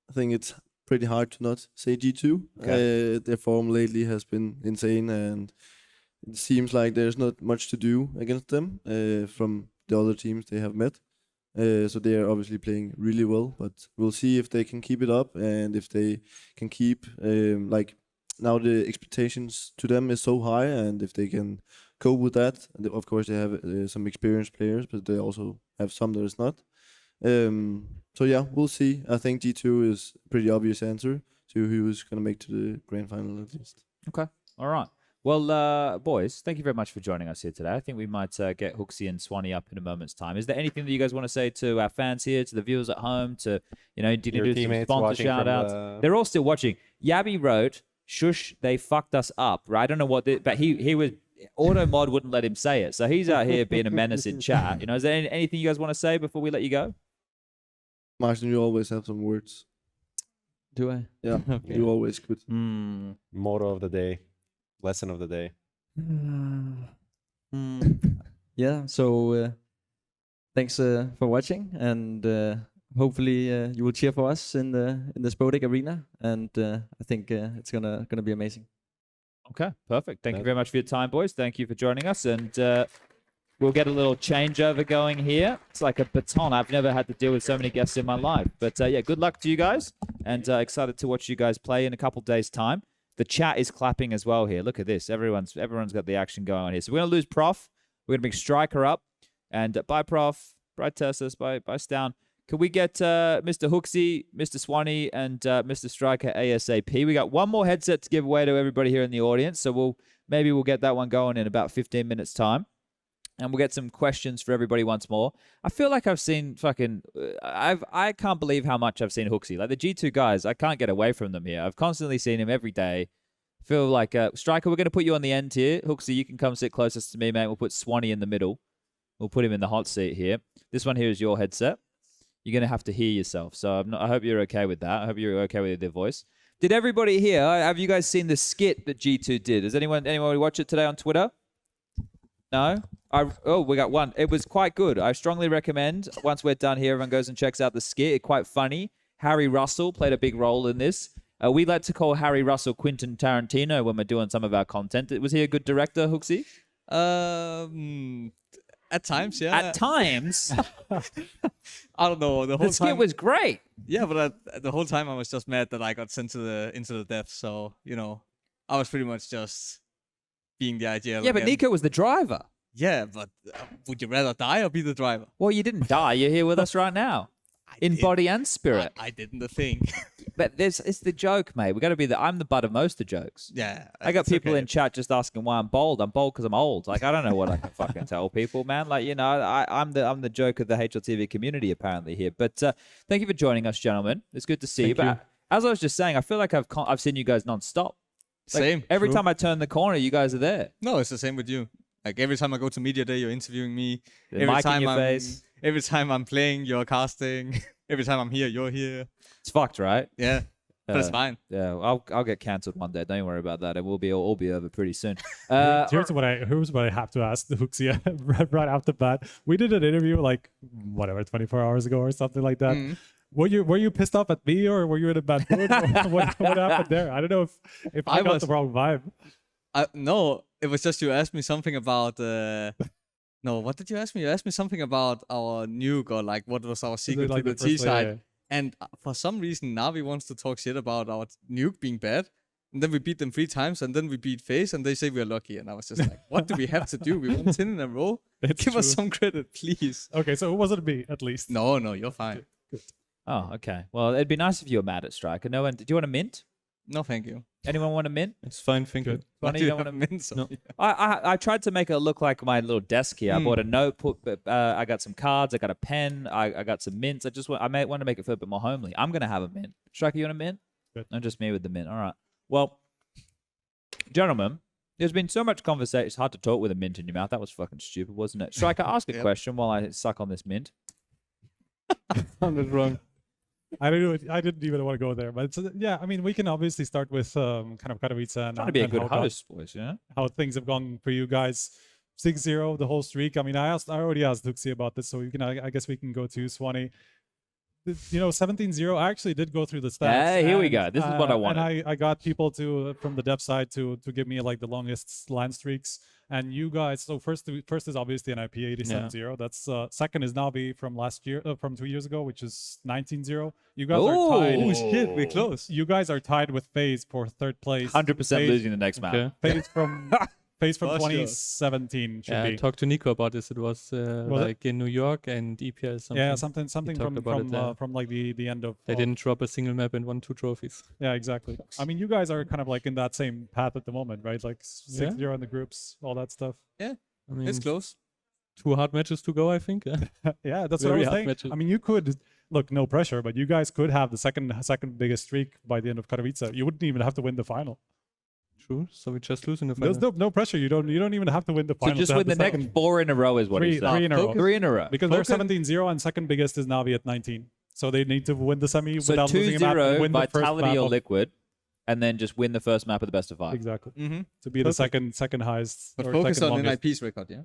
I think it's pretty hard to not say G2. Okay. Their form lately has been insane, and it seems like there's not much to do against them from the other teams they have met. So they are obviously playing really well, but we'll see if they can keep it up, and if they can keep like now the expectations to them is so high, and if they can cope with that. And of course, they have some experienced players, but they also have some that is not. So yeah, we'll see. I think G2 is a pretty obvious answer to who's going to make to the grand final at least. Okay, all right. Well, boys, thank you very much for joining us here today. I think we might get HooXi and Swani up in a moment's time. Is there anything that you guys want to say to our fans here, to the viewers at home, to, you know, did you do some sponsor shout-outs? They're all still watching. Yabby wrote, "Shush, they fucked us up." Right? I don't know what, but he was, AutoMod wouldn't let him say it. So he's out here being a menace in chat. You know, is there anything you guys want to say before we let you go? Martin, you always have some words. Do I? Yeah, Okay. you always could. Motto of the day. Lesson of the day. Yeah, so thanks for watching, and hopefully you will cheer for us in the Spodek arena, and I think it's gonna be amazing. Okay, perfect. Thank you very much for your time, boys. Thank you for joining us, and we'll get a little changeover going here. It's like a baton. I've never had to deal with so many guests in my life, but yeah, good luck to you guys, and excited to watch you guys play in a couple days' time. The chat is clapping as well here. Look at this. Everyone's got the action going on here. So we're going to lose Prof. We're going to bring Striker up. And bye, Prof. Bye, TeSeS. Bye, stavn. Can we get Mr. HooXi, Mr. Swani, and Mr. Striker ASAP? We got one more headset to give away to everybody here in the audience. So maybe we'll get that one going in about 15 minutes' time. And we'll get some questions for everybody once more. I feel like I've seen fucking... I can't believe how much I've seen HooXi. Like, the G2 guys, I can't get away from them here. I've constantly seen him every day. I feel like... Striker, we're going to put you on the end here. HooXi, you can come sit closest to me, mate. We'll put Swani in the middle. We'll put him in the hot seat here. This one here is your headset. You're going to have to hear yourself. So I hope you're okay with that. I hope you're okay with their voice. Did everybody here... Have you guys seen the skit that G2 did? Has anyone watch it today on Twitter? No? We got one. It was quite good. I strongly recommend, once we're done here, everyone goes and checks out the skit. It's quite funny. Harry Russell played a big role in this. We like to call Harry Russell Quentin Tarantino when we're doing some of our content. Was he a good director, HooXi? At times, yeah. At times? I don't know. The whole skit time was great. Yeah, but the whole time I was just mad that I got sent to the death. So, you know, I was pretty much just being the idea. Yeah, but Nico was the driver. Yeah, but would you rather die or be the driver? Well, you didn't die. You're here with us right now. In body and spirit. I didn't the thing. But it's the joke, mate. We got to be I'm the butt of most of the jokes. Yeah. I got it's people okay. in chat just asking why I'm bold. I'm bold because I'm old. Like, I don't know what I can fucking tell people, man. Like, you know, I'm the joke of the HLTV community apparently here. But thank you for joining us, gentlemen. It's good to see you. But as I was just saying, I feel like I've seen you guys non-stop. Like, Same. Every True. time I turn the corner, you guys are there. No, it's the same with you. Like every time I go to media day, you're interviewing me. The mic in your face. Every time I'm playing, you're casting. Every time I'm here, you're here. It's fucked, right? Yeah, but it's fine. Yeah, I'll get cancelled one day. Don't worry about that. It will be all be over pretty soon. Here's what I have to ask the HooXi right off the bat. We did an interview like 24 hours ago or something like that. Were you pissed off at me, or were you in a bad mood? What happened there? I don't know if I got the wrong vibe. No, it was just you asked me something about. No, what did you ask me? You asked me something about our nuke, or like what was our secret like to the the T first side. layer? And for some reason, Navi wants to talk shit about our nuke being bad. And then we beat them 3 times, and then we beat FaZe, and they say we're lucky. And I was just like, what do we have to do? We won 10 in a row. Give us some credit, please. Okay, so it wasn't me, at least. No, you're fine. Good. Oh, okay. Well, it'd be nice if you were mad at Striker. No one. Do you want a mint? No, thank you. Anyone want a mint? It's fine, thank you. Funny, you don't want a mint? No. I tried to make it look like my little desk here. I bought a notebook. I got some cards. I got a pen. I got some mints. I may want to make it feel a bit more homely. I'm gonna have a mint. Striker, you want a mint? Good. No, just me with the mint. All right. Well, gentlemen, there's been so much conversation. It's hard to talk with a mint in your mouth. That was fucking stupid, wasn't it? Striker, ask a question while I suck on this mint. Sounded wrong. I didn't even want to go there, but yeah, I mean, we can obviously start with kind of Katowice and Trying to be a and good how host, boys. Yeah. how things have gone for you guys. 6-0, the whole streak. I mean, I already asked HooXi about this, so we can. I guess we can go to Swani. You know, 17-0. I actually did go through the stats. Hey, here we go. This is what I wanted. And I got people from the dev side to give me like the longest LAN streaks. And you guys, so first is obviously an IP 87-0. That's second is Navi from last year, from 2 years ago, which is 19-0. You guys are tied. Oh shit, we're close. You guys are tied with FaZe for 3rd place. 100% losing the next match. FaZe from FaZe from For sure. 2017 should Yeah, I be. talked to Nico about this. It was like in New York and EPL something. Yeah, something We talked about it, from like the end of. They didn't drop a single map and won 2 trophies. Yeah, exactly. I mean, you guys are kind of like in that same path at the moment, right? Like 6-0 in the groups, all that stuff. Yeah, I mean, it's close. 2 hard matches to go, I think. Yeah, that's what I Very was hard saying. matches. I mean, you could look, no pressure, but you guys could have the second biggest streak by the end of Katowice. You wouldn't even have to win the final. True. So we just lose in the final. There's no pressure. You don't even have to win the So final. just to have win the next 4 in a row is what three, he said. three in a row. 3 in a row. Because they're 17-0 and second biggest is Navi at 19. So they need to win the semi So without losing a map. 2-0, Win the first Vitality map or of- Liquid, and then just win the first map of the best of 5. Exactly. Mm-hmm. To be the second highest. But or focus second on longest. NIP's record, yeah?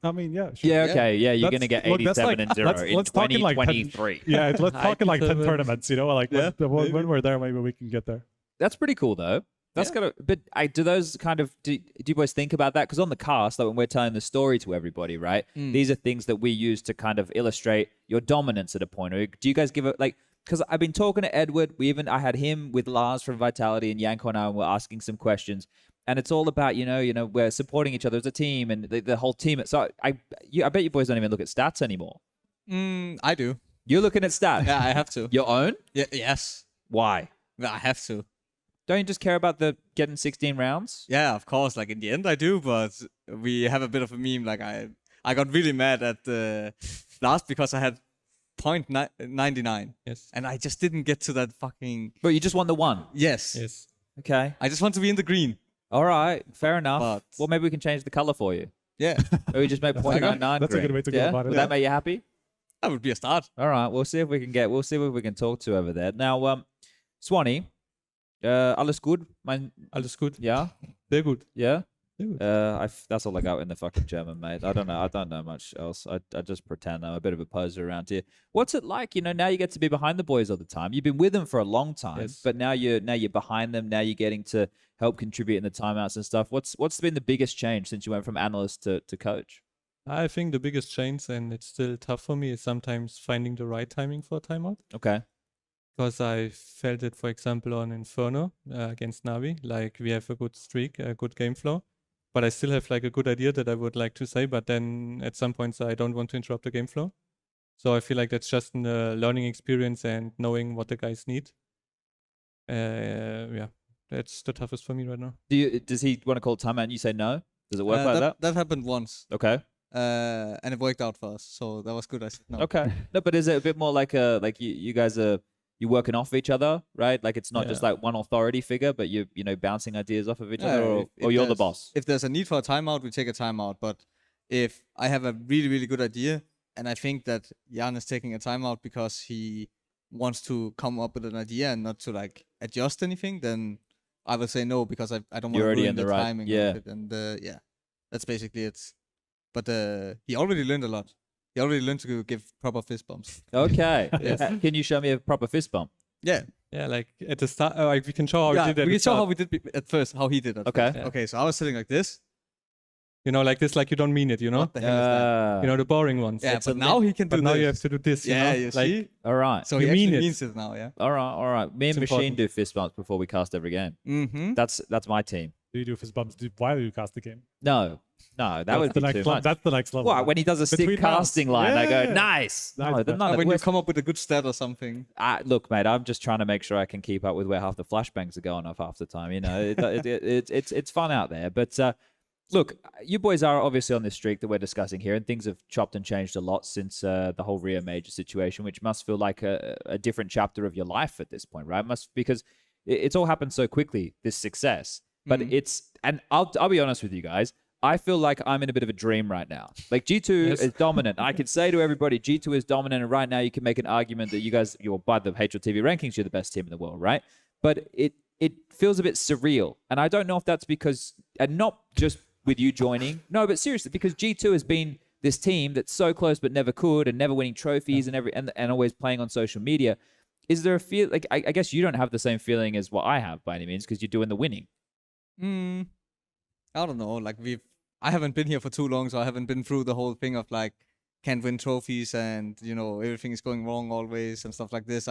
I mean, yeah. Sure. Yeah, okay. Yeah, you're going to get Look, that's 87 like- and 0 in let's talk in like 10 2023. Yeah, let's talk in like 10 tournaments, you know? Like Yeah, when we're there, maybe we can get there. That's pretty cool, though. That's gonna. But do those kind of do you boys think about that? Because on the cast, like when we're telling the story to everybody, right? These are things that we use to kind of illustrate your dominance at a point. Or do you guys give it like? Because I've been talking to Edward. I had him with Lars from Vitality and Yanko and I, and we're asking some questions. And it's all about, you know, we're supporting each other as a team and the whole team. So I bet you boys don't even look at stats anymore. I do. You're looking at stats. Yeah, I have to. Your own? Yeah, yes. Why? Yeah, I have to. Don't you just care about the getting 16 rounds? Yeah, of course. Like in the end, I do. But we have a bit of a meme. Like I got really mad at the last because I had 0.99. Yes. And I just didn't get to that fucking. But you just won the 1. Yes. Yes. Okay. I just want to be in the green. All right. Fair enough. But well, maybe we can change the color for you. Yeah. Or we just make 0.99 That's a good way to go about it. Would that make you happy? That would be a start. All right. We'll see if we can talk to over there. Now, Swani, alles gut? Alles gut. Yeah? Sehr gut. Yeah? Sehr gut. That's all I got in the fucking German, mate. I don't know much else. I just pretend I'm a bit of a poser around here. What's it like? You know, now you get to be behind the boys all the time. You've been with them for a long time, Yes. but now you're behind them. Now you're getting to help contribute in the timeouts and stuff. What's been the biggest change since you went from analyst to coach? I think the biggest change, and it's still tough for me, is sometimes finding the right timing for a timeout. Okay. Because I felt it, for example, on Inferno against Navi. Like, we have a good streak, a good game flow. But I still have like a good idea that I would like to say. But then at some points, I don't want to interrupt the game flow. So I feel like that's just a learning experience and knowing what the guys need. Yeah, that's the toughest for me right now. Does he want to call timeout and you say no? Does it work like that? That happened once. Okay. And it worked out for us. So that was good. I said no. Okay. No, but is it a bit more like you guys are working off each other, right? Like it's not just like one authority figure, but you're bouncing ideas off of each other, or you're the boss. If there's a need for a timeout, we take a timeout. But if I have a really, really good idea, and I think that Jan is taking a timeout because he wants to come up with an idea and not to like adjust anything, then I will say no because I don't want to ruin the timing of it. And yeah, that's basically it. But he already learned a lot. He already learned to give proper fist bumps. Okay. Yes. Can you show me a proper fist bump? Yeah. Yeah, like at the start, like we can show how we did it. We can show how we did at first, how he did at Okay. first. Okay, so I was sitting like this. You know, like this, like you don't mean it, you know? What the hell is that? You know, the boring ones. Yeah, but now he can do But this. now you have to do this, you Yeah, know? you like, see? All right. So You he mean actually it. means it now, yeah? All right, all right. Me and It's Machine important. do fist bumps before we cast every game. Mm-hmm. That's my team. Do you do fist bumps while you cast the game? No, that That's would the be next too level. much. That's the next level. What, when he does a stick Between rounds. casting line, I go, Yeah. nice. Nice, No, but- none of When you we're- come up with a good stat or something. Look, mate, I'm just trying to make sure I can keep up with where half the flashbangs are going off half the time. You know, it's fun out there. But look, you boys are obviously on this streak that we're discussing here, and things have chopped and changed a lot since the whole Rio Major situation, which must feel like a different chapter of your life at this point, right? Because it's all happened so quickly, this success. But and I'll be honest with you guys, I feel like I'm in a bit of a dream right now. Like G2 is dominant. I could say to everybody, G2 is dominant, and right now you can make an argument that you're by the HLTV rankings, you're the best team in the world, right? But it feels a bit surreal, and I don't know if that's because, and not just with you joining, no, but seriously, because G2 has been this team that's so close but never could, and never winning trophies, and always playing on social media. Is there a feel like I guess you don't have the same feeling as what I have by any means because you're doing the winning? I don't know. Like I haven't been here for too long, so I haven't been through the whole thing of like can't win trophies and everything is going wrong always and stuff like this.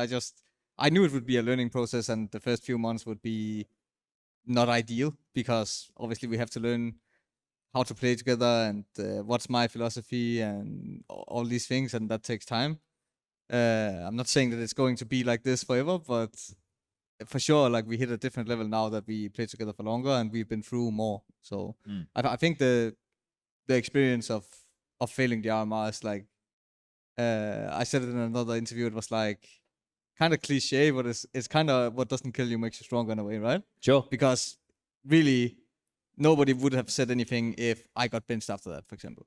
I knew it would be a learning process, and the first few months would be not ideal because obviously we have to learn how to play together and what's my philosophy and all these things, and that takes time. I'm not saying that it's going to be like this forever, but for sure, like we hit a different level now that we play together for longer and we've been through more. So I think the experience of failing the RMR is like, I said it in another interview, it was like kind of cliche, but it's kind of what doesn't kill you makes you stronger in a way, right? Sure. Because really, nobody would have said anything if I got benched after that, for example,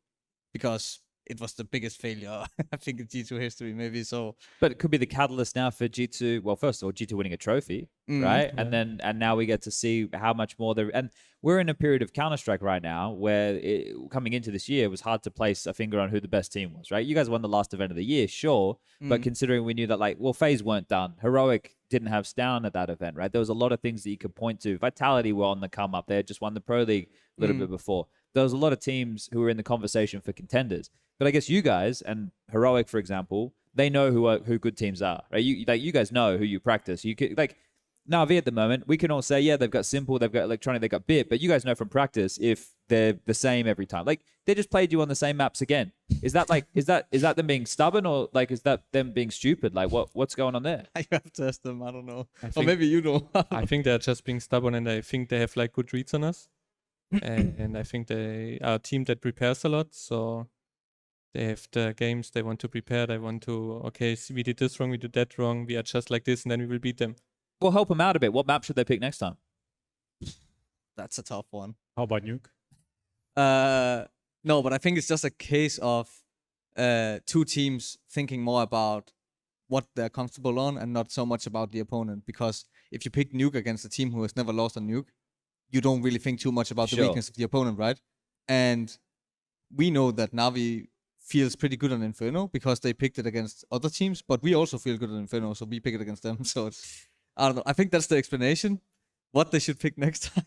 because it was the biggest failure, I think, in G2 history, maybe. So, but it could be the catalyst now for G2. Well, first of all, G2 winning a trophy, right? Yeah. And now we get to see how much more there. And we're in a period of Counter-Strike right now where coming into this year it was hard to place a finger on who the best team was, right? You guys won the last event of the year, sure, but considering we knew that, like, well, FaZe weren't done, Heroic didn't have stavn at that event, right? There was a lot of things that you could point to. Vitality were on the come up; they had just won the Pro League a little bit before. There was a lot of teams who were in the conversation for contenders. But I guess you guys and Heroic, for example, they know who good teams are, right? You guys know who you practice. You could, like Na'Vi at the moment, we can all say, yeah, they've got Simple, they've got Electronic, they've got Bit, but you guys know from practice if they're the same every time. Like they just played you on the same maps again. Is that like is that them being stubborn, or like is that them being stupid? Like what's going on there? I have to ask them. I don't know. I Or think- maybe you know. I think they're just being stubborn, and I think they have like good reads on us. and I think they are a team that prepares a lot. So they have the games they want to prepare. They want to, okay, see, we did this wrong, we did that wrong. We are just like this, and then we will beat them. Well, help them out a bit. What map should they pick next time? That's a tough one. How about Nuke? No, but I think it's just a case of two teams thinking more about what they're comfortable on and not so much about the opponent. Because if you pick Nuke against a team who has never lost on Nuke, you don't really think too much about the Sure. weakness of the opponent, right? And we know that Na'Vi feels pretty good on Inferno because they picked it against other teams, but we also feel good on Inferno, so we pick it against them. So it's, I don't know. I think that's the explanation. What they should pick next time,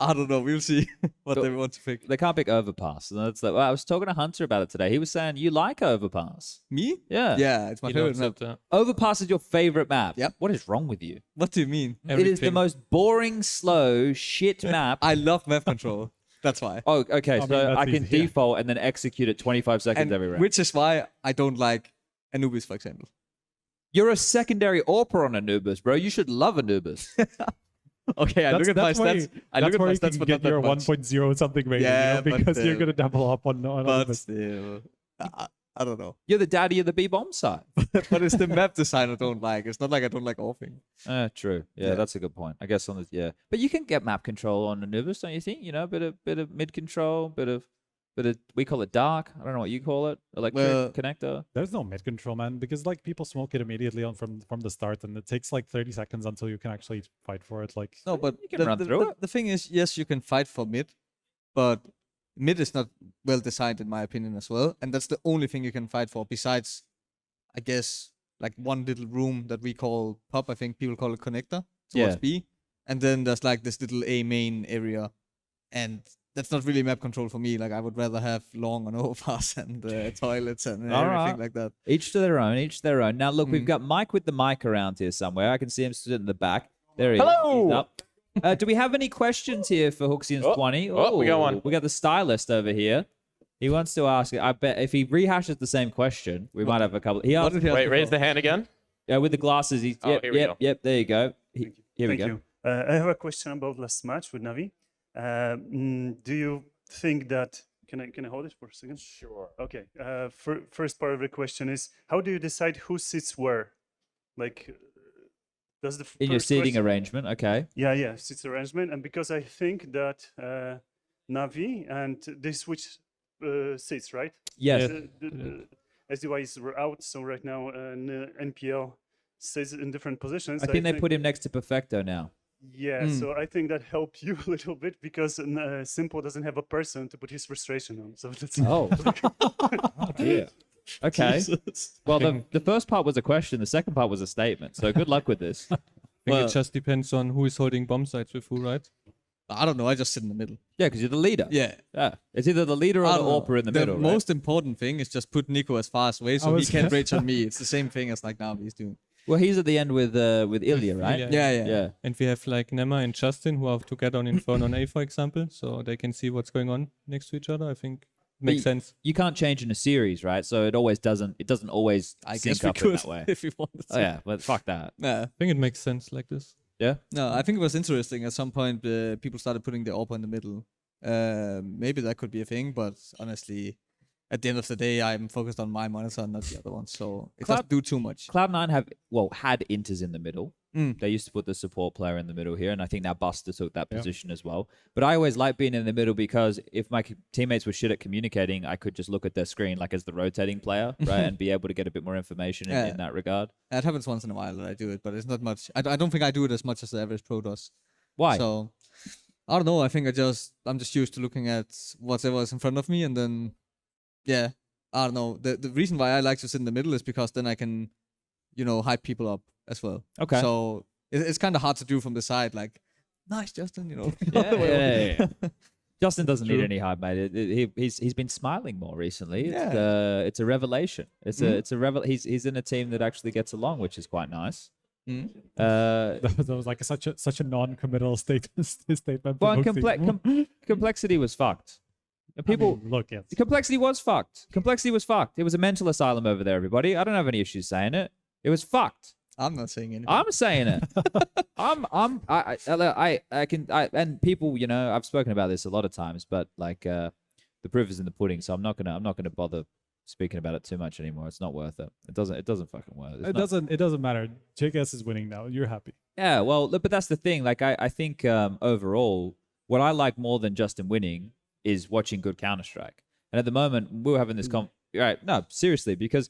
I don't know. We'll see what they want to pick. They can't pick Overpass. And that's like, well, I was talking to Hunter about it today. He was saying you like Overpass. Me? Yeah. Yeah, it's my favorite map. Overpass is your favorite map. Yep. What is wrong with you? What do you mean? It is the most boring, slow, shit map. I love map control. That's why. Oh, okay. So that's I can easy, yeah. default and then execute it 25 seconds And every round. which is why I don't like Anubis, for example. You're a secondary AWPer on Anubis, bro. You should love Anubis. Okay, I look at my stats. I look at my you stats, can but get not your that much. 1.0 something rating, Yeah, but because you're still. going to double up on But Olympus. still, I don't know. You're the daddy of the B-bomb side. But it's the map design I don't like. It's not like I don't like offing. True. Yeah, Yeah. that's a good point. I guess on the but you can get map control on Anubis, don't you think? You know, bit of mid control, bit of we call it dark. I don't know what you call it. Electric Well, connector. There's no mid control, man, because like people smoke it immediately on from the start, and it takes like 30 seconds until you can actually fight for it. Like No, but You can run through it. the thing is, yes, you can fight for mid, but mid is not well designed in my opinion as well, and that's the only thing you can fight for besides, I guess, like one little room that we call pop. I think people call it connector towards Yeah. B, and then there's like this little A main area, and that's not really map control for me. Like I would rather have long and overpass and toilets and All everything right. like that. Each to their own. Each to their own. Now look, we've got Mike with the mic around here somewhere. I can see him stood in the back. There he is. Hello! He's up. Do we have any questions here for HooXi and Swani? Oh, we got one. We got the stylist over here. He wants to ask. I bet if he rehashes the same question, we might have a couple. He asked, Wait, raise the hand again. Yeah, with the glasses. He's, Oh, here we go. Yep. There you go. Here we Thank go. you. I have a question about last match with Navi. Do you think that can I hold it for a second? Sure. Okay. First part of the question is, how do you decide who sits where? Like, does the In your first seating question- arrangement, okay. Yeah, sits arrangement, and because I think that Navi and they switch seats, right? Yes. The SDYs were out, so right now NPL sits in different positions. I think they put him next to Perfecto now. Yeah, so I think that helped you a little bit because Simple doesn't have a person to put his frustration on. So that's Oh. Oh, dear. Okay. Jesus. Well, the first part was a question. The second part was a statement. So good luck with this. I think it just depends on who is holding bomb sites with who, right? I don't know. I just sit in the middle. Yeah, because you're the leader. Yeah. It's either the leader or I the don't know. AWPer in the The middle. most important thing is just put Nico as far away so he can't rage on me. It's the same thing as like Navi is doing. Well, he's at the end with Ilya, right? Yeah. And we have like Nema and Justin who have together on Inferno on A, for example, so they can see what's going on next to each other. I think makes sense. You can't change in a series, right? So it always doesn't. It doesn't always I sync guess we up in could that way. if we wanted to. Oh yeah, but fuck that. Nah. I think it makes sense like this. Yeah. No, I think it was interesting. At some point, people started putting the AWPer in the middle. Maybe that could be a thing, but honestly, at the end of the day, I'm focused on my monitor and not the other one, so it doesn't do too much. Cloud9 had Inters in the middle. They used to put the support player in the middle here, and I think now Buster took that position as well. But I always like being in the middle because if my teammates were shit at communicating, I could just look at their screen like as the rotating player, right, and be able to get a bit more information in that regard. It happens once in a while that I do it, but it's not much. I don't think I do it as much as the average pro does. Why? So I don't know. I think I'm just used to looking at whatever is in front of me, and then yeah, I don't know. The reason why I like to sit in the middle is because then I can, hype people up as well. Okay. So it's kind of hard to do from the side, like, nice, Justin, Yeah. Justin doesn't need True. any hype, mate. He's been smiling more recently. Yeah. It's a revelation. It's He's in a team that actually gets along, which is quite nice. That was like such a non-committal statement. Well, from HooXi. complexity was fucked. People look, yes. Complexity was fucked. Complexity was fucked. It was a mental asylum over there, everybody. I don't have any issues saying it. It was fucked. I'm not saying anything. I'm saying it. And people, I've spoken about this a lot of times, but like the proof is in the pudding, so I'm not gonna bother speaking about it too much anymore. It's not worth it. It doesn't fucking work. It doesn't matter. JKS is winning now. You're happy. Yeah, well, but that's the thing. Like, I think overall, what I like more than Justin winning is watching good Counter-Strike. And at the moment, we're having this right? No, seriously, because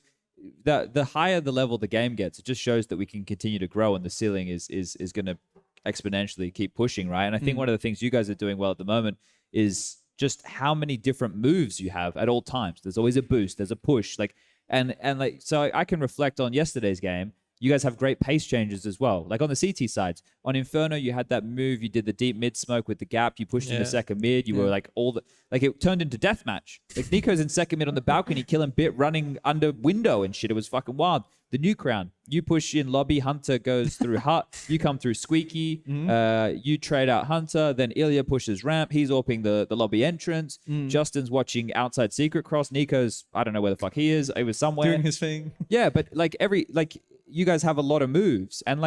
the higher the level the game gets, it just shows that we can continue to grow, and the ceiling is going to exponentially keep pushing, right? And I think one of the things you guys are doing well at the moment is just how many different moves you have at all times. There's always a boost, there's a push, so I can reflect on yesterday's game. You guys have great pace changes as well. Like on the CT sides, on Inferno, you had that move. You did the deep mid smoke with the gap. You pushed into second mid. You were like it turned into deathmatch. Like Nico's in second mid on the balcony, killing Bit running under window and shit. It was fucking wild. The new crown, you push in lobby. Hunter goes through hut. You come through Squeaky. You trade out Hunter. Then Ilya pushes ramp. He's AWPing the lobby entrance. Justin's watching outside secret cross. Nico's, I don't know where the fuck he is. He was somewhere doing his thing. Yeah, but you guys have a lot of moves, and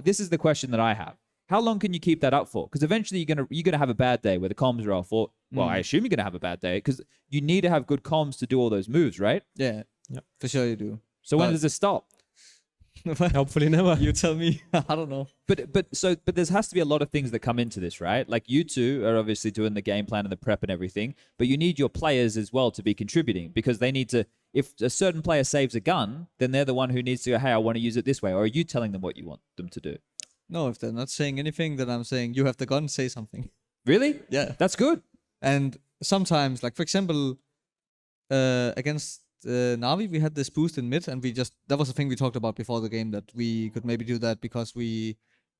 this is the question that I have. How long can you keep that up for? Because eventually you're gonna have a bad day where the comms are off, or I assume you're gonna have a bad day because you need to have good comms to do all those moves, right? Yeah, for sure you do. So when does it stop? Hopefully never. You tell me. I don't know. But there has to be a lot of things that come into this, right? Like you two are obviously doing the game plan and the prep and everything, but you need your players as well to be contributing because they need to. If a certain player saves a gun, then they're the one who needs to go, hey, I want to use it this way. Or are you telling them what you want them to do? No, if they're not saying anything, then I'm saying you have the gun, say something. Really? Yeah. That's good. And sometimes, like for example, against Na'Vi, we had this boost in mid, and that was a thing we talked about before the game, that we could maybe do that because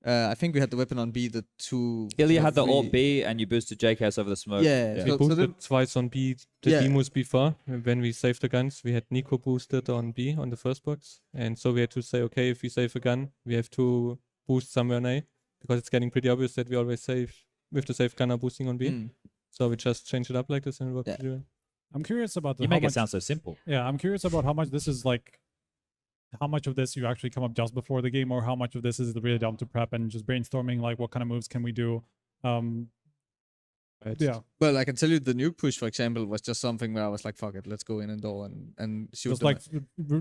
I think we had the weapon on B, the two. Ilya had the ult B, and you boosted JKS over the smoke. Yeah. We boosted twice on B, the MOUZ before. When we saved the guns, we had Nico boosted on B on the first box. And so we had to say, okay, if we save a gun, we have to boost somewhere on A. Because it's getting pretty obvious that we always save with the safe gunner boosting on B. So we just changed it up like this and it worked pretty well. I'm curious about You make it sound so simple. Yeah, I'm curious about how much this is like, how much of this you actually come up just before the game, or how much of this is really down to prep and just brainstorming, like what kind of moves can we do. Yeah. Well, I can tell you the nuke push, for example, was just something where I was like, fuck it, let's go in and door and shoot. Just like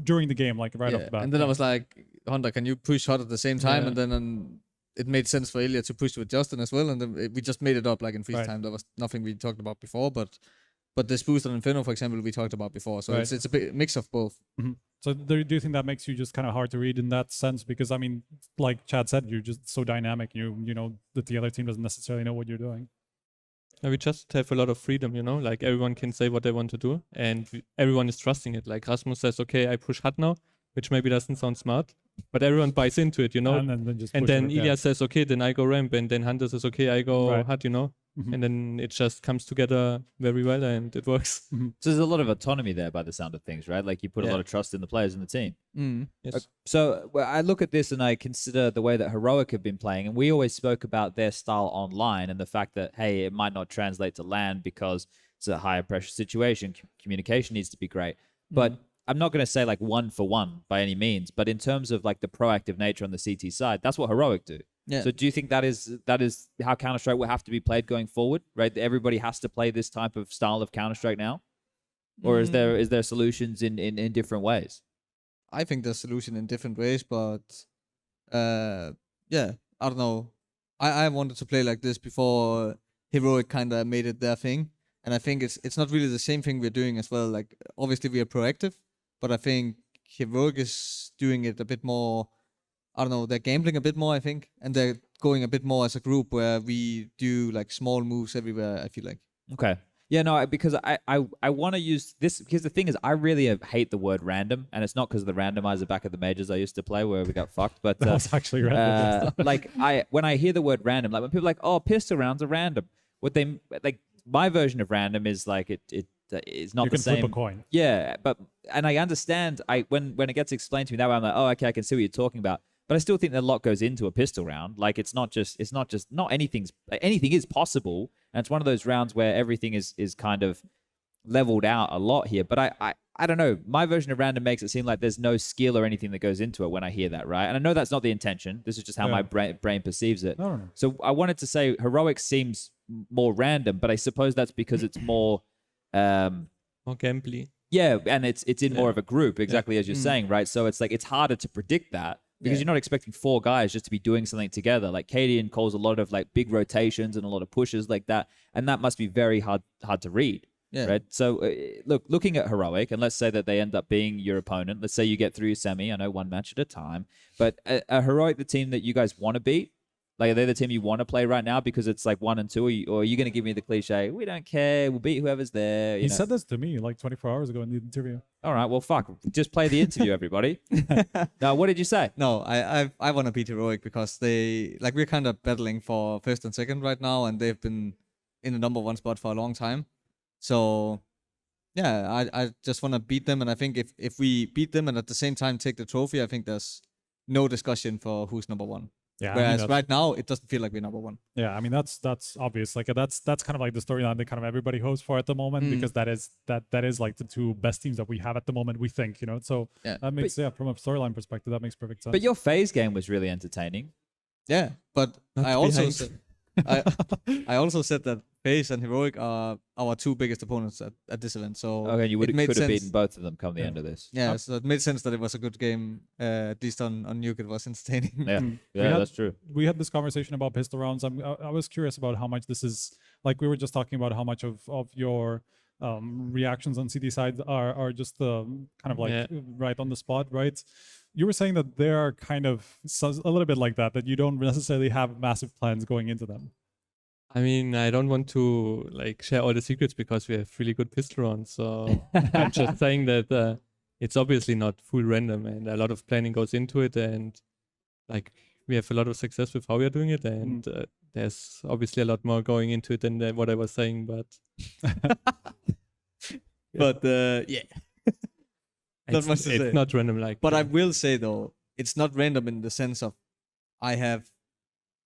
during the game, like right off the bat. And then I was like, Hunter, can you push hot at the same time? And then it made sense for Ilya to push with Justin as well. And then we just made it up like in freeze time. There was nothing we talked about before, but this boost on Inferno, for example, we talked about before. So it's a bit mix of both. So do you think that makes you just kind of hard to read in that sense? Because I mean, like Chad said, you're just so dynamic. You know that the other team doesn't necessarily know what you're doing. And we just have a lot of freedom, you know, like everyone can say what they want to do and everyone is trusting it. Like Rasmus says, okay, I push hot now, which maybe doesn't sound smart, but everyone buys into it, you know. And then Ilya says, okay, then I go ramp, and then Hunter says, okay, I go hot, you know. And then it just comes together very well and it works. So there's a lot of autonomy there by the sound of things, right? Like you put a lot of trust in the players in the team. Yes. So I look at this and I consider the way that Heroic have been playing, and we always spoke about their style online and the fact that, hey, it might not translate to LAN because it's a higher pressure situation. Communication needs to be great. But I'm not going to say like 1 for 1 by any means, but in terms of like the proactive nature on the CT side, that's what Heroic do. Yeah. So do you think that is how Counter-Strike will have to be played going forward, right? That everybody has to play this type of style of Counter-Strike now? Or is there solutions in different ways? I think there's solution in different ways, but yeah, I don't know. I wanted to play like this before Heroic kind of made it their thing. And I think it's not really the same thing we're doing as well. Like, obviously we are proactive, but I think Heroic is doing it a bit more, I don't know, they're gambling a bit more, I think. And they're going a bit more as a group where we do like small moves everywhere, I feel like. Okay. Yeah, no, because I want to use this, because the thing is, I really hate the word random, and it's not because of the randomizer back at the majors I used to play where we got fucked, but that was actually random. like when I hear the word random, like when people are like, oh, pistol rounds are random, what they like, my version of random is like it's not the same. You can flip a coin. Yeah, and I understand. When it gets explained to me that way, I'm like, oh, okay, I can see what you're talking about. But I still think that a lot goes into a pistol round. Like it's not anything is possible, and it's one of those rounds where everything is kind of leveled out a lot here. But I don't know. My version of random makes it seem like there's no skill or anything that goes into it when I hear that, right? And I know that's not the intention. This is just how my brain perceives it. No. So I wanted to say Heroic seems more random, but I suppose that's because it's more more gambly. Yeah, and it's in more of a group, exactly as you're saying, right? So it's like it's harder to predict that because you're not expecting 4 guys just to be doing something together. Like Cadian calls a lot of like big rotations and a lot of pushes like that, and that must be very hard to read. Yeah. Right. So looking at Heroic, and let's say that they end up being your opponent. Let's say you get through your semi. I know 1 match at a time, but are Heroic the team that you guys want to beat? Like, are they the team you want to play right now because it's like 1 and 2, or are you going to give me the cliche, we don't care, we'll beat whoever's there? He said this to me like 24 hours ago in the interview. All right, well, fuck. Just play the interview, everybody. Now, what did you say? No, I want to beat Heroic because we're kind of battling for 1st and 2nd right now, and they've been in the number 1 spot for a long time. So, yeah, I just want to beat them, and I think if we beat them and at the same time take the trophy, I think there's no discussion for who's number 1. Yeah, whereas I mean, right now it doesn't feel like we're number 1. Yeah, I mean that's obvious. Like that's kind of like the storyline that kind of everybody hopes for at the moment, because that is like the 2 best teams that we have at the moment, we think, you know. So that makes from a storyline perspective, that makes perfect sense. But your FaZe game was really entertaining. Yeah, but I also said I also said that FaZe and Heroic are our 2 biggest opponents at this event. So okay, you could have beaten both of them come the end of this. Yeah, so it made sense that it was a good game. At least on Nuke, it was entertaining. Yeah, that's true. We had this conversation about pistol rounds. I was curious about how much this is, like we were just talking about how much of your reactions on CD side are just kind of like right on the spot, right? You were saying that they are kind of a little bit like that you don't necessarily have massive plans going into them. I mean, I don't want to like share all the secrets because we have really good pistol rounds. So I'm just saying that it's obviously not full random, and a lot of planning goes into it, and like we have a lot of success with how we are doing it, and there's obviously a lot more going into it than what I was saying, but But yeah, not much to say. It's not random like. But I will say though, it's not random in the sense of I have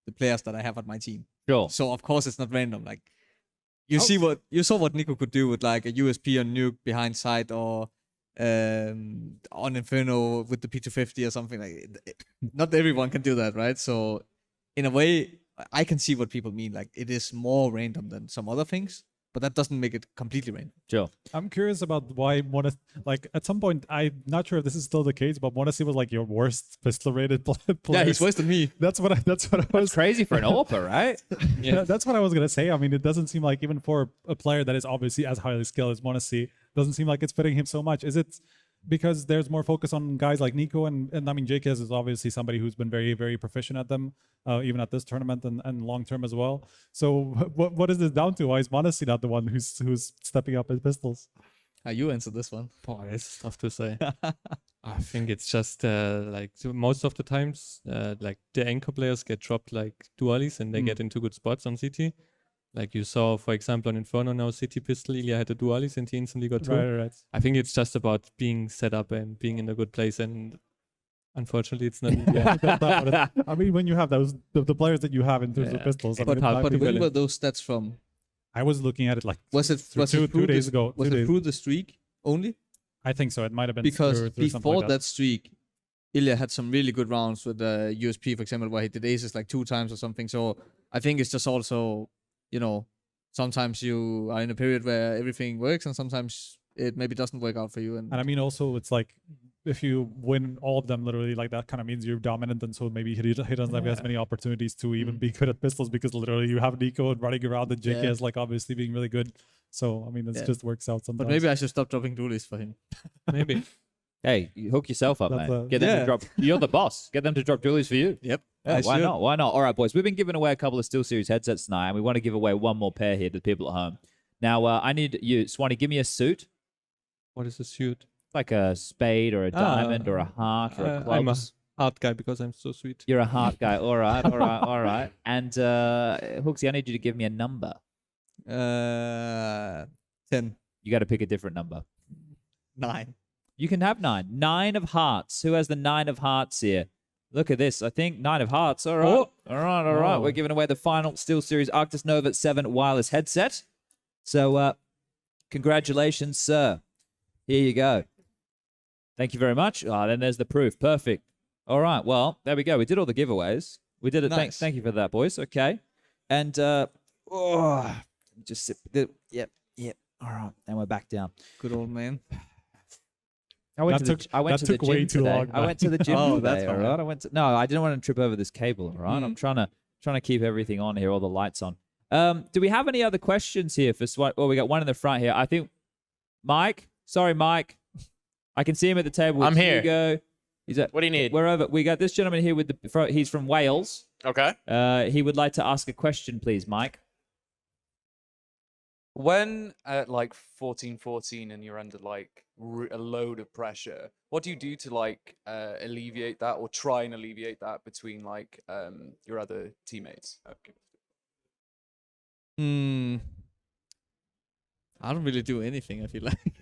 the players that I have on my team. Sure. So of course it's not random. Like you saw what Nico could do with like a USP on nuke behind side or on Inferno with the P250 or something like it. Not everyone can do that, right? So in a way, I can see what people mean. Like it is more random than some other things, but that doesn't make it completely random. Sure. I'm curious about why like at some point, I'm not sure if this is still the case, but Monasi was like your worst pistol rated player. Yeah, he's worse than me. That's what I was crazy for an AWPer, right? Yeah, that's what I was gonna say. I mean, it doesn't seem like even for a player that is obviously as highly skilled as Monasi, doesn't seem like it's fitting him so much. Is it because there's more focus on guys like Nico and I mean JKS is obviously somebody who's been very, very proficient at them, even at this tournament and long term as well. So what is this down to? Why is Monasi not the one who's stepping up his pistols? You answer this one. Boy, it's tough to say. I think it's just like most of the times, like the anchor players get dropped like dualies and they get into good spots on CT. Like you saw, for example, on Inferno now, CT pistol, Ilya had a dualis and he instantly got through. Right. I think it's just about being set up and being in a good place, and unfortunately, it's not. I mean, when you have those the players that you have in terms of pistols, I mean, But when were those stats from? I was looking at it like was it two days ago. Was it through the streak only? I think so. It might have been because through before like that streak, Ilya had some really good rounds with the USP, for example, where he did aces like 2 times or something. So I think it's just also, you know, sometimes you are in a period where everything works and sometimes it maybe doesn't work out for you. And I mean, also it's like if you win all of them literally, like that kind of means you're dominant, and so maybe he doesn't have as many opportunities to even be good at pistols because literally you have Nico running around and JKS like obviously being really good. So I mean, it just works out sometimes. But maybe I should stop dropping dualies for him. Maybe. Hey, you hook yourself up, That's man. Get them to drop. You're the boss. Get them to drop dualies for you. Yep. Yeah, why not? Why not? All right, boys. We've been giving away a couple of SteelSeries headsets tonight, and we want to give away one more pair here to the people at home. Now, I need you, Swani, give me a suit. What is a suit? Like a spade or a diamond or a heart or a club. I'm a heart guy because I'm so sweet. You're a heart guy. All right, all right, all right. And HooXi, I need you to give me a number. 10. You got to pick a different number. 9. You can have 9. 9 of hearts. Who has the 9 of hearts here? Look at this. I think 9 of hearts. All right. Oh. All right, all right. Oh. We're giving away the final SteelSeries Arctis Nova 7 wireless headset. So, congratulations, sir. Here you go. Thank you very much. Ah, then there's the proof. Perfect. All right. Well, there we go. We did all the giveaways. We did it. Nice. Thank you for that, boys. Okay. And, just sit. Yep. All right. And we're back down. Good old man. I went to the gym way too today. long. I went to the gym Oh, today. that's All fine. right. No, I didn't want to trip over this cable. All right. I'm trying to keep everything on here, all the lights on. Do we have any other questions here for Swani? Oh, we got one in the front here. I think Mike. Sorry, Mike. I can see him at the table. I'm here. Hugo. What do you need? We're over. We got this gentleman here with the. He's from Wales. Okay. He would like to ask a question, please, Mike. When at like 14 and you're under like a load of pressure, what do you do to like alleviate that or try and alleviate that between like your other teammates? Okay. I don't really do anything, I feel like.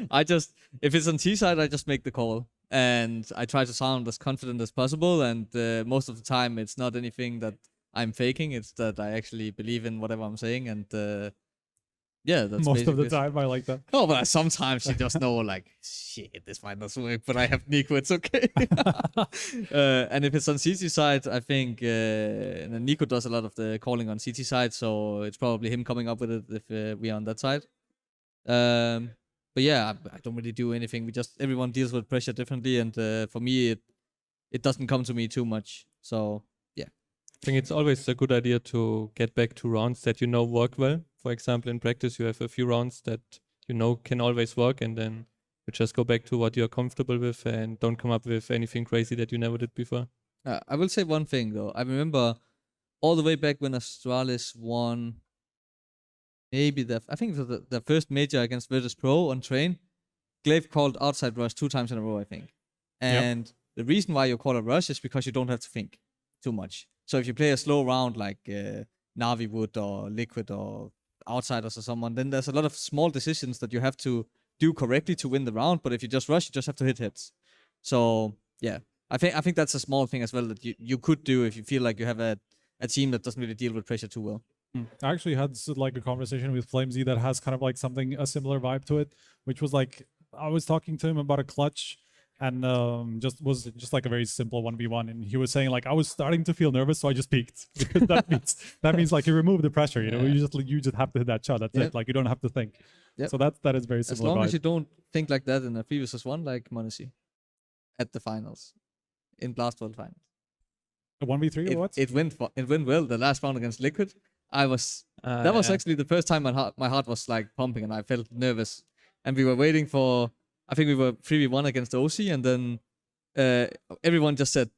I just, if it's on T side, I just make the call. And I try to sound as confident as possible. And most of the time, it's not anything that I'm faking. It's that I actually believe in whatever I'm saying. And yeah, that's Most of the basically time, I like that. Oh, but sometimes you just know, like, shit, this might not work, but I have Nico, it's okay. And if it's on CT side, I think and then Nico does a lot of the calling on CT side, so it's probably him coming up with it if we are on that side. But yeah, I don't really do anything. We just, everyone deals with pressure differently, and for me, it doesn't come to me too much. So yeah. I think it's always a good idea to get back to rounds that you know work well. For example, in practice, you have a few rounds that you know can always work, and then you just go back to what you're comfortable with and don't come up with anything crazy that you never did before. I will say one thing though. I remember all the way back when Astralis won, maybe I think it was the first major against Virtus Pro on Train. Glaive called outside rush 2 times in a row, I think. And the reason why you call a rush is because you don't have to think too much. So if you play a slow round like Navi would or Liquid or Outsiders or someone, then there's a lot of small decisions that you have to do correctly to win the round. But if you just rush, you just have to hit hits. So yeah, I think that's a small thing as well that you could do if you feel like you have a team that doesn't really deal with pressure too well. I actually had like a conversation with FlameZ that has kind of like a similar vibe to it, which was like I was talking to him about a clutch and just like a very simple 1v1, and he was saying like I was starting to feel nervous, so I just peeked because that means like you remove the pressure, you know, you just have to hit that shot. That's it. Like you don't have to think. So that is very similar. As long vibe. as you don't think like that in a 3v1 like m0NESY at the finals, in Blast World finals. A 1v3 or what? It went well. The last round against Liquid, that was actually the first time my heart was like pumping and I felt nervous. And we were waiting for, I think we were 3v1 against HooXi, and then everyone just said,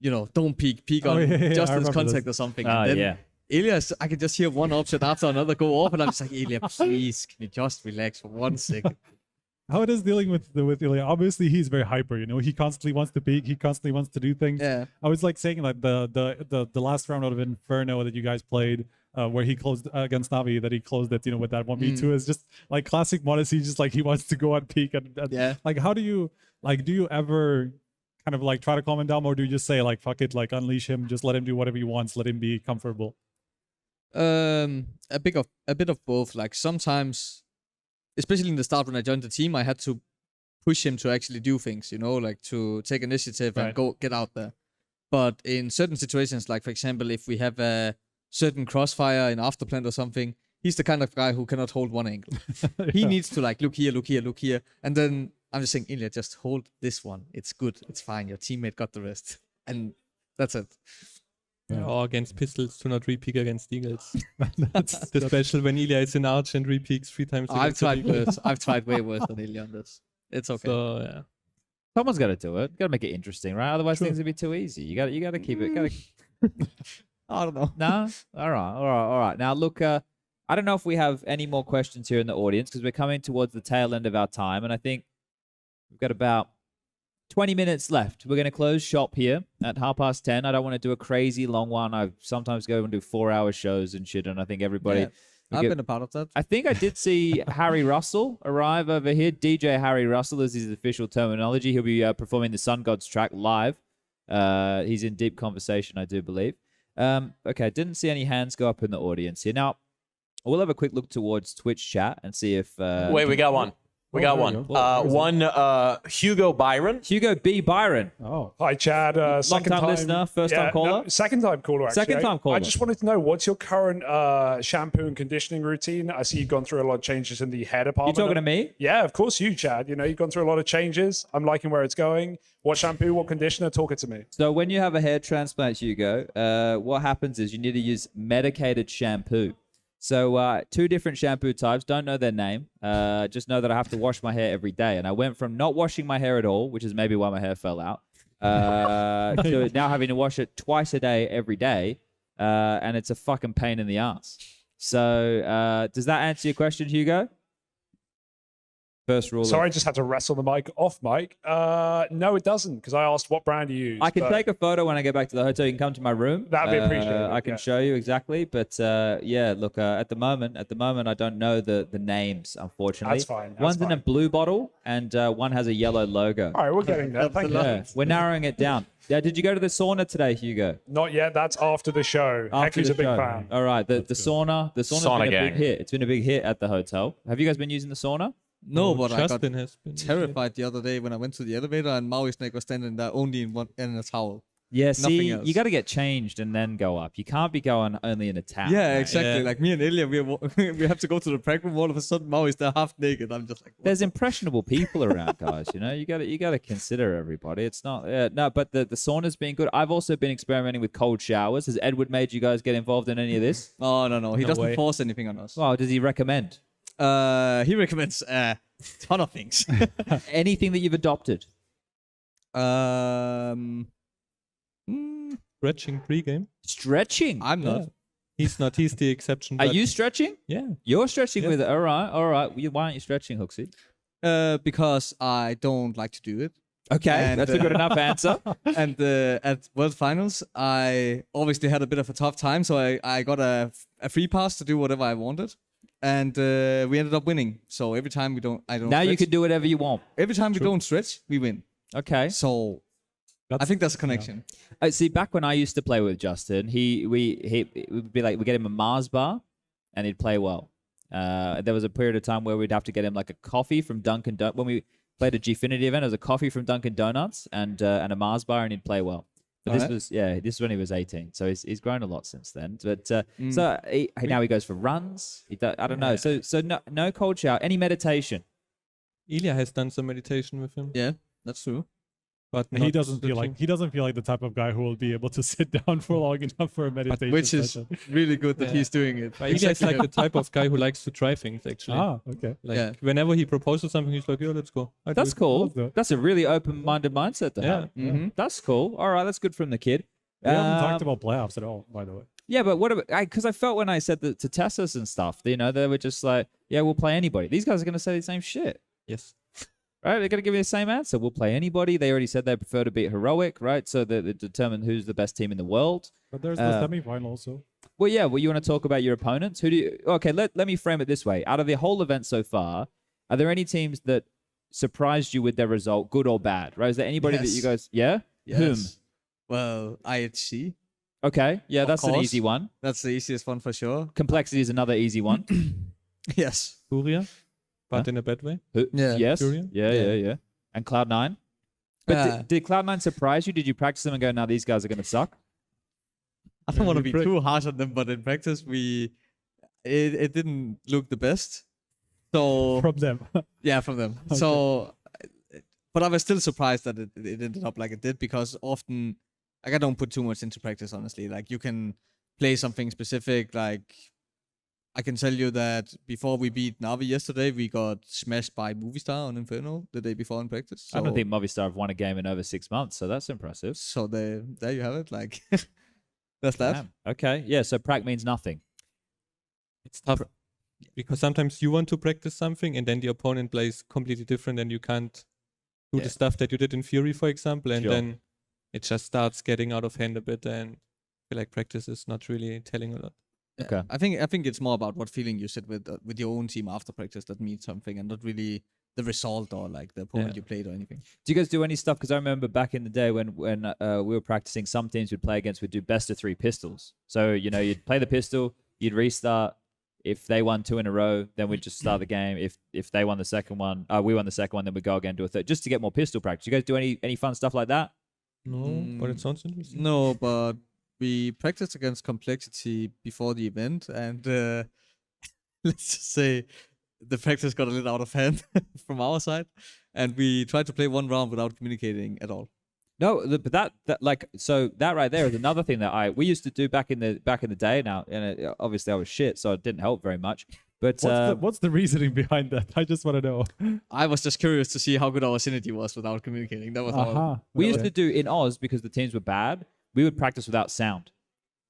you know, don't peek on Justin's contact or something. And then Elias, I could just hear one option after another go off, and I'm just like, Ilya, please, can you just relax for 1 second? How it is dealing with Ilya? Obviously, he's very hyper. You know, he constantly wants to peek. He constantly wants to do things. Yeah. I was like saying like the last round out of Inferno that you guys played, where he closed against Navi, that he closed it, you know, with that 1v2 is just like classic m0NESY. Just like he wants to go and peek and like how do you ever kind of like try to calm him down, or do you just say like fuck it, like unleash him, just let him do whatever he wants, let him be comfortable? A bit of both. Like sometimes, especially in the start when I joined the team, I had to push him to actually do things, you know, like to take initiative and get out there. But in certain situations, like for example, if we have a certain crossfire in afterplant or something, he's the kind of guy who cannot hold one angle. He needs to like look here, look here, look here. And then I'm just saying, Ilya, just hold this one. It's good. It's fine. Your teammate got the rest. And that's it. Or against pistols, do not repeak against eagles. That's the special when Ilya is in arch and repeaks 3 times. I've tried worse. I've tried way worse than Ilya on this. It's okay. So yeah, someone's got to do it. Got to make it interesting, right? Otherwise, things will be too easy. You got to keep it. I don't know. No. All right. Now look, I don't know if we have any more questions here in the audience because we're coming towards the tail end of our time, and I think we've got about 20 minutes left. We're going to close shop here at 10:30. I don't want to do a crazy long one. I sometimes go and do 4-hour shows and shit, and I think everybody... Yeah, I've been a part of that. I think I did see Harry Russell arrive over here. DJ Harry Russell is his official terminology. He'll be performing the Sun Gods track live. He's in deep conversation, I do believe. Okay, didn't see any hands go up in the audience here. Now, we'll have a quick look towards Twitch chat and see if... Wait, we got one. We got one. Hugo Byron. Hugo B. Byron. Oh. Hi, Chad. Second Long-time time listener, first-time caller? No, second-time caller, actually. Second-time caller. I just wanted to know, what's your current shampoo and conditioning routine? I see you've gone through a lot of changes in the hair department. You talking to me? Yeah, of course you, Chad. You know, you've gone through a lot of changes. I'm liking where it's going. What shampoo, what conditioner? Talk it to me. So when you have a hair transplant, Hugo, what happens is you need to use medicated shampoo. So 2 different shampoo types, don't know their name, just know that I have to wash my hair every day. And I went from not washing my hair at all, which is maybe why my hair fell out, to now having to wash it twice a day, every day. And it's a fucking pain in the ass. So does that answer your question, Hugo? First rule. Sorry, I just had to wrestle the mic off mic. No, it doesn't, because I asked what brand you use. I can take a photo when I get back to the hotel. You can come to my room. That'd be appreciated. I can show you exactly. But yeah, look, at the moment, I don't know the names, unfortunately. That's fine. One's in a blue bottle, and one has a yellow logo. All right, we're getting there. Thank you. Yeah, we're narrowing it down. Yeah, did you go to the sauna today, Hugo? Not yet. That's after the show. He's a big fan. All right, the sauna's been a big hit. It's been a big hit at the hotel. Have you guys been using the sauna? No, but Justin I got terrified the other day when I went to the elevator and MOUZ was standing there only in a towel. Yeah, Nothing see, else. you got to get changed and then go up. You can't be going only in a towel. Yeah, right? exactly. Yeah. Like me and Ilya, we have to go to the practice room. All of a sudden, MOUZ they're half naked. I'm just like, there's impressionable people around, guys. You know, you got to consider everybody. It's not no, but the sauna's been good. I've also been experimenting with cold showers. Has Edward made you guys get involved in any of this? Oh no, he doesn't force anything on us. Well, does he recommend? He recommends a ton of things. Anything that you've adopted? stretching pre-game. Stretching? I'm not. Yeah. He's not. He's the exception. Are but- you stretching? Yeah. You're stretching Yeah. with it. All right. All right. Why aren't you stretching, HooXi? Because I don't like to do it. Okay, And, that's a good enough answer. And at World Finals, I obviously had a bit of a tough time, so I got a free pass to do whatever I wanted, and we ended up winning. So every time I don't. Now you stretch. can do whatever you want. Every time we don't stretch, we win. Okay. So I think that's a connection. See, back when I used to play with Justin, he would be like, we get him a Mars bar, and he'd play well. There was a period of time where we'd have to get him like a coffee from Dunkin' Donuts. When we played a Gfinity event, it was a coffee from Dunkin' Donuts and a Mars bar, and he'd play well. But this is when he was 18, so he's grown a lot since then. But so now he goes for runs. I don't know. So no cold shower. Any meditation? Ilya has done some meditation with him. Yeah, that's true. But he not doesn't feel stretching. like the type of guy who will be able to sit down for long enough for a meditation Which is session. really good that he's doing it. But Ilya is like the type of guy who likes to try things, actually. Ah, okay. Like whenever he proposes something, he's like, "Yeah, let's go." I do That's it. cool. That's a really open-minded mindset to have. Yeah. Mhm. That's cool. All right, that's good from the kid. We haven't talked about playoffs at all, by the way. Yeah, but what about? Because I felt when I said that to TeSeS and stuff, they were just like, "Yeah, we'll play anybody." These guys are going to say the same shit. Yes. Right? They're going to give me the same answer. We'll play anybody. They already said they prefer to beat Heroic, right? So they determine who's the best team in the world. But there's the semi-final also. Well, yeah. Well, you want to talk about your opponents? Who do you? Okay, let me frame it this way. Out of the whole event so far, are there any teams that surprised you with their result, good or bad? Right? Is there anybody that you guys? Yeah. Yes. Whom? Well, IHC. Okay. Yeah, Of that's an course. easy one. That's the easiest one for sure. Complexity is another easy one. Yes. Furia, but in a bad way. Yeah. Yes. Furia? Yeah. And Cloud9. But did Cloud9 surprise you? Did you practice them and go, "Now these guys are going to suck"? I don't want to be too harsh on them, but in practice, it didn't look the best. So from them. Yeah, from them. Okay. So, but I was still surprised that it ended up like it did, because often, like, I don't put too much into practice, honestly. Like, you can play something specific. Like, I can tell you that before we beat Navi yesterday, we got smashed by Movistar on Inferno the day before in practice. I don't So- think Movistar have won a game in over 6 months, so that's impressive. So there you have it. Like, that's that. Damn. Okay. Yeah. So prac means nothing. It's tough because sometimes you want to practice something and then the opponent plays completely different and you can't do the stuff that you did in Fury, for example, and Sure. then it just starts getting out of hand a bit, and I feel like practice is not really telling a lot. Okay. I think it's more about what feeling you sit with your own team after practice that means something, and not really the result or like the opponent you played or anything. Do you guys do any stuff? Because I remember back in the day when we were practicing, some teams we'd play against would do best of 3 pistols. So you'd play the pistol, you'd restart. If they won 2 in a row, then we'd just start the game. If they won the second one, we won the second one, then we'd go again, do a third, just to get more pistol practice. You guys do any fun stuff like that? No, but it sounds interesting. No, but we practiced against Complexity before the event, and let's just say the practice got a little out of hand from our side, and we tried to play one round without communicating at all. No, but that right there is another thing that we used to do back in the day. Now, and obviously I was shit, so it didn't help very much. But what's the reasoning behind that? I just want to know. I was just curious to see how good our synergy was without communicating. That was all. We used to do in Oz, because the teams were bad. We would practice without sound,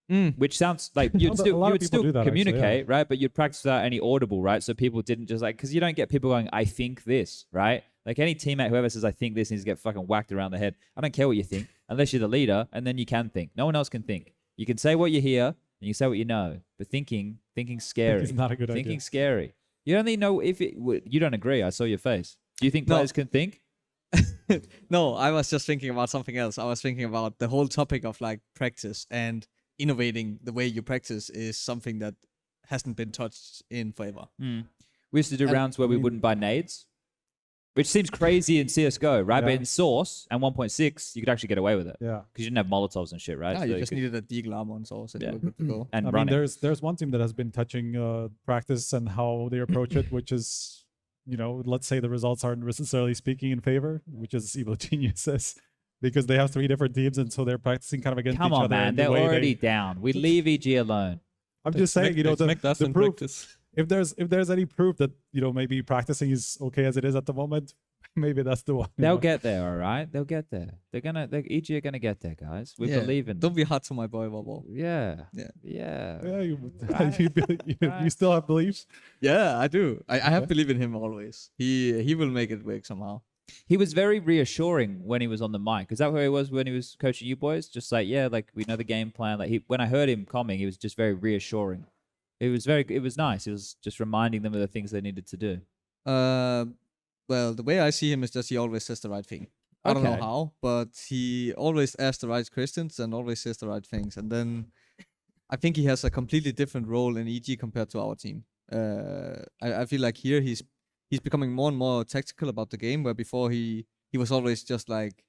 which sounds like you would still communicate, right? But you'd practice without any audible, right? So people didn't just because you don't get people going, "I think this," right? Like any teammate, whoever says, "I think this," needs to get fucking whacked around the head. I don't care what you think, unless you're the leader, and then you can think. No one else can think. You can say what you hear, and you can say what you know, but thinking's scary. Thinking's not a good idea. Thinking's scary. You only know if you don't agree. I saw your face. Do you think players can think? No, I was just thinking about something else. I was thinking about the whole topic of like practice and innovating the way you practice is something that hasn't been touched in forever. We used to do rounds where we wouldn't buy nades, which seems crazy in CSGO, right? But in Source and 1.6, you could actually get away with it. Yeah. Because you didn't have Molotovs and shit, right? Yeah, So you just could- needed a deagle armor on Source and you were good to go. And I mean, there's one team that has been touching practice and how they approach it, which is, let's say the results aren't necessarily speaking in favor, which is Evil Geniuses, because they have 3 different teams, and so they're practicing kind of against Come each on, other. man. and the They're way already down. We leave EG alone. I'm just saying, the proof. practice. If there's any proof that maybe practicing is okay as it is at the moment, maybe that's the one. They'll get there, all right. They'll get there. EG are gonna get there, guys. We believe in them. Don't be hard to my boy, Bubble. Yeah. Yeah. Yeah. Yeah, Right. you still have beliefs? Yeah, I do. I have belief in him always. He will make it work somehow. He was very reassuring when he was on the mic. Is that where he was when he was coaching you boys? Just like, yeah, like we know the game plan. Like when I heard him coming, he was just very reassuring. It was nice. He was just reminding them of the things they needed to do. Well, the way I see him is just he always says the right thing. I don't know Okay. how, but he always asks the right questions and always says the right things. And then I think he has a completely different role in EG compared to our team. I feel like here he's becoming more and more tactical about the game, where before he was always just like,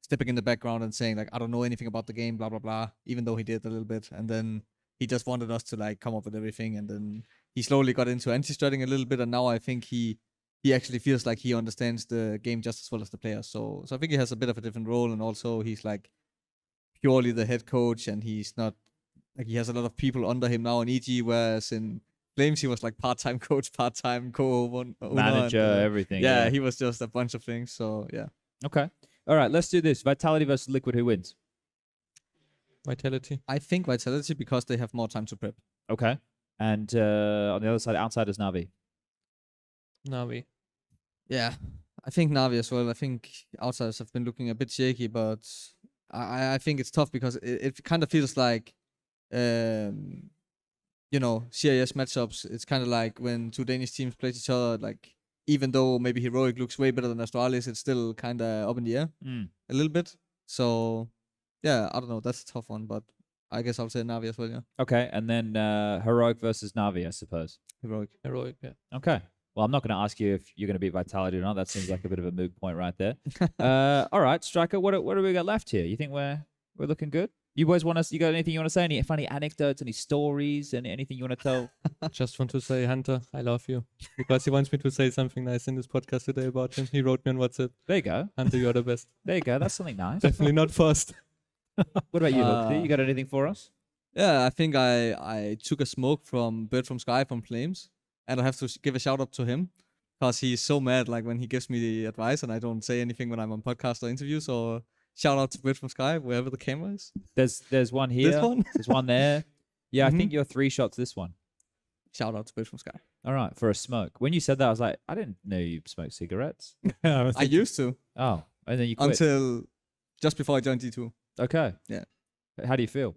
stepping in the background and saying like, I don't know anything about the game, blah blah blah. Even though he did a little bit, and then he just wanted us to like come up with everything, and then he slowly got into anti-stratting a little bit, and now I think he actually feels like he understands the game just as well as the players. So I think he has a bit of a different role, and also he's like purely the head coach, and he's not like he has a lot of people under him now in EG, whereas in Flames he was like part-time coach, part-time co-owner, Manager, everything. Yeah, he was just a bunch of things. So yeah. Okay. All right, let's do this. Vitality versus Liquid. Who wins? Vitality. I think Vitality because they have more time to prep. Okay. And on the other side, outside is Navi. Navi. Yeah, I think Navi as well. I think outsiders have been looking a bit shaky, but I think it's tough because it kind of feels like, CIS matchups. It's kind of like when two Danish teams play each other. Like even though maybe Heroic looks way better than Astralis, it's still kind of up in the air a little bit. So yeah, I don't know. That's a tough one, but I guess I'll say Navi as well. Yeah. Okay, and then Heroic versus Navi, I suppose. Heroic. Heroic. Yeah. Okay. Well, I'm not going to ask you if you're going to beat Vitality or not. That seems like a bit of a moot point right there. All right, Striker, what do we got left here? You think we're looking good? You boys want us? You got anything you want to say? Any funny anecdotes? Any stories? Anything you want to tell? Just want to say, Hunter, I love you. Because he wants me to say something nice in this podcast today about him. He wrote me on WhatsApp. There you go. Hunter, you're the best. There you go. That's something nice. Definitely not first. What about you, HooXi? You got anything for us? Yeah, I think I took a smoke from Bird from Sky from Flames, and I have to give a shout out to him because he's so mad like when he gives me the advice and I don't say anything when I'm on podcast or interviews. So shout out to Bird from Sky wherever the camera is. There's one here. This one? There's one there. Yeah, I think you're 3 shots this one. Shout out to Bird from Sky. All right, for a smoke. When you said that, I was like, I didn't know you smoked cigarettes. I used to. Oh, and then you quit. Until just before I joined D2. Okay. Yeah. How do you feel?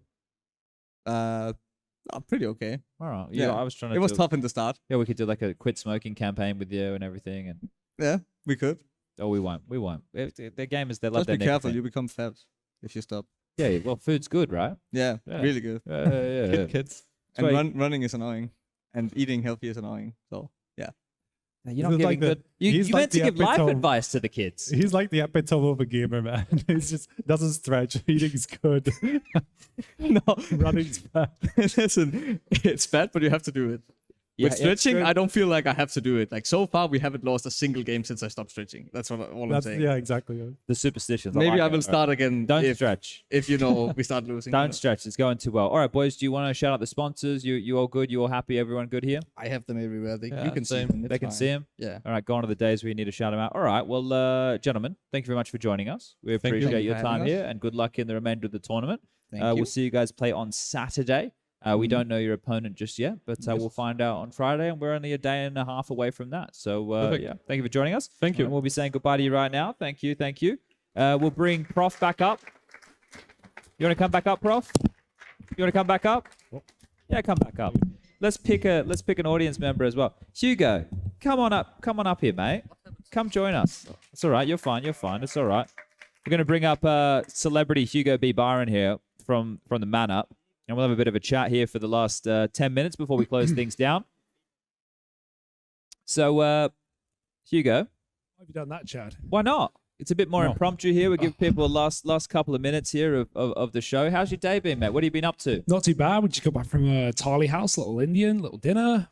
I'm pretty okay. All right. Yeah, I was trying to. It was tough in the start. Yeah, we could do like a quit smoking campaign with you and everything, and yeah, we could. Oh, we won't. We won't. Their game is they love Just their be careful. nicotine. You become fat if you stop. Yeah. Well, food's good, right? Yeah, really good. Yeah. Kids. And running is annoying, and eating healthy is annoying. So yeah. You're not giving good. You meant to give life advice to the kids. He's like the epitome of a gamer, man. He's just doesn't stretch. Eating's good. No, running's bad. Listen, it's bad, but you have to do it. Yeah, With stretching, I don't feel like I have to do it. Like so far, we haven't lost a single game since I stopped stretching. That's all I'm saying. Yeah, exactly. The superstitions. Maybe like I will it. start again. Don't if, stretch. If we start losing. Don't stretch. It's going too well. All right, boys. Do you want to shout out the sponsors? You all good? You all happy? Everyone good here? I have them everywhere. Yeah, you can see same. them. They can see them. Yeah. All right. Go on to the days where you need to shout them out. All right. Well, gentlemen, thank you very much for joining us. We Thank you. appreciate your for time having here, us. and good luck in the remainder of the tournament. Thank We'll you. see you guys play on Saturday. We don't know your opponent just yet, but we'll find out on Friday, and we're only a day and a half away from that. So, yeah, thank you for joining us. Thank you. And we'll be saying goodbye to you right now. Thank you. Thank you. We'll bring Prof back up. You want to come back up, Prof? You want to come back up? Yeah, come back up. Let's pick an audience member as well. Hugo, come on up. Come on up here, mate. Come join us. It's all right. You're fine. You're fine. It's all right. We're going to bring up celebrity Hugo B. Byron here from the Man Up. And we'll have a bit of a chat here for the last 10 minutes before we close things down. So, Hugo. Why have you done that, Chad? Why not? It's a bit more impromptu here. We give people a last couple of minutes here of the show. How's your day been, mate? What have you been up to? Not too bad. We just got back from a Thali house, little Indian, little dinner.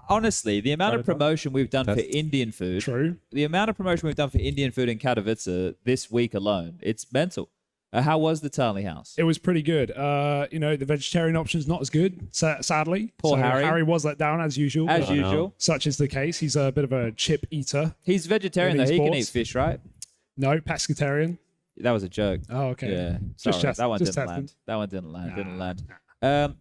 Honestly, the amount of promotion we've done for Indian food. True. The amount of promotion we've done for Indian food in Katowice this week alone, it's mental. How was the Tarly house? It was pretty good. You know, the vegetarian option's not as good, sadly. Poor Harry. Harry was let down as usual. As usual. Such is the case. He's a bit of a chip eater. He's vegetarian, though. He can eat fish, right? No, pescatarian. That was a joke. Oh, okay. Yeah. Just Sorry, test- that one just didn't testing. land. That one didn't land. Didn't land.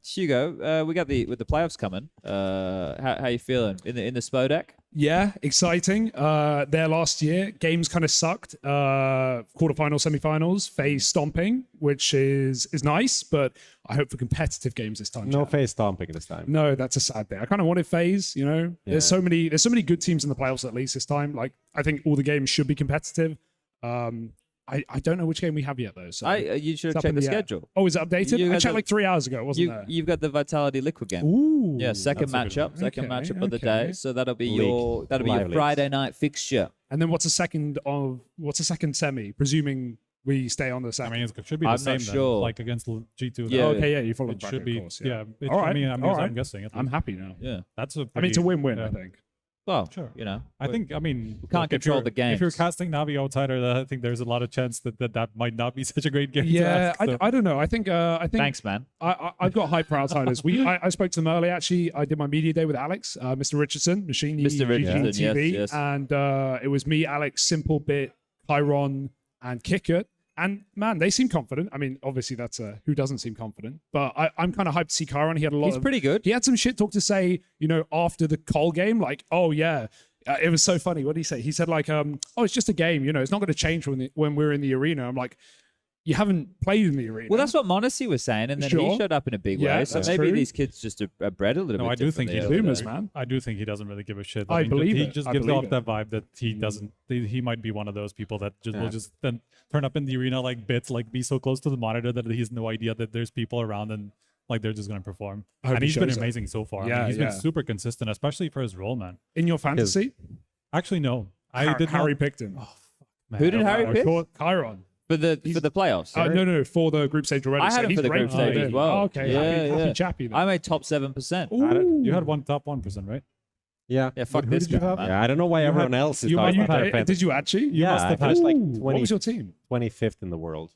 Hugo, we got with the playoffs coming. How you feeling in the Spodek? Yeah, exciting. There last year, games kind of sucked. Quarterfinals, semifinals, FaZe stomping, which is nice, but I hope for competitive games this time. No FaZe stomping this time. No, that's a sad thing. I kind of wanted FaZe, you know. There's so many good teams in the playoffs at least this time. Like I think all the games should be competitive. I don't know which game we have yet though. So You should it's have up checked in the the air. schedule. Oh, is it updated? You I had checked the- like 3 hours ago, wasn't there? You've got the Vitality Liquid game. Ooh, yeah, second that's a good matchup, one. second Okay, matchup of the day. okay. So that'll be League. your Live Friday night fixture. And then what's a second semi? Presuming we stay on the second. I mean, it should be the I'm same not then, sure. like against G2. Yeah. Okay, yeah, you follow It back, should of be. course, Yeah. It, All right, I mean, all right. I'm guessing. At I'm least. happy now. Yeah. That's a. I mean, Pretty, it's a win-win, yeah. I think. Well, Sure. you know, I think. I mean, we can't look, if control you're- the games. If you're casting Navi outsider, I think there's a lot of chance that might not be such a great game. to Yeah, ask, so. I don't know. I think Thanks, man. I've got hype for outsiders. I spoke to them earlier. Actually, I did my media day with Alex, Mr. Richardson, Machine Mr. Richardson, TV, yes. and it was me, Alex, Simple Bit, Chiron, and Kickert. And man, they seem confident. I mean, obviously that's who doesn't seem confident. But I'm kind of hyped to see Chiron. He had a lot. He's pretty good. He had some shit talk to say, you know, after the Col game, like, oh yeah. It was so funny. What did he say? He said like, oh, it's just a game. You know, it's not going to change when we're in the arena. I'm like, you haven't played in the arena. Well, that's what Monacy was saying, and then he Sure. showed up in a big Yeah, way. So that's maybe true. these kids just are bred a little No, bit. I do think he differently doesn't. over there. man. I do think he doesn't really give a shit. I mean, believe he it. just I gives believe off it. that vibe that he doesn't. He might be one of those people that just will Yeah. just then turn up in the arena like bits, like be so close to the monitor that he has no idea that there's people around and like they're just going to perform. I hope And he he's been shows it. amazing so far. I Yeah, mean, he's yeah. been super consistent, especially for his role, man. In your fantasy, Actually, no. I did Harry not. picked him. Who did Harry pick? Chiron. For the playoffs. No, for the group stage already. I so had him he's for the great group stage him. as well. Oh, okay, happy chappy then. I made top 7%. You had one top 1%, right? Yeah. Yeah, fuck Who this did you guy, have? man. Yeah, I don't know why everyone else is talking about their fantasy. Did you actually? Yeah, must I have finished like Ooh, 20, what was your team? 25th in the world.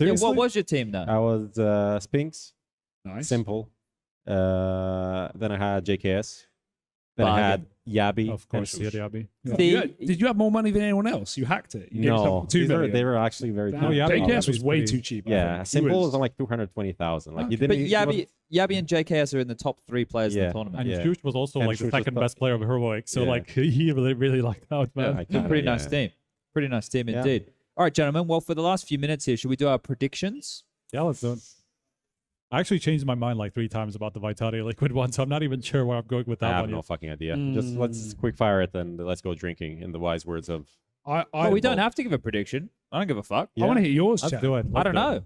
Yeah, Seriously? what was your team though? I was Spinks, Nice. Simple. Then I had JKS. Then I had Yabi. Of course, and Shush. Yabi. Did you have more money than anyone else? You hacked it. You gave No, yourself 2 million. they were actually very Damn, good. JKS was way too cheap. I Yeah, think. He Simple was- was on like 220,000. Like you But didn't. Yabi and JKS are in the top 3 players in Yeah. the tournament. And Yeah. Shush was also And like the Shush was second top- best player of Heroic, so Yeah. like he really lucked out, man. I kinda- Pretty yeah. nice team. Pretty nice team Yeah. indeed. All right, gentlemen. Well, for the last few minutes here, should we do our predictions? Yeah, let's do it. I actually changed my mind like 3 times about the Vitality Liquid one, so I'm not even sure where I'm going with I that have one no yet. fucking idea. Just let's quick fire it and let's go drinking. In the wise words of. Well, we don't have to give a prediction. I don't give a fuck. I want to hear yours, Let's chat. do it. I don't Let's do know. it.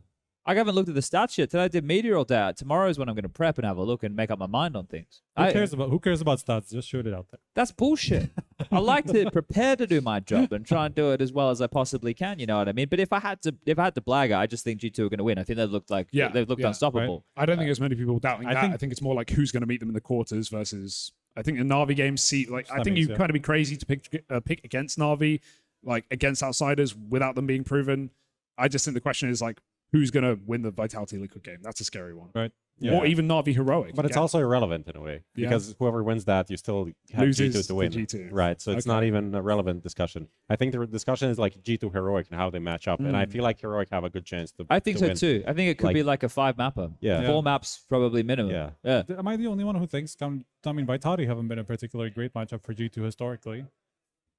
I haven't looked at the stats yet. Today I did media all day. Tomorrow is when I'm going to prep and have a look and make up my mind on things. Who cares about stats? Just shoot it out there. That's bullshit. I like to prepare to do my job and try and do it as well as I possibly can. You know what I mean? But if I had to blag it, I just think G2 are going to win. I think they've looked unstoppable. I don't think there's many people doubting that. think- I think it's more like who's going to meet them in the quarters versus. I think the Na'Vi game I think Stunning, you yeah. kind of be crazy to pick against Na'Vi, like against outsiders without them being proven. I just think the question is like who's going to win the Vitality Liquid game. That's a scary one. Right. Or even Na'Vi Heroic. But it's again. also irrelevant in a way Yeah. because whoever wins that, you still have Loses G2 to win. to G2. Right. So it's Okay. not even a relevant discussion. I think the discussion is like G2 Heroic and how they match up, and I feel like Heroic have a good chance to. I think to so win. too. I think it could be like a 5-mapper. Yeah. 4 maps probably minimum. Yeah. Am I the only one who thinks? I mean, Vitality haven't been a particularly great matchup for G2 historically.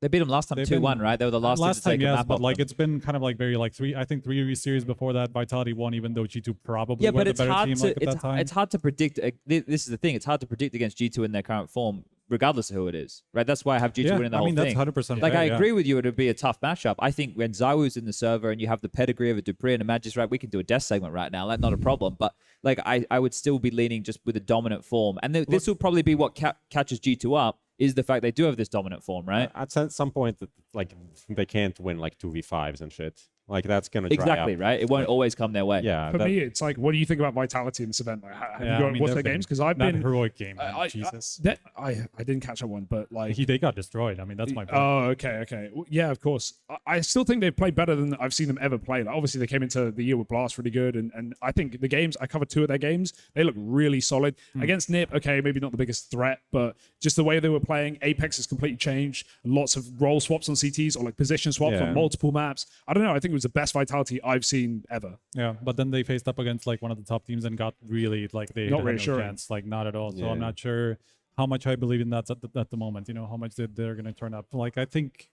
They beat them last time They've 2-1, been- right? They were the last team to take time, a yes, map but off like them. it's been kind of like very like 3 series before that. Vitality won, even though G2 probably Yeah, were but the it's better hard team to like, at that time. it's hard to predict. This is the thing. It's hard to predict against G2 in their current form, regardless of who it is. Right? That's why I have G2 Yeah, winning the I whole mean, thing. that's 100% Like fair, I yeah. agree with you. It would be a tough matchup. I think when Zawu's in the server and you have the pedigree of a Dupree and a Magistrate, we can do a death segment right now. That's not a problem. But like I would still be leaning just with a dominant form, and this will probably be what catches G2 up. Is the fact they do have this dominant form, right? At some point, that like they can't win like 2v5s and shit. Like that's gonna dry Exactly, up. right? It won't always come their way. Yeah. For me, it's like, what do you think about Vitality in this event? Like, have Yeah, you I got mean, watched they've their games? been- Because I've that been heroic game, man, Jesus. I didn't catch that one, but like They got destroyed. I mean, that's my point. Oh, okay. Yeah, of course. I still think they've played better than I've seen them ever play. Like, obviously, they came into the year with Blast really good, and I think the games, I covered 2 of their games, they look really solid. Against NIP, okay, maybe not the biggest threat, but just the way they were playing, Apex has completely changed. Lots of role swaps on CTs or like position swaps on multiple maps. I don't know. I think it was the best Vitality I've seen ever. Yeah, but then they faced up against like one of the top teams and got really like they Not had no reassuring. chance, like not at all. So I'm Yeah. not sure how much I believe in that at the moment. You know how much they're gonna turn up. Like I think,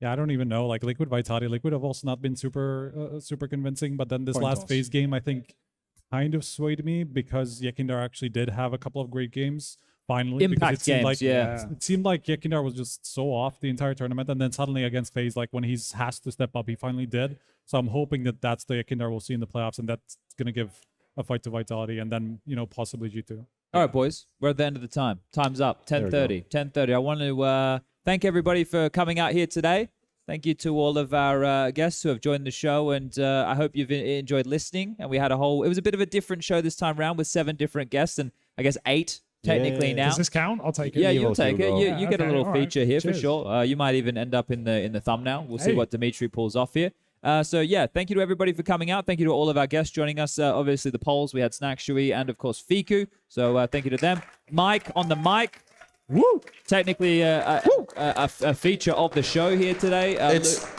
yeah, I don't even know. Like Liquid Vitality, Liquid have also not been super convincing. But then this Coin last toss. FaZe game, I think, kind of swayed me because Yekindar actually did have a couple of great games. Finally, because Impact it seemed games, like yeah. it seemed like Yekindar was just so off the entire tournament, and then suddenly against FaZe, like when he has to step up, he finally did. So I'm hoping that that's the Yekindar we'll see in the playoffs, and that's gonna give a fight to Vitality, and then possibly G2. All right, boys, we're at the end of the time. Time's up. 10:30. 10:30. I want to thank everybody for coming out here today. Thank you to all of our guests who have joined the show, and I hope you've enjoyed listening. And we had it was a bit of a different show this time around with 7 different guests, and I guess 8 technically now. Does this count? I'll take it. Yeah, you'll take it. You get a okay, little all right. feature here for Cheers. sure. You might even end up in the thumbnail. We'll see Hey. what Dimitri pulls off here. So yeah, thank you to everybody for coming out. Thank you to all of our guests joining us. Obviously the polls, we had Snax, Xiuhy, and of course Fiku. So thank you to them. Mike on the mic. Woo! Technically a feature of the show here today.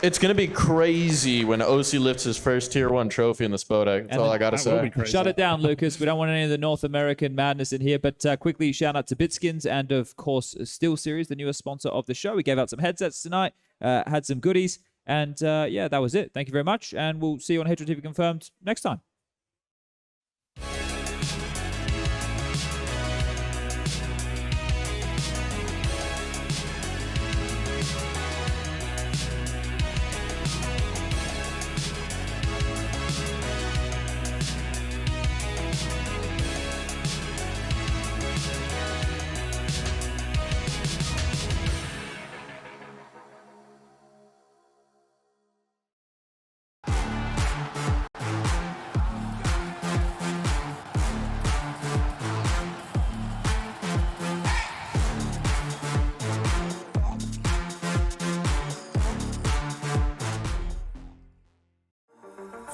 It's gonna be crazy when OC lifts his first tier 1 trophy in the Spodek. That's all I gotta say. Shut it down, Lucas. We don't want any of the North American madness in here. But quickly, shout out to BitSkins and, of course, SteelSeries, the newest sponsor of the show. We gave out some headsets tonight, had some goodies. And, yeah, that was it. Thank you very much. And we'll see you on HLTV Confirmed next time.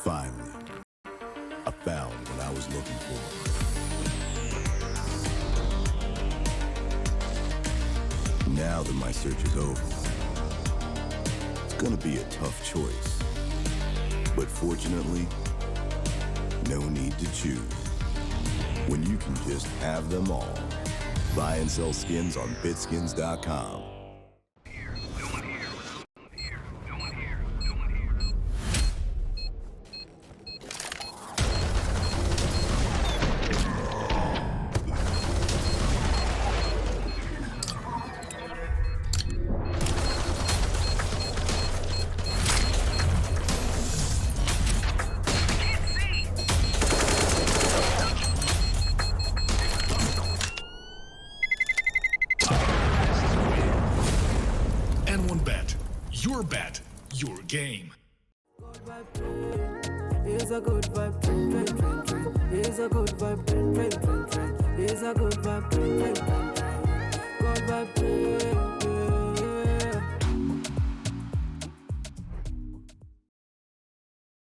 Finally, I found what I was looking for. Now that my search is over, it's gonna be a tough choice. But fortunately, no need to choose. When you can just have them all. Buy and sell skins on BitSkins.com. N1 Bet. Your bet, your game. Here's a good vibe, train, train, train, train. Here's a good vibe, train, train, train, train. Here's a good vibe, train, train, train, train. Good vibe, train.